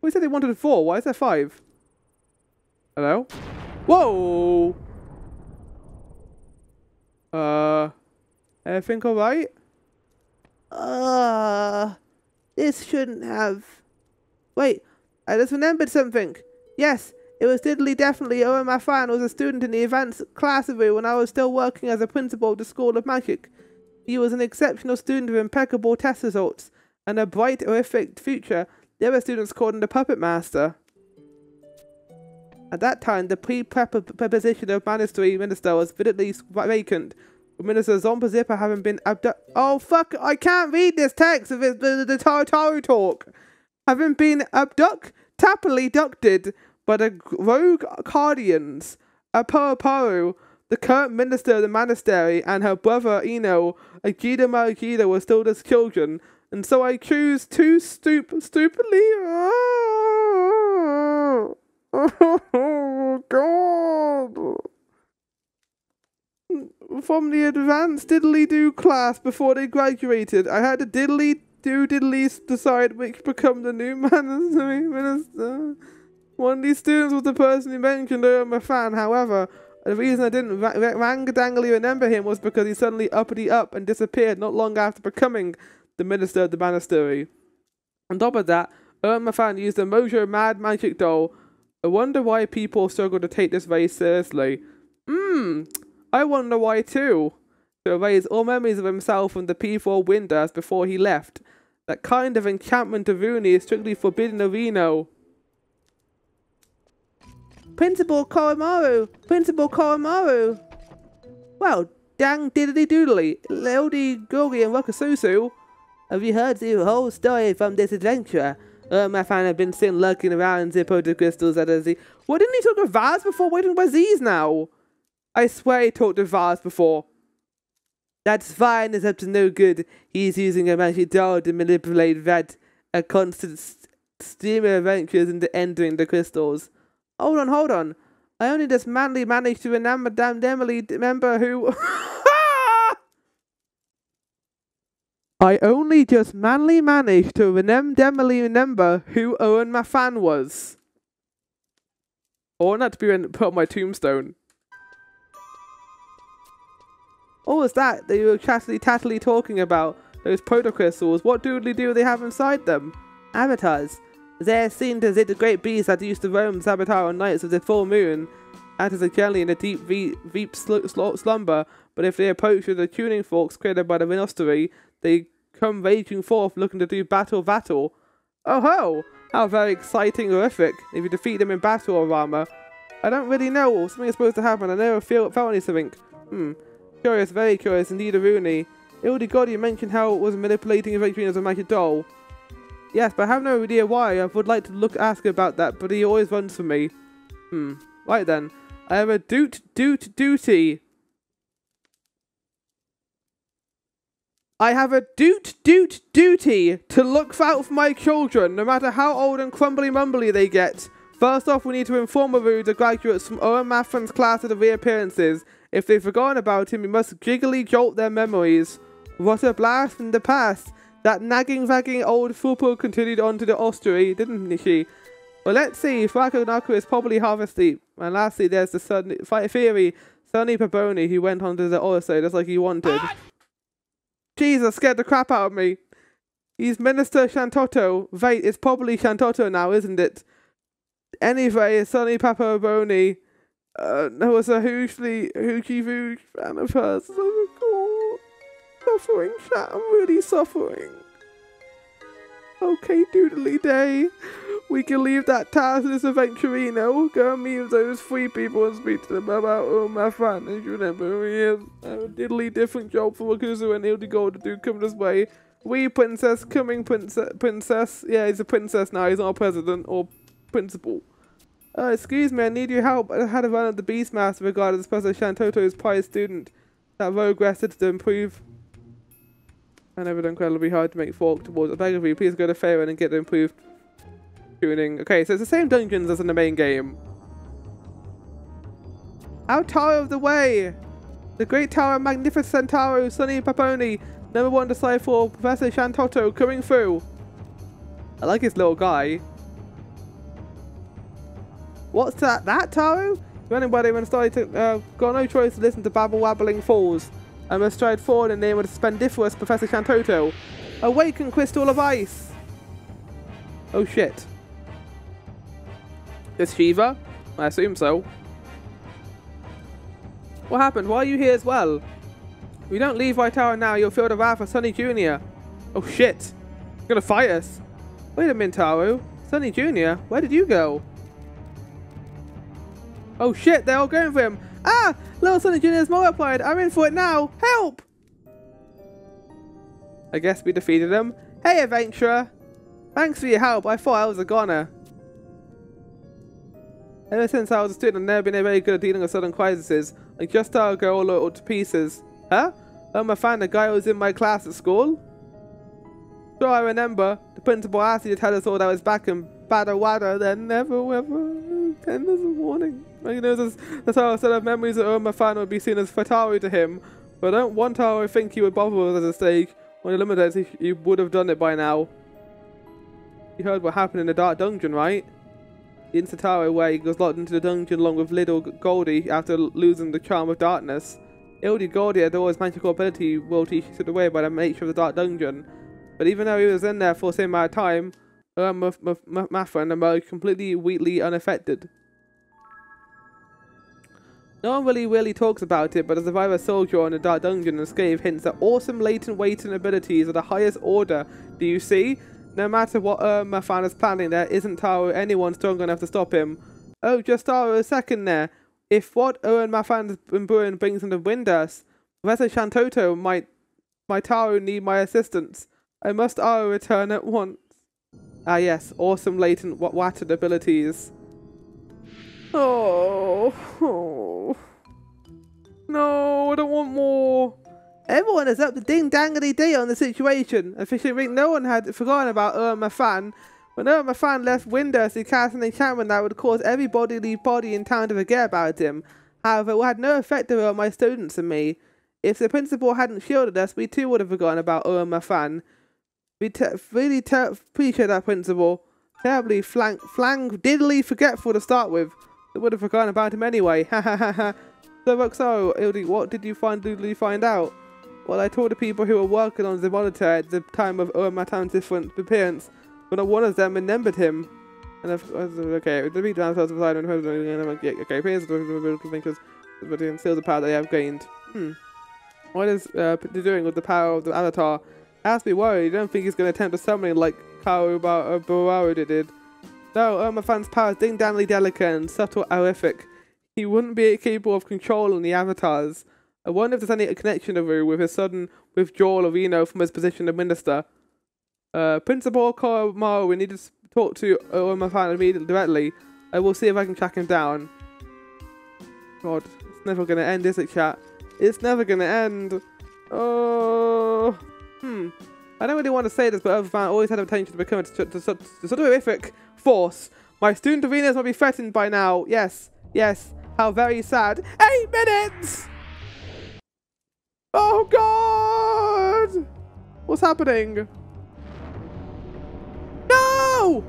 We said they wanted 4. Why is there 5? Hello? Whoa! Everything alright? This shouldn't have... Wait, I just remembered something. Yes, it was definitely my fan was a student in the advanced class of it when I was still working as a principal of the School of Magic. He was an exceptional student with impeccable test results and a bright, horrific future. The other students called him the Puppet Master. At that time, the preposition of Monastery Minister was vividly vacant, with Minister Zombazipper having been abducted. Oh fuck, I can't read this text of the Taru talk. Having been abducted by the rogue Cardians, Aparu, the current minister of the monastery, and her brother Eno, Agida Maragida, were still just children, and so I choose to stupidly. Oh God! From the advanced diddly-do class before they graduated, I had to diddly-do-diddly decide which become the new monastery minister. One of these students was the person who mentioned my fan. However, the reason I didn't rangadangly remember him was because he suddenly uppity up and disappeared not long after becoming the minister of the monastery. On top of that, my fan used a Mojo Mad Magic doll. I wonder why people struggle to take this very seriously. I wonder why too. To erase all memories of himself from the P4 Windurst before he left. That kind of enchantment of Runi is strictly forbidden of Reno. Principal Koromaru! Well, dang diddly-doodly, Lady Gogi and Rokususu. Have you heard the whole story from this adventurer? My fan have been seen lurking around the protocrystals at a Z. Why didn't he talk to Vaz before waiting by Z's now? I swear he talked to Vaz before. That's fine, it's up to no good. He's using a magic doll to manipulate Red, a constant stream of adventures into entering the crystals. Hold on. I only just managed to remember who... I only just manly managed to remember who Owen Mafan was. I want that to be put on my tombstone. What was that you were tattily talking about? Those protocrystals, what doodly do they have inside them? Avatars. They're seen as the great beasts that used to roam Saboteur on nights of the full moon. That is generally in a deep slumber, but if they approach with the tuning forks created by the Rhinoceros, they come raging forth looking to do battle. Oh ho! How very exciting, horrific. If you defeat them in battle or armor. I don't really know. Something is supposed to happen. I never felt anything. Curious, very curious indeed, a Rooney. God, you mentioned how it was manipulating a victory as a magic doll. Yes, but I have no idea why. I would like to ask about that, but he always runs for me. Right then. I have a duty. I have a duty to look out for my children, no matter how old and crumbly-mumbly they get. First off, we need to inform the graduates from Owen Mafan's class of the reappearances. If they've forgotten about him, we must jiggly jolt their memories. What a blast from the past. That nagging old fool continued on to the ostery, didn't she? Well, let's see. Flacco Naku is probably half asleep. And lastly, there's the theory, Sonny Paboni, who went onto the Orso just like he wanted. Jesus, scared the crap out of me. He's Minister Shantotto. Wait, it's probably Shantotto now, isn't it? Anyway, Sonny Paboni was a hugely fan of hers. Oh, suffering, chat. I'm really suffering. Okay, doodly day. We can leave that task to this adventurino. Go and meet those 3 people and speak to them about my fan. And you remember, he has a diddly different job for Wakuzu and Ildigold to do come this way. We princess, coming princess. Yeah, he's a princess now. He's not a president or principal. Excuse me, I need your help. I had a run at the Beastmaster regarding Professor Shantotto's prize student. That rogue rested to improve. I never done incredibly hard to make fork towards. I beg of you, please go to Faerun and get the improved tuning. Okay, so it's the same dungeons as in the main game. Out Tower of the Way! The Great Tower, Magnificent Tower, Sonny Paponi, #1 disciple, Professor Shantotto, coming through. I like his little guy. What's that? That Taro? If anybody when started to got no choice to listen to wabbling fools. I must stride forward in the name of the splendiferous Professor Shantotto. Awaken, crystal of ice! Oh shit. Is Shiva? I assume so. What happened? Why are you here as well? If we don't leave White Tower now, you'll feel the wrath of Sonny Jr. Oh shit. He's gonna fight us. Wait a minute, Taro. Sonny Jr., where did you go? Oh shit, they're all going for him. Ah! Little Sonny Jr. is multiplied. I'm in for it now. Help! I guess we defeated him. Hey, adventurer. Thanks for your help. I thought I was a goner. Ever since I was a student, I've never been very good at dealing with sudden crises. Like just how I go all to pieces. Huh? I'm a fan, the guy who was in my class at school? Sure, I remember. The principal asked you to tell us all that was back in Badawada, then never ever. Then there's a warning. You know, that's how a set of memories that my fan would be seen as fatale to him. But I don't want how I think he would bother with us at stake. When he limited, he would have done it by now. You heard what happened in the Dark Dungeon, right? The Insataro where he was locked into the dungeon along with little Goldie after losing the charm of darkness. Ildy Goldie had all his magical ability stripped away by the nature of the Dark Dungeon. But even though he was in there for the same amount of time, Mafan emerged completely weakly unaffected. No one really talks about it, but as a survivor soldier in the Dark Dungeon, and gave hints at awesome latent abilities of the highest order. Do you see? No matter what Mafan is planning, there isn't Taro anyone strong enough to stop him. Oh, just Taro a second there. If what Owen Mafan's been brewing brings him to Windus, Professor Shantotto might Taro need my assistance. I must return at once. Ah yes, awesome latent watted abilities. Oh, no, I don't want more. Everyone is up to ding-dangity-dee on the situation. Officially, think no one had forgotten about Mafan. When Mafan left Windus, he cast an enchantment that would cause every bodily body in town to forget about him. However, it had no effect on my students and me. If the principal hadn't shielded us, we too would have forgotten about my fan. We really appreciate that, principal. Terribly diddly forgetful to start with. We would have forgotten about him anyway. Ha ha ha ha. So, Ildi, what did you find out? Well, I told the people who were working on the monitor at the time of Matan's different appearance, but not one of them remembered him. And okay, the beat downstairs beside him. Okay, here's the thinkers, but still the power they have gained. What is he doing with the power of the Avatar? Has to be worried. You don't think he's going to attempt a summoning like Kaoru did? No, Irmafan's power is ding-dangly delicate and subtle horrific. He wouldn't be capable of controlling the avatars. I wonder if there's any connection to Ru with his sudden withdrawal of Reno from his position of minister. Principal Koromaru, we need to talk to Irmafan immediately directly. I will see if I can track him down. God, it's never going to end, is it, chat? It's never going to end. Oh... I don't really want to say this, but Irmafan always had the potential to become a sort of horrific force. My student arenas will be threatened by now. Yes, yes. How very sad. 8 minutes! Oh God! What's happening? No!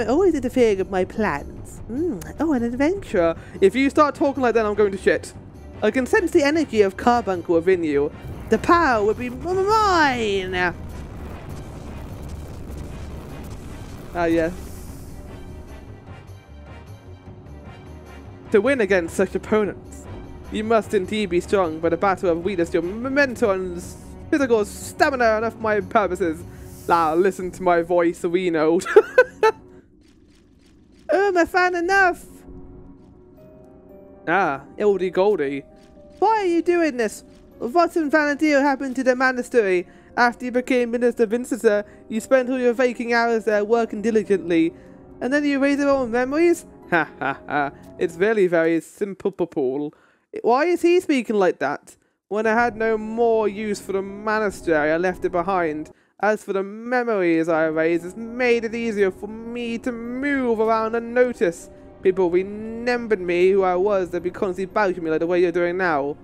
Always interfering with my plans. Oh, an adventure. If you start talking like that, I'm going to shit. I can sense the energy of Carbuncle within you. The power would be mine! Ah, yes. To win against such opponents, you must indeed be strong, but a battle of weakness, your mental and physical stamina are enough for my purposes. Now, listen to my voice, we know. Oh, my fan, enough! Ah, Ildy Goldie. Why are you doing this? What in VOYAGE happened to the monastery? After you became Minister Vinciter, you spent all your waking hours there working diligently. And then you erase your own memories? Ha ha ha. It's very, very simple, Paul. Why is he speaking like that? When I had no more use for the monastery, I left it behind. As for the memories I erased, it's made it easier for me to move around unnoticed. People remembered me, who I was, they'd be constantly bouting me like the way you're doing now.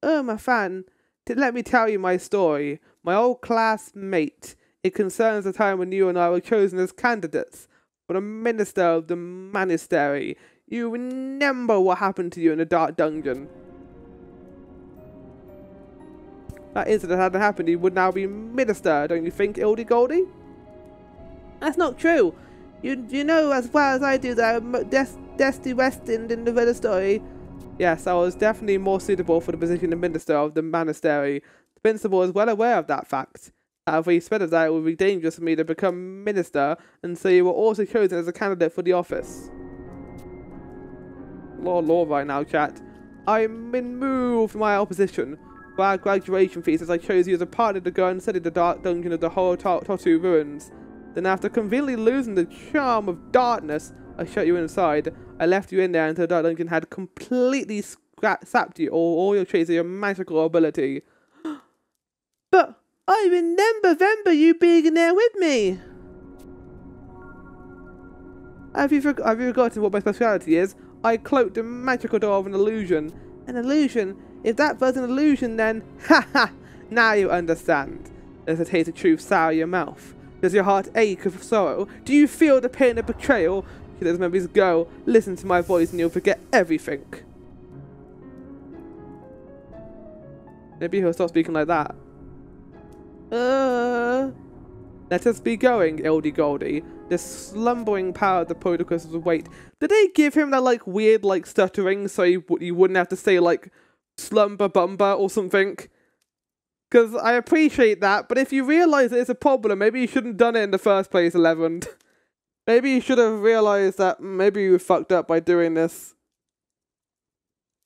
Oh, my fan, let me tell you my story. My old classmate. It concerns the time when you and I were chosen as candidates for the minister of the monastery. You remember what happened to you in the dark dungeon. That incident hadn't happened, you would now be minister, don't you think, Ildy Goldie? That's not true. You know as well as I do that I'm Dusty Weston in the story. Yes, I was definitely more suitable for the position of minister of the monastery. The principal is well aware of that fact. However, he said that it would be dangerous for me to become minister, and so you were also chosen as a candidate for the office. Lord right now, chat. I'm moved from my opposition. For our graduation feast, I chose you as a partner to go and study the dark dungeon of the whole Totu ruins. Then after conveniently losing the charm of darkness, I shut you inside. I left you in there until the dark dungeon had completely sapped you all your traits of your magical ability. But I remember you being in there with me. Have you forgotten what my speciality is? I cloaked the magical door of an illusion. An illusion? If that was an illusion, then ha ha! Now you understand. There's a taste of truth sour your mouth. Does your heart ache with sorrow? Do you feel the pain of betrayal? Let those memories go. Listen to my voice and you'll forget everything. Maybe he'll stop speaking like that. Let us be going, Ildy Goldie. The slumbering power of the protocols will wait. Did they give him that like weird like stuttering so you wouldn't have to say like slumber bumper or something? Because I appreciate that, but if you realise that it's a problem, maybe you shouldn't have done it in the first place, 11. Maybe you should have realised that maybe you were fucked up by doing this.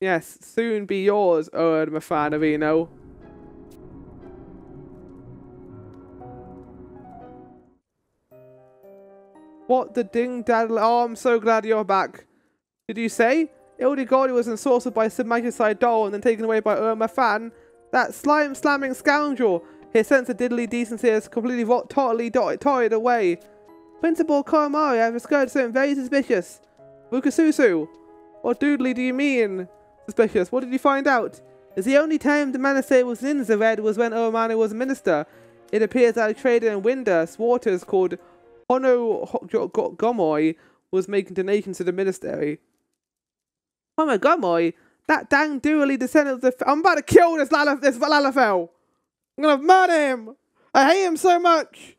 Yes, soon be yours, Owen Mafanarino. What the ding dad? Oh, I'm so glad you're back. Did you say? Ildy Goldie was ensorcelled by some magicide doll and then taken away by Irma Fan? That slime-slamming scoundrel! His sense of diddly decency is completely totally toyed away. Principal Koromaru, I have discovered something very suspicious. Rukasusu. What doodly do you mean? Suspicious. What did you find out? It's the only time the monastery was in the red was when Ayame was a minister. It appears that a trader in Windus waters called Gomoy was making donations to the monastery. Gomoy? That dang doodly descendant of the... I'm about to kill this Lalafell. I'm gonna murder him. I hate him so much.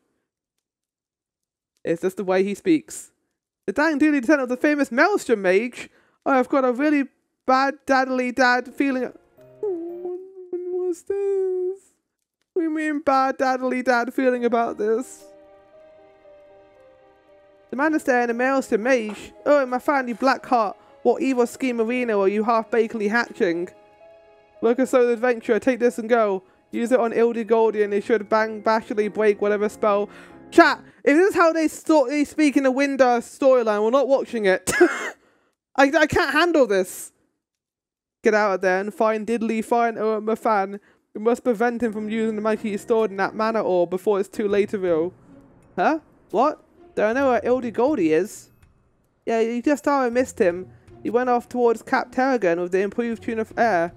It's just the way he speaks. The dang doodly descendant of the famous Maelstrom mage. I've got a really bad daddly-dad feeling... What's this? We mean bad daddly-dad feeling about this. The monastery and the Maelstrom mage. Oh, my family black heart. What evil schemerino are you half-bakely hatching? Look at so adventurer, take this and go. Use it on Ildy-Goldy and they should bashfully break whatever spell. Chat, if this is how they speak in the Windus storyline, we're not watching it. I can't handle this. Get out of there and find Diddly, find Mafan. We must prevent him from using the magic he stored in that mana orb before it's too late to reveal. Huh? What? Do I know where Ildy-Goldy is? Yeah, you just thought I missed him. He went off towards Cap Terragon with the improved tune of air.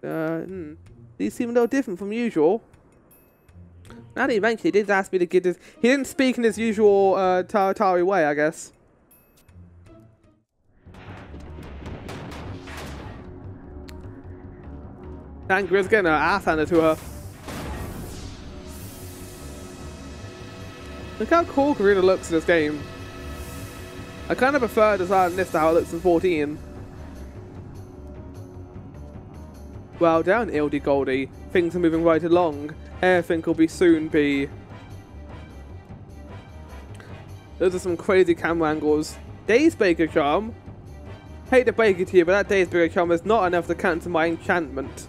These seem a little different from usual. Now that he eventually did ask me to get this. He didn't speak in his usual Tari way, I guess. Angri's getting her ass handed to her. Look how cool Karina looks in this game. I kind of prefer design this to how it looks in 14. Well done, Ildy-Goldy. Things are moving right along. Everything will soon be... Those are some crazy camera angles. Days Breaker Charm? Hate to break it to you, but that Days Breaker Charm is not enough to cancel my enchantment.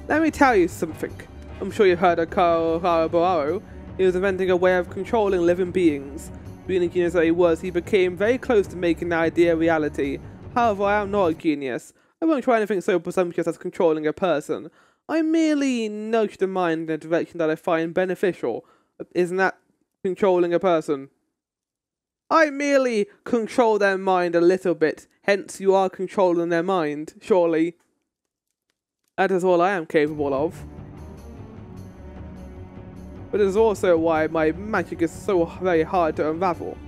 Let me tell you something. I'm sure you've heard of Karabararo. He was inventing a way of controlling living beings. Being a genius that he was, he became very close to making the idea a reality. However, I am not a genius. I won't try anything so presumptuous as controlling a person. I merely nudge the mind in a direction that I find beneficial. Isn't that controlling a person? I merely control their mind a little bit. Hence, you are controlling their mind, surely. That is all I am capable of. But it is also why my magic is so very hard to unravel.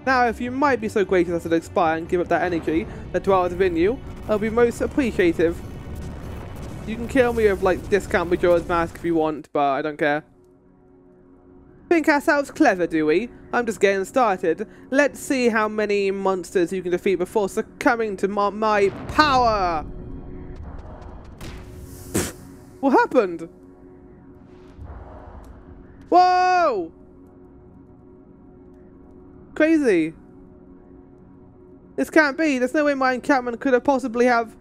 Now, if you might be so gracious as to expire and give up that energy that dwells within you, I'll be most appreciative. You can kill me with, like, discount Majora's Mask if you want, but I don't care. Think ourselves clever, do we? I'm just getting started. Let's see how many monsters you can defeat before succumbing to my power! Pfft, what happened? Whoa! Crazy. This can't be. There's no way my enchantment could have possibly have...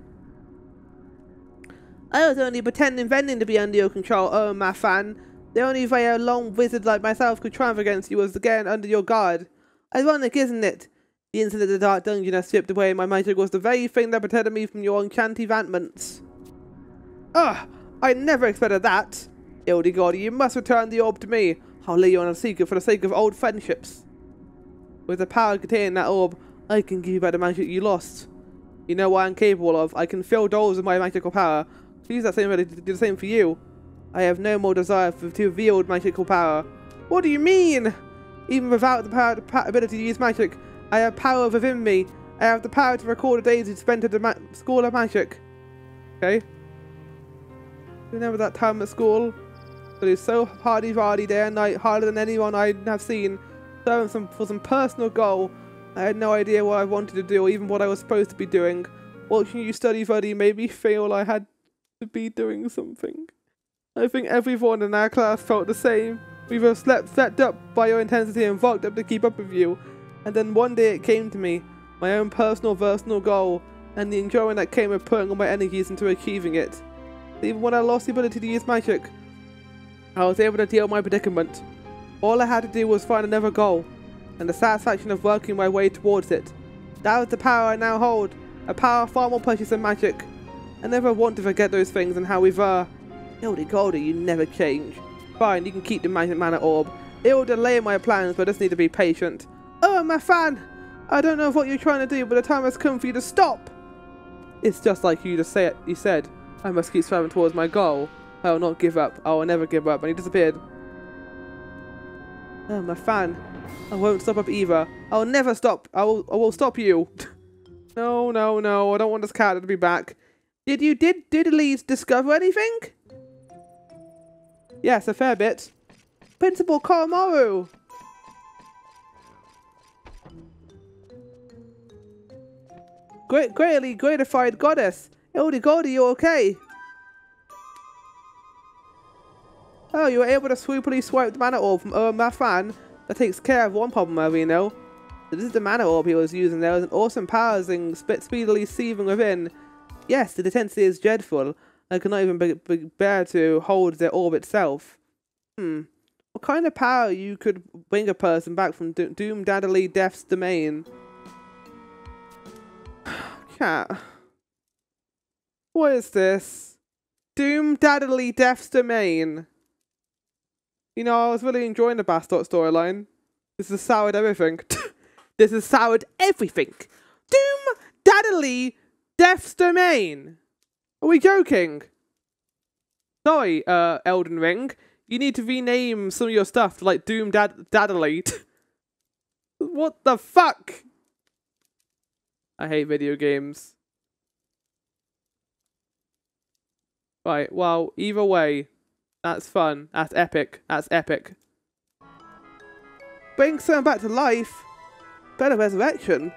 I was only pretending to be under your control, oh my fan. The only way a long wizard like myself could triumph against you was to get under your guard. Ironic, isn't it? The incident of the Dark Dungeon has stripped away my magic was the very thing that protected me from your enchanted enchantments. Ugh! I never expected that. Ildy-Goldy, you must return the orb to me. I'll lay you on a secret for the sake of old friendships. With the power contained in that orb, I can give you back the magic you lost. You know what I'm capable of. I can fill doors with my magical power. Use that same way to do the same for you. I have no more desire to wield magical power. What do you mean? Even without the ability to use magic, I have power within me. I have the power to record the days you spent at the school of magic. Okay. Remember that time at school? But it's so hardy-vardy day and night, harder than anyone I have seen. For some personal goal. I had no idea what I wanted to do or even what I was supposed to be doing. Watching you study Buddy made me feel I had to be doing something. I think everyone in our class felt the same. We were slept up by your intensity and worked up to keep up with you. And then one day it came to me, my own personal goal, and the enjoyment that came with putting all my energies into achieving it. Even when I lost the ability to use magic, I was able to deal with my predicament. All I had to do was find another goal, and the satisfaction of working my way towards it. That was the power I now hold, a power far more precious than magic. I never want to forget those things and how we were. Ildy-Goldy, you never change. Fine, you can keep the magic mana orb. It will delay my plans, but I just need to be patient. Oh, my fan! I don't know what you're trying to do, but the time has come for you to stop! It's just like you just say it. You said, I must keep striving towards my goal. I will not give up. I will never give up. And he disappeared. Oh, my fan. I won't stop up either. I will never stop. I will stop you. No, no, no. I don't want this character to be back. Did Diddly discover anything? Yes, a fair bit. Principal Koromaru! Greatly gratified goddess. Oldie Goldie, you okay? Oh, you were able to swoopily swipe the mana orb from my fan. That takes care of one problem, Marino. This is the mana orb he was using. There was an awesome power thing speedily seething within. Yes, the intensity is dreadful. I cannot even bear to hold the orb itself. What kind of power you could bring a person back from Diddly-Death's domain? Cat. What is this? Diddly-Death's domain. You know, I was really enjoying the Bastok storyline. This has soured everything. This has soured everything. Diddly-Death's domain. Are we joking? Sorry, Elden Ring. You need to rename some of your stuff to like Diddly. What the fuck? I hate video games. Right, well, either way, that's fun. That's epic. That's epic. Bring someone back to life? Better resurrection?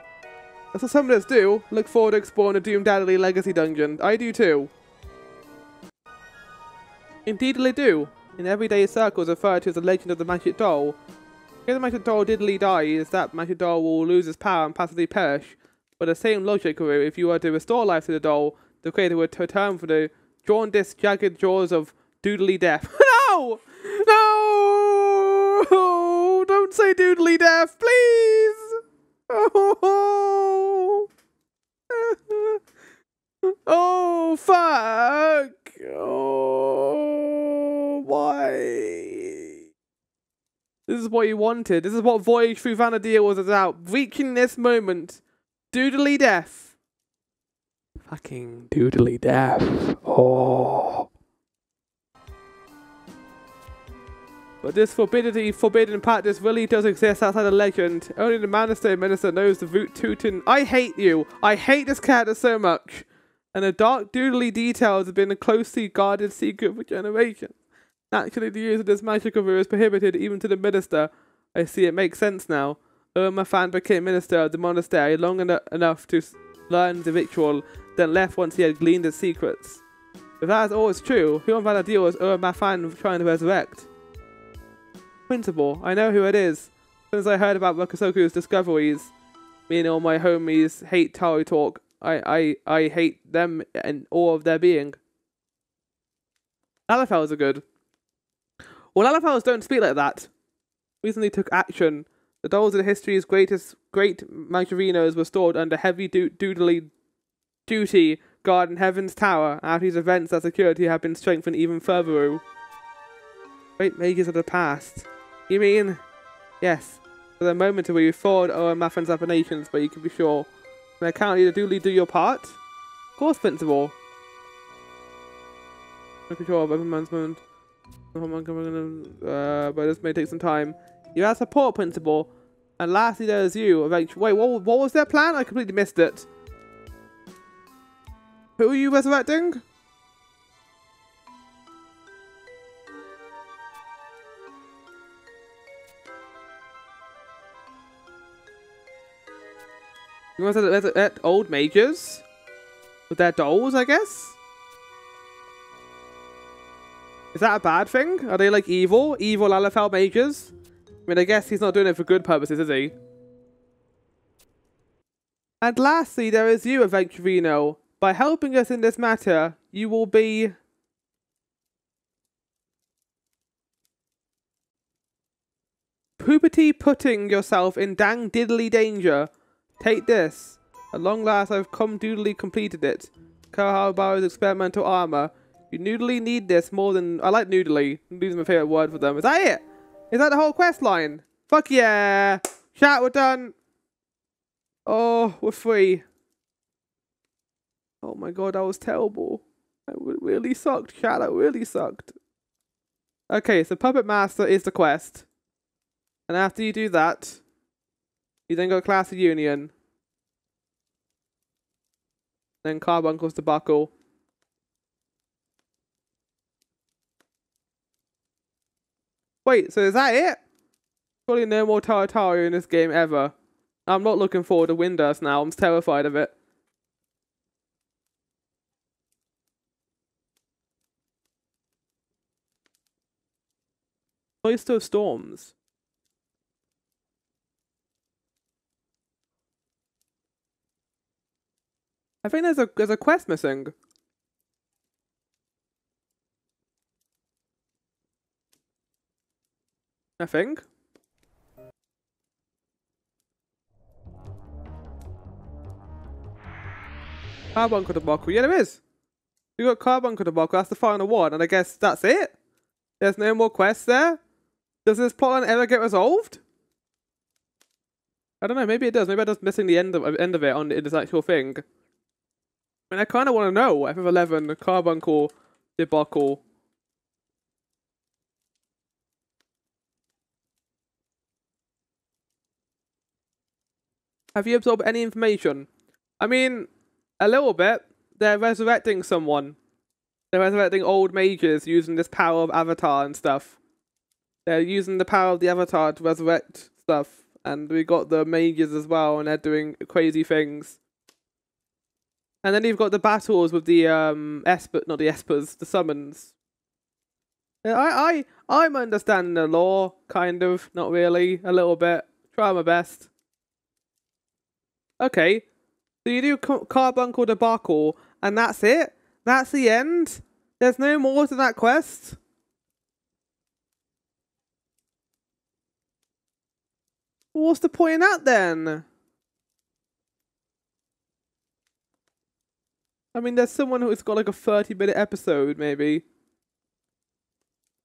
That's what summoners do. Look forward to exploring the Diddly Legacy Dungeon. I do too. Indeed they do. In everyday circles referred to as the legend of the magic doll. If the magic doll Diddly dies, that magic doll will lose its power and passively perish. But the same logic, if you were to restore life to the doll, the creator would return for the jaundiced, jagged jaws of Diddly-Death. No! No! Don't say Diddly-Death, please! Oh! Oh, fuck! Oh, why? This is what you wanted. This is what Voyage Through Vana'diel was about. Reaching this moment. Diddly-Death. Fucking Diddly-Death. Oh. But this forbidden practice really does exist outside of legend. Only the Monastery Minister knows the root Teuton. I hate you. I hate this character so much. And the dark doodly details have been a closely guarded secret for generations. Naturally, the use of this magical rule is prohibited even to the minister. I see it makes sense now. My fan became minister of the monastery long enough to learn the ritual, then left once he had gleaned its secrets. If that is all is true, who on Vana'diel was my fan trying to resurrect? Principal, I know who it is. Since I heard about Rokusoku's discoveries, me and all my homies hate Taro talk. I hate them and all of their being. Lalafels are good. Well, Lalafels don't speak like that. Recently took action. The dolls of history's great magarinos were stored under heavy duty guard in Heaven's Tower. After these events, their security have been strengthened even further. Great mages of the past. You mean? Yes. For the moment where you forward my friend's appellations, but you can be sure. Can I count you to do your part? Of course, Principal. No control of every man's moment. But this may take some time. You have support, Principal. And lastly, there's you. Wait, what was their plan? I completely missed it. Who are you resurrecting? You want to resurrect old mages? With their dolls, I guess? Is that a bad thing? Are they like evil? Evil Lalafell mages? I mean, I guess he's not doing it for good purposes, is he? And lastly, there is you, Adventurino. By helping us in this matter, you will be... poopity putting yourself in dang diddly danger. Take this. At long last, I've doodly completed it. Kahabaro's experimental armor. You noodly need this more than... I like noodly. Noodly's my favorite word for them. Is that it? Is that the whole quest line? Fuck yeah! Chat, we're done! Oh, we're free. Oh my god, that was terrible. That really sucked, chat. That really sucked. Okay, so Puppet Master is the quest. And after you do that, you then go Class of Union. Then Carbuncle's Debacle. Wait, so is that it? Surely no more Tartaria in this game ever. I'm not looking forward to Windurst now. I'm terrified of it. Cloister of Storms. I think there's a quest missing. I think. Carbuncle Debacle. Yeah, there is. You got Carbuncle Debacle. That's the final one, and I guess that's it. There's no more quests there. Does this plotline ever get resolved? I don't know. Maybe it does. Maybe I'm just missing the end of it on this actual thing. I mean, I kind of want to know. FF11, Carbuncle Debacle. Have you absorbed any information? I mean, a little bit. They're resurrecting someone. They're resurrecting old mages using this power of Avatar and stuff. They're using the power of the Avatar to resurrect stuff. And we got the mages as well, and they're doing crazy things. And then you've got the battles with the not the Espers, the summons. I'm understanding the lore, kind of, not really, a little bit. Try my best. Okay, so you do Carbuncle Debacle, and that's it? That's the end? There's no more to that quest? What's the point in that then? I mean, there's someone who's got like a 30-minute episode, maybe.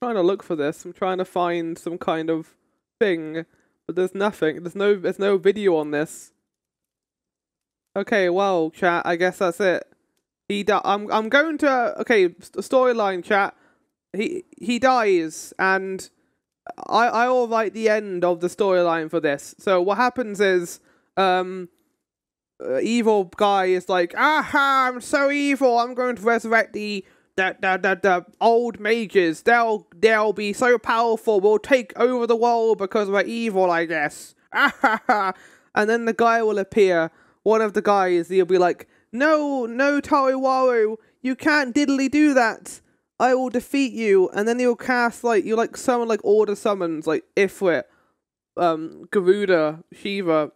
I'm trying to look for this. I'm trying to find some kind of thing, but there's nothing. There's no video on this. Okay, well, chat, I guess that's it. I'm going to storyline, chat. He dies, and I will write the end of the storyline for this. So what happens is, evil guy is like, aha, I'm so evil, I'm going to resurrect the old mages. They'll be so powerful, we'll take over the world because we're evil, I guess. And then the guy will appear. One of the guys, he'll be like, no, Tariwaru, you can't diddly do that. I will defeat you. And then he'll cast, summon, order summons, like Ifrit, Garuda, Shiva,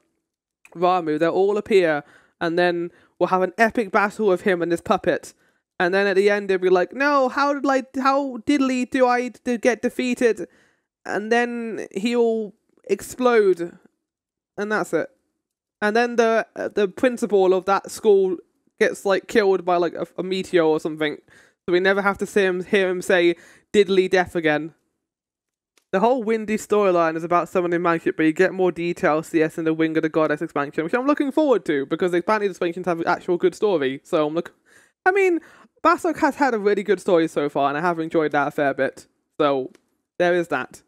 Ramu. They'll all appear. And then we'll have an epic battle with him and his puppet. And then at the end, he'll be like, no, how diddly do I get defeated? And then he'll explode. And that's it. And then the principal of that school gets killed by a meteor or something, so we never have to hear him say diddly death again. The whole Windy storyline is about summoning magic, but you get more details in the Wing of the Goddess expansion, which I'm looking forward to because apparently the expansions have an actual good story. So I mean, Bastok has had a really good story so far, and I have enjoyed that a fair bit. So there is that.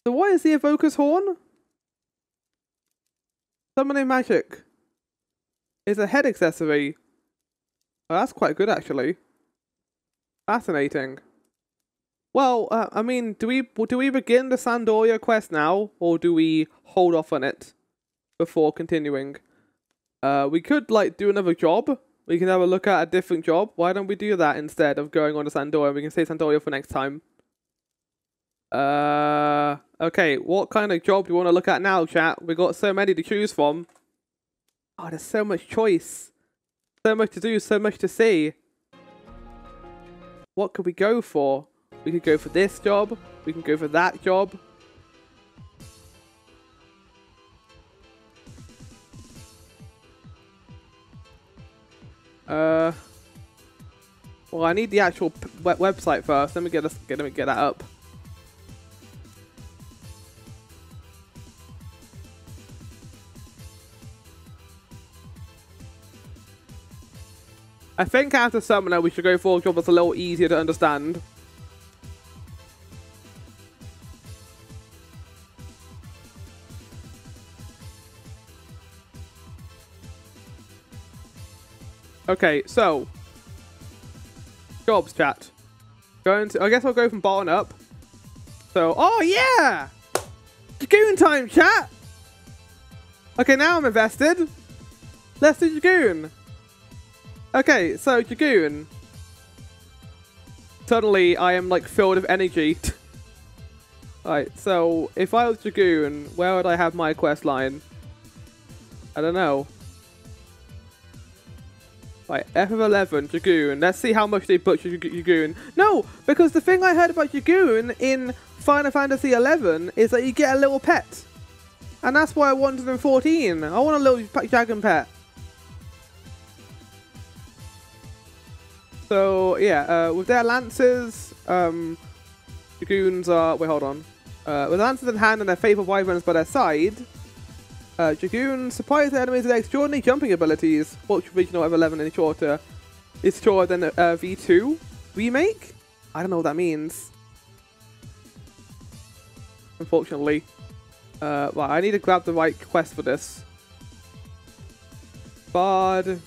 So what is the Evoker's Horn? Summoning magic is a head accessory. Oh, that's quite good, actually. Fascinating. Well, I mean, do we begin the Sandoria quest now, or do we hold off on it before continuing? We could do another job. We can have a look at a different job. Why don't we do that instead of going on to Sandoria? We can save Sandoria for next time. Okay, what kind of job do you want to look at now, chat? We got so many to choose from. Oh, there's so much choice. So much to do, so much to see. What could we go for? We could go for this job. We can go for that job. Well, I need the actual website first. Let me get that up. I think after Summoner, we should go for a job that's a little easier to understand. Okay, so jobs chat. Going to, I guess I'll go from bottom up. So, oh yeah! Dragoon time, chat! Okay, now I'm invested. Let's do Dragoon. Okay, so Dragoon. Suddenly, I am like filled with energy. Alright, so if I was Dragoon, where would I have my quest line? I don't know. Right, F of 11, Dragoon. Let's see how much they butcher Dragoon. No, because the thing I heard about Dragoon in Final Fantasy 11 is that you get a little pet. And that's why I wanted in 14. I want a little dragon pet. So, yeah, with their lances, Dragoons are... Wait, hold on. With lances in hand and their faithful wyverns by their side, Dragoon surprise their enemies with extraordinary jumping abilities, which original of 11 and shorter is shorter than V2 remake. I don't know what that means. Unfortunately, right, I need to grab the right quest for this. Bard,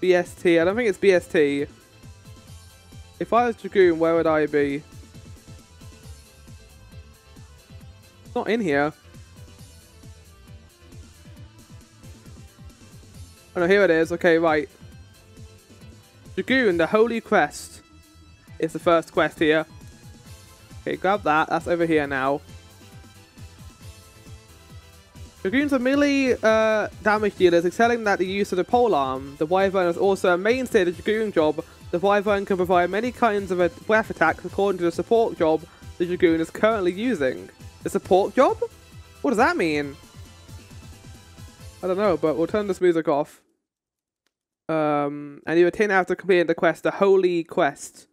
BST. I don't think it's BST. If I was Dragoon, where would I be? It's not in here. Oh no, here it is. Okay, right. Dragoon, the Holy Quest is the first quest here. Okay, grab that. That's over here now. Dragoons are merely damage dealers, excelling at the use of the polearm. The wyvern is also a mainstay of the Dragoon job. The wyvern can provide many kinds of breath attacks according to the support job the Dragoon is currently using. The support job? What does that mean? I don't know, but we'll turn this music off. And you attain after completing the quest, the Holy Quest,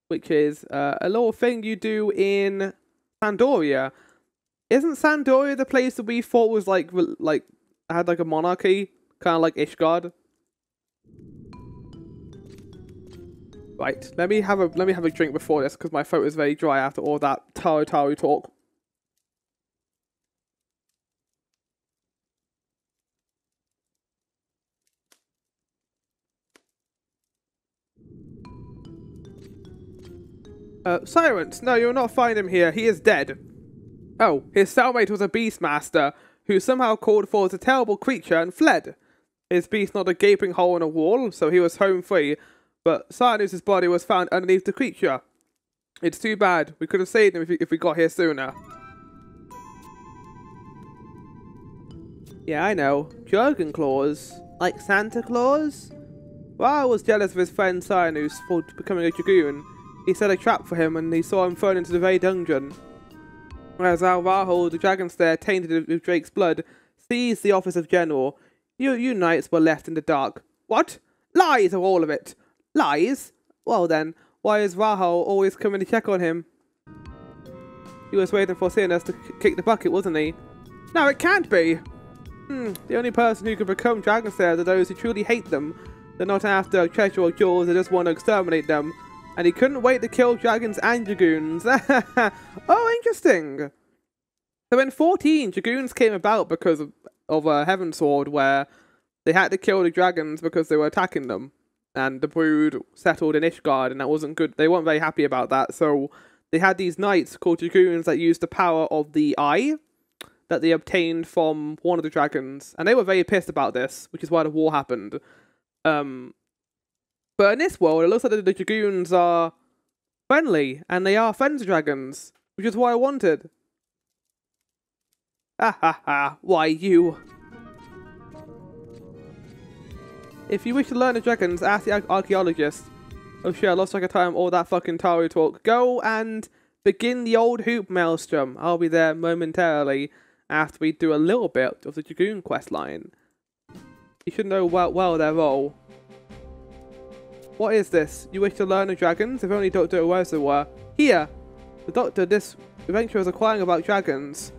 which is a little thing you do in Sandoria. Isn't Sandoria the place that we thought was like had like a monarchy, kind of like Ishgard? Right, let me have a drink before this because my throat is very dry after all that Taru talk. Silence! No, you'll not find him here. He is dead. Oh, his cellmate was a beastmaster, who somehow called forth a terrible creature and fled. His beast not a gaping hole in a wall, so he was home free, but Sarnus' body was found underneath the creature. It's too bad. We could have saved him if we got here sooner. Yeah, I know. Dragon Claws? Like Santa Claus? Ra was jealous of his friend Sarnus for becoming a Dragoon. He set a trap for him and he saw him thrown into the very dungeon. As Rahul, the dragon slayer tainted with Drake's blood, seized the office of general, you knights were left in the dark. What? Lies are all of it. Lies? Well then, why is Rahul always coming to check on him? He was waiting for Sinus to kick the bucket, wasn't he? No, it can't be. The only person who can become dragon slayers are those who truly hate them. They're not after treasure or jewels, they just want to exterminate them. And he couldn't wait to kill dragons and dragoons. Oh, interesting. So in 14, dragoons came about because of a Heaven Sword, where they had to kill the dragons because they were attacking them. And the brood settled in Ishgard, and that wasn't good. They weren't very happy about that. So they had these knights called dragoons that used the power of the eye that they obtained from one of the dragons. And they were very pissed about this, which is why the war happened. But in this world, it looks like the dragoons are friendly, and they are friends of dragons, which is what I wanted. Ha ha ha, why you? If you wish to learn the dragons, ask the archaeologist. Oh shit, I lost track of time, all that fucking Taru talk. Go and begin the old hoop maelstrom. I'll be there momentarily after we do a little bit of the Dragoon Questline. You should know well their role. What is this? You wish to learn the dragons? If only Dr. Owesu were here. The doctor, this adventurer is inquiring about dragons.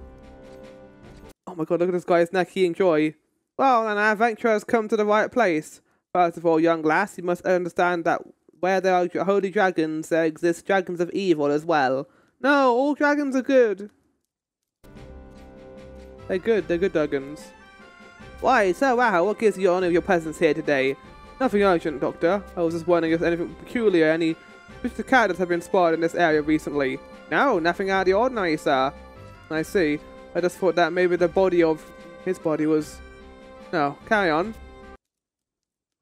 Oh my god, look at this guy's neck, he enjoy. Well, then our adventurer has come to the right place. First of all, young lass, you must understand that where there are holy dragons, there exist dragons of evil as well. No, all dragons are good. They're good dragons. Why, Sir Wow, what gives you the honour of your presence here today? Nothing urgent, Doctor. I was just wondering if anything peculiar, any Mr. Cadets have been spotted in this area recently. No, nothing out of the ordinary, sir. I see. I just thought that maybe the body of his body was... No, carry on.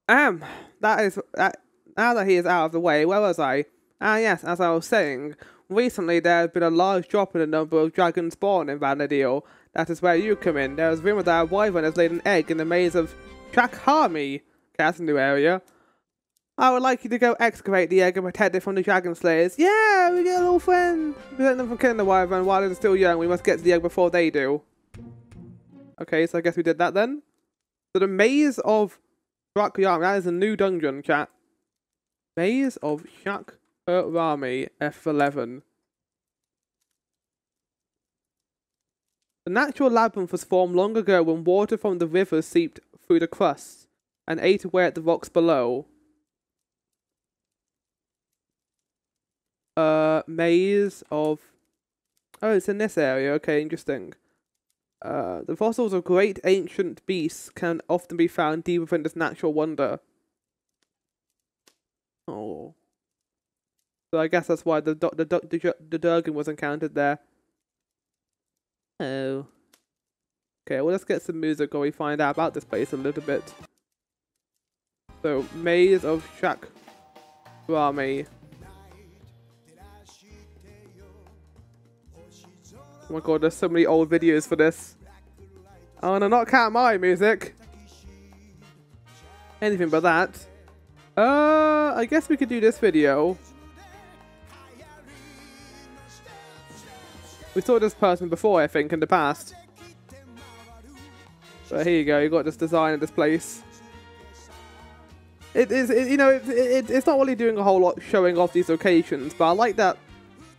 Now that he is out of the way, where was I? Ah yes, as I was saying, recently there has been a large drop in the number of dragons born in VANA'DIEL. That is where you come in. There is rumour that a wyvern has laid an egg in the maze of Trakhami. Okay, that's a new area. I would like you to go excavate the egg and protect it from the dragon slayers. Yeah, we get a little friend. Prevent them from killing the wyvern while it is still young. We must get to the egg before they do. Okay, so I guess we did that then. So the maze of Trakhami, that is a new dungeon, chat. Maze of Trakhami, F11. The natural labyrinth was formed long ago when water from the river seeped through the crust and ate away at the rocks below. Maze of... Oh, it's in this area. Okay, interesting. The fossils of great ancient beasts can often be found deep within this natural wonder. Oh. So I guess that's why the Dragoon was encountered there. Oh. Okay, well let's get some music while we find out about this place a little bit. So, Maze of Trakhami. Oh my god, there's so many old videos for this. Oh no, not Cat My music. Anything but that. I guess we could do this video. We saw this person before, I think, in the past. But here you go, you got this design of this place. It's not really doing a whole lot showing off these locations, but I like that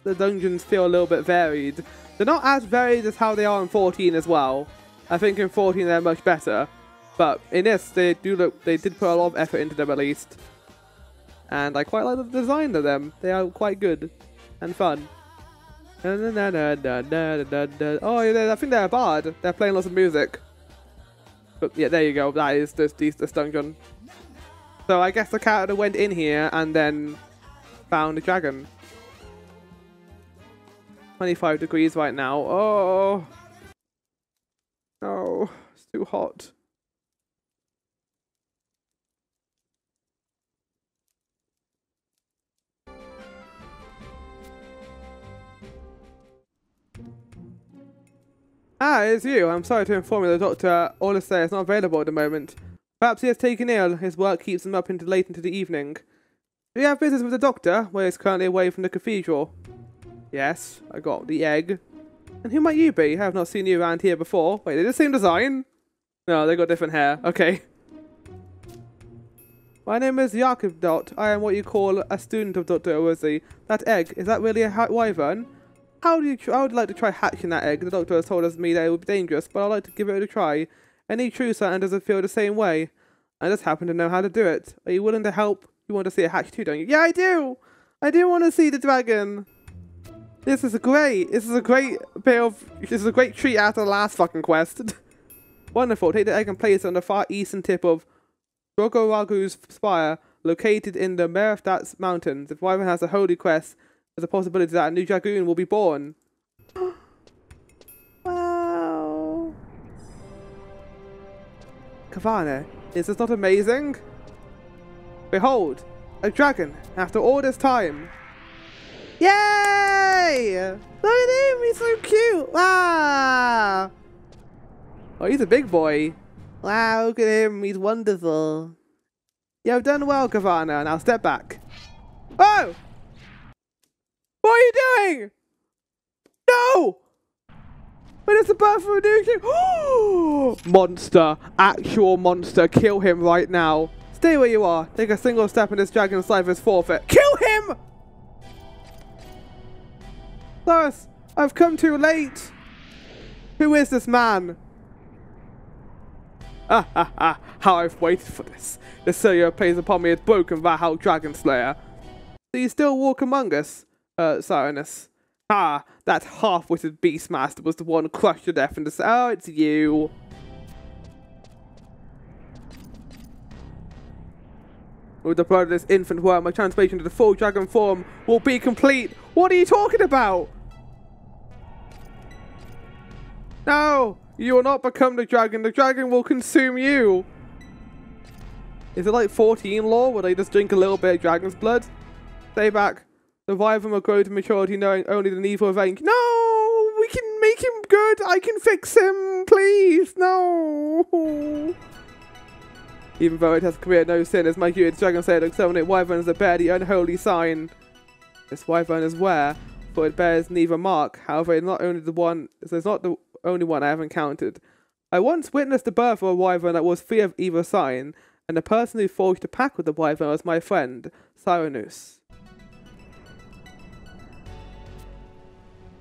the dungeons feel a little bit varied. They're not as varied as how they are in 14 as well. I think in 14 they're much better. But in this, they did put a lot of effort into them at least. And I quite like the design of them. They are quite good and fun. Oh, yeah, I think they're a bard. They're playing lots of music. But yeah, there you go. That is this dungeon. So I guess the character went in here and then found a dragon. 25 degrees right now. Oh. Oh, it's too hot. Ah, it's you. I'm sorry to inform you the Dr. Orlissay is not available at the moment. Perhaps he has taken ill. His work keeps him up late into the evening. Do you have business with the doctor, where he's currently away from the cathedral? Yes, I got the egg. And who might you be? I have not seen you around here before. Wait, they're the same design? No, they got different hair. Okay. My name is Jakob Dot. I am what you call a student of Dr. Orlissay. That egg, is that really a wyvern? I would like to try hatching that egg. The doctor has told me that it would be dangerous, but I'd like to give it a try. Any true certain doesn't feel the same way. I just happen to know how to do it. Are you willing to help? You want to see it hatch too, don't you? Yeah, I do! I do want to see the dragon. This is great. This is a great treat after the last fucking quest. Wonderful. Take the egg and place it on the far eastern tip of Rogoragu's spire, located in the Merifdat's mountains. If Wyvern has a holy quest, there's a possibility that a new Dragoon will be born. Wow. Kavane, is this not amazing? Behold, a dragon, after all this time. Yay! Look at him, he's so cute! Wow! Oh, he's a big boy. Wow, look at him, he's wonderful. You've done well, Kavana, now step back. Oh! What are you doing? No! But it's the birth of a new king. Monster. Actual monster. Kill him right now. Stay where you are. Take a single step and this dragon's life is forfeit. Kill him! Cyrus, I've come too late. Who is this man? Ha ha ha! How I've waited for this. The Surya plays upon me as broken Valhalla Dragon Slayer. Do you still walk among us, Cyrus? Ah, that half-witted Beastmaster was the one crushed to death in the... Oh, it's you. With the blood of this infant worm, my transformation to the full dragon form will be complete. What are you talking about? No, you will not become the dragon. The dragon will consume you. Is it like 14 lore where they just drink a little bit of dragon's blood? Stay back. The wyvern will grow to maturity knowing only the need for revenge. No, we can make him good. I can fix him, please. No. Even though it has committed no sin, as my huge dragon said, exterminate wyverns that bear the unholy sign. This wyvern is rare, for it bears neither mark. However, it's not the only one I have encountered. I once witnessed the birth of a wyvern that was free of either sign, and the person who forged a pact with the wyvern was my friend, Cyrus.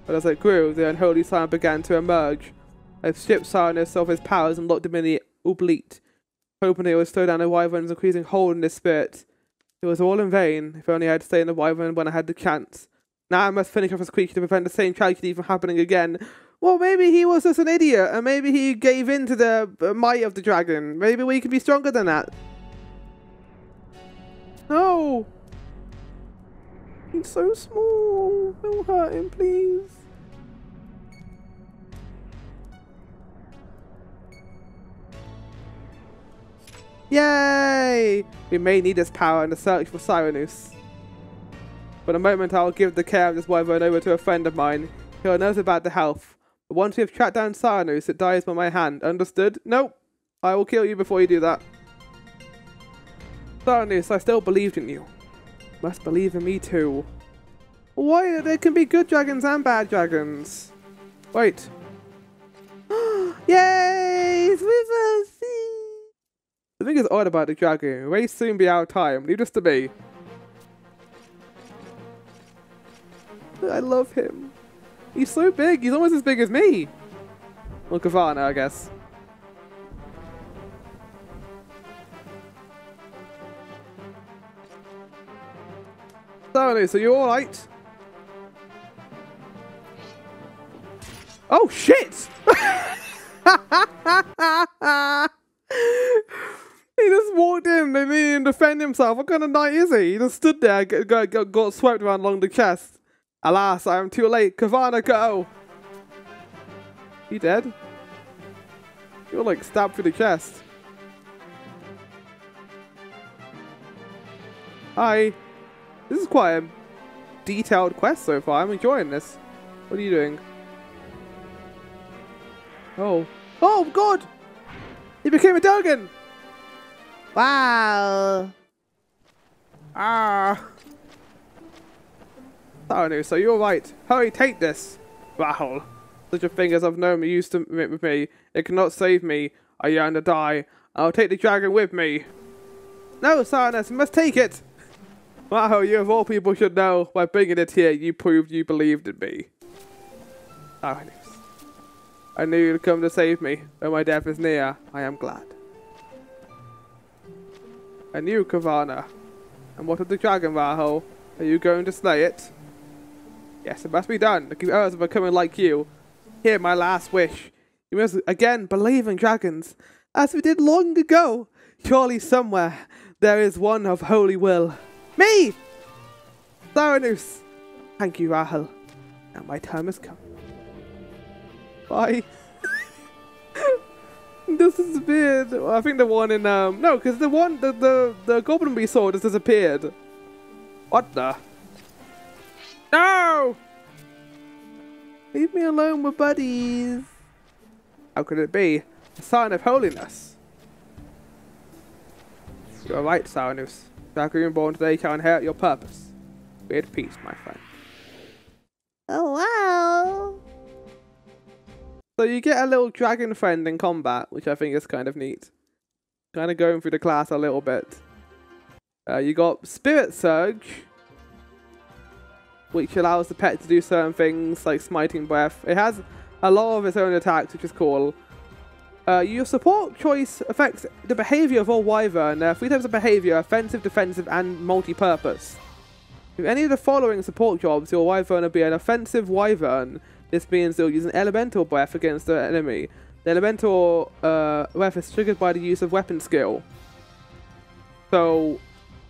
But as it grew, the unholy sign began to emerge. I stripped Cyrus of his powers and locked him in the oubliette, hoping it would slow down the wyvern's increasing hold in his spirit. It was all in vain. If only I had stayed in the wyvern when I had the chance. Now I must finish off this creature to prevent the same tragedy from happening again. Well, maybe he was just an idiot, and maybe he gave in to the might of the dragon. Maybe we can be stronger than that. No! He's so small. Don't hurt him, please. Yay! We may need this power in the search for Cyrus. For the moment, I will give the care of this wyvern over to a friend of mine. He will know about the health. But once we have tracked down Cyrus, it dies by my hand. Understood? Nope. I will kill you before you do that. Cyrus, I still believed in you. Must believe in me too. Why? There can be good dragons and bad dragons. Wait. Yay! It's with us! The thing is odd about the dragon. It may soon be out of time. Leave this to me. I love him. He's so big. He's almost as big as me. Well, Kavana, I guess. So you alright? Oh, shit! He just walked in, they didn't even defend himself. What kind of knight is he? He just stood there, got swept around along the chest. Alas, I am too late. Kavana, go! You dead? You're like stabbed through the chest. Hi. This is quite a detailed quest so far. I'm enjoying this. What are you doing? Oh. Oh, God! He became a Dogan! Wow. Ah. Oh, so you're right. Hurry, take this. Wow. Such a thing as I've known you used to with me. It cannot save me. I yearn to die. I'll take the dragon with me. No, Cyrus, you must take it. Wow, you of all people should know. By bringing it here, you proved you believed in me. Cyrus. I knew you'd come to save me. Though my death is near, I am glad. I knew, Kavana. And what of the dragon, Rahul? Are you going to slay it? Yes, it must be done. To keep others from becoming like you. Here, my last wish. You must again believe in dragons, as we did long ago. Surely somewhere there is one of holy will. Me! Cyrus! Thank you, Rahul. Now my time has come. Bye. This disappeared. Well, I think the one in no, because the one the goblin we saw just disappeared. What the? No! Leave me alone with buddies. How could it be? A sign of holiness. You're right, Cyrus. Dragoon born today shall inherit your purpose. Be at peace, my friend. Oh wow. So you get a little dragon friend in combat, which I think is kind of neat. Kind of going through the class a little bit. You got Spirit Surge, which allows the pet to do certain things like Smiting Breath. It has a lot of its own attacks, which is cool. Your support choice affects the behavior of all wyvern. There are 3 types of behavior: offensive, defensive, and multi-purpose. If any of the following support jobs, your wyvern will be an offensive wyvern. This means they'll use an elemental breath against the enemy. The elemental breath is triggered by the use of weapon skill. So,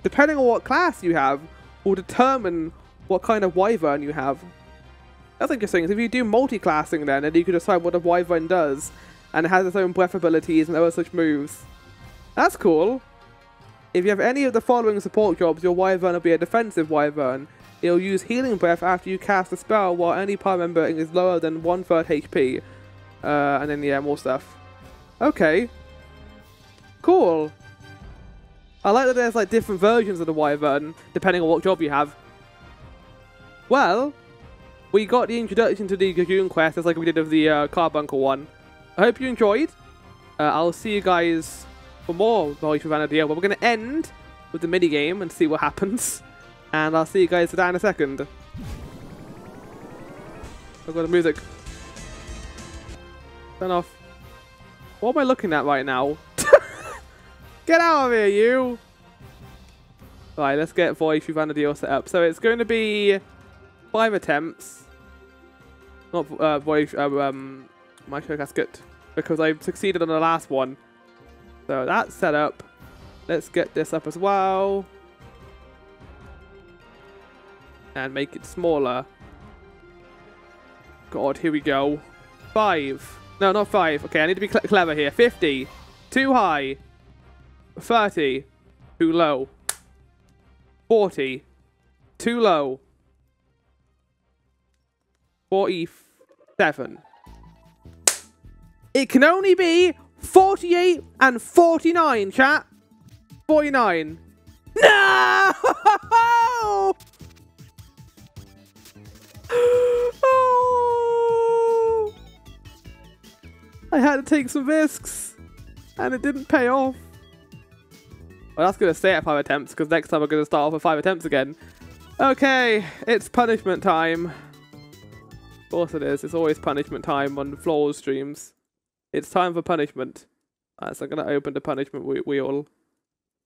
depending on what class you have, will determine what kind of wyvern you have. That's interesting. So if you do multi-classing then you can decide what a wyvern does. And it has its own breath abilities and other such moves. That's cool. If you have any of the following support jobs, your wyvern will be a defensive wyvern. It'll use healing breath after you cast a spell while any party member is lower than 1/3 HP. And then yeah, more stuff. Okay. Cool. I like that there's like different versions of the wyvern, depending on what job you have. Well, we got the introduction to the Dragoon quest, just like we did with the Carbuncle one. I hope you enjoyed. I'll see you guys for more Voyage Through Vana'diel, but we're going to end with the minigame and see what happens. And I'll see you guys for that in a second. I've got the music. Turn off. What am I looking at right now? Get out of here, you! Right, let's get Voyage Through Vana'diel set up. So it's going to be 5 attempts. Not Voyage, my TREASURE Casket, because I succeeded on the last one. So that's set up. Let's get this up as well. And make it smaller. God, here we go. 5. No, not 5. Okay, I need to be clever here. 50. Too high. 30. Too low. 40. Too low. 47. It can only be 48 and 49, chat. 49. No! Oh! I had to take some risks, and it didn't pay off. Well, that's going to stay at 5 attempts, because next time we're going to start off with 5 attempts again. Okay, it's punishment time. Of course it is. It's always punishment time on Floors streams. It's time for punishment. So I'm going to open the punishment wheel.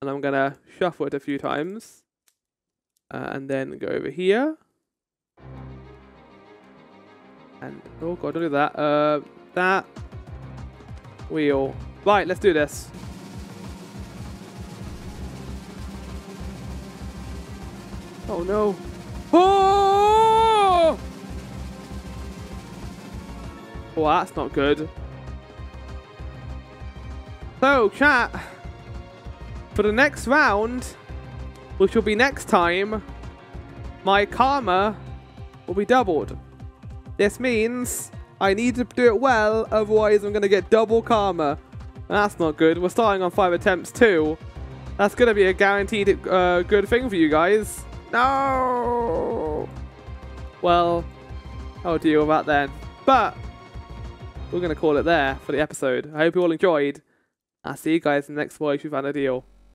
And I'm going to shuffle it a few times. And then go over here. And, oh god, don't do that. That. Wheel. Right, let's do this. Oh no. Oh! Well, that's not good. So, chat, for the next round, which will be next time, my karma will be doubled. This means I need to do it well, otherwise I'm going to get double karma. That's not good. We're starting on 5 attempts too. That's going to be a guaranteed good thing for you guys. No! Well, I'll deal with that then. But we're going to call it there for the episode. I hope you all enjoyed. I'll see you guys in the next Voyage Through Vana'diel.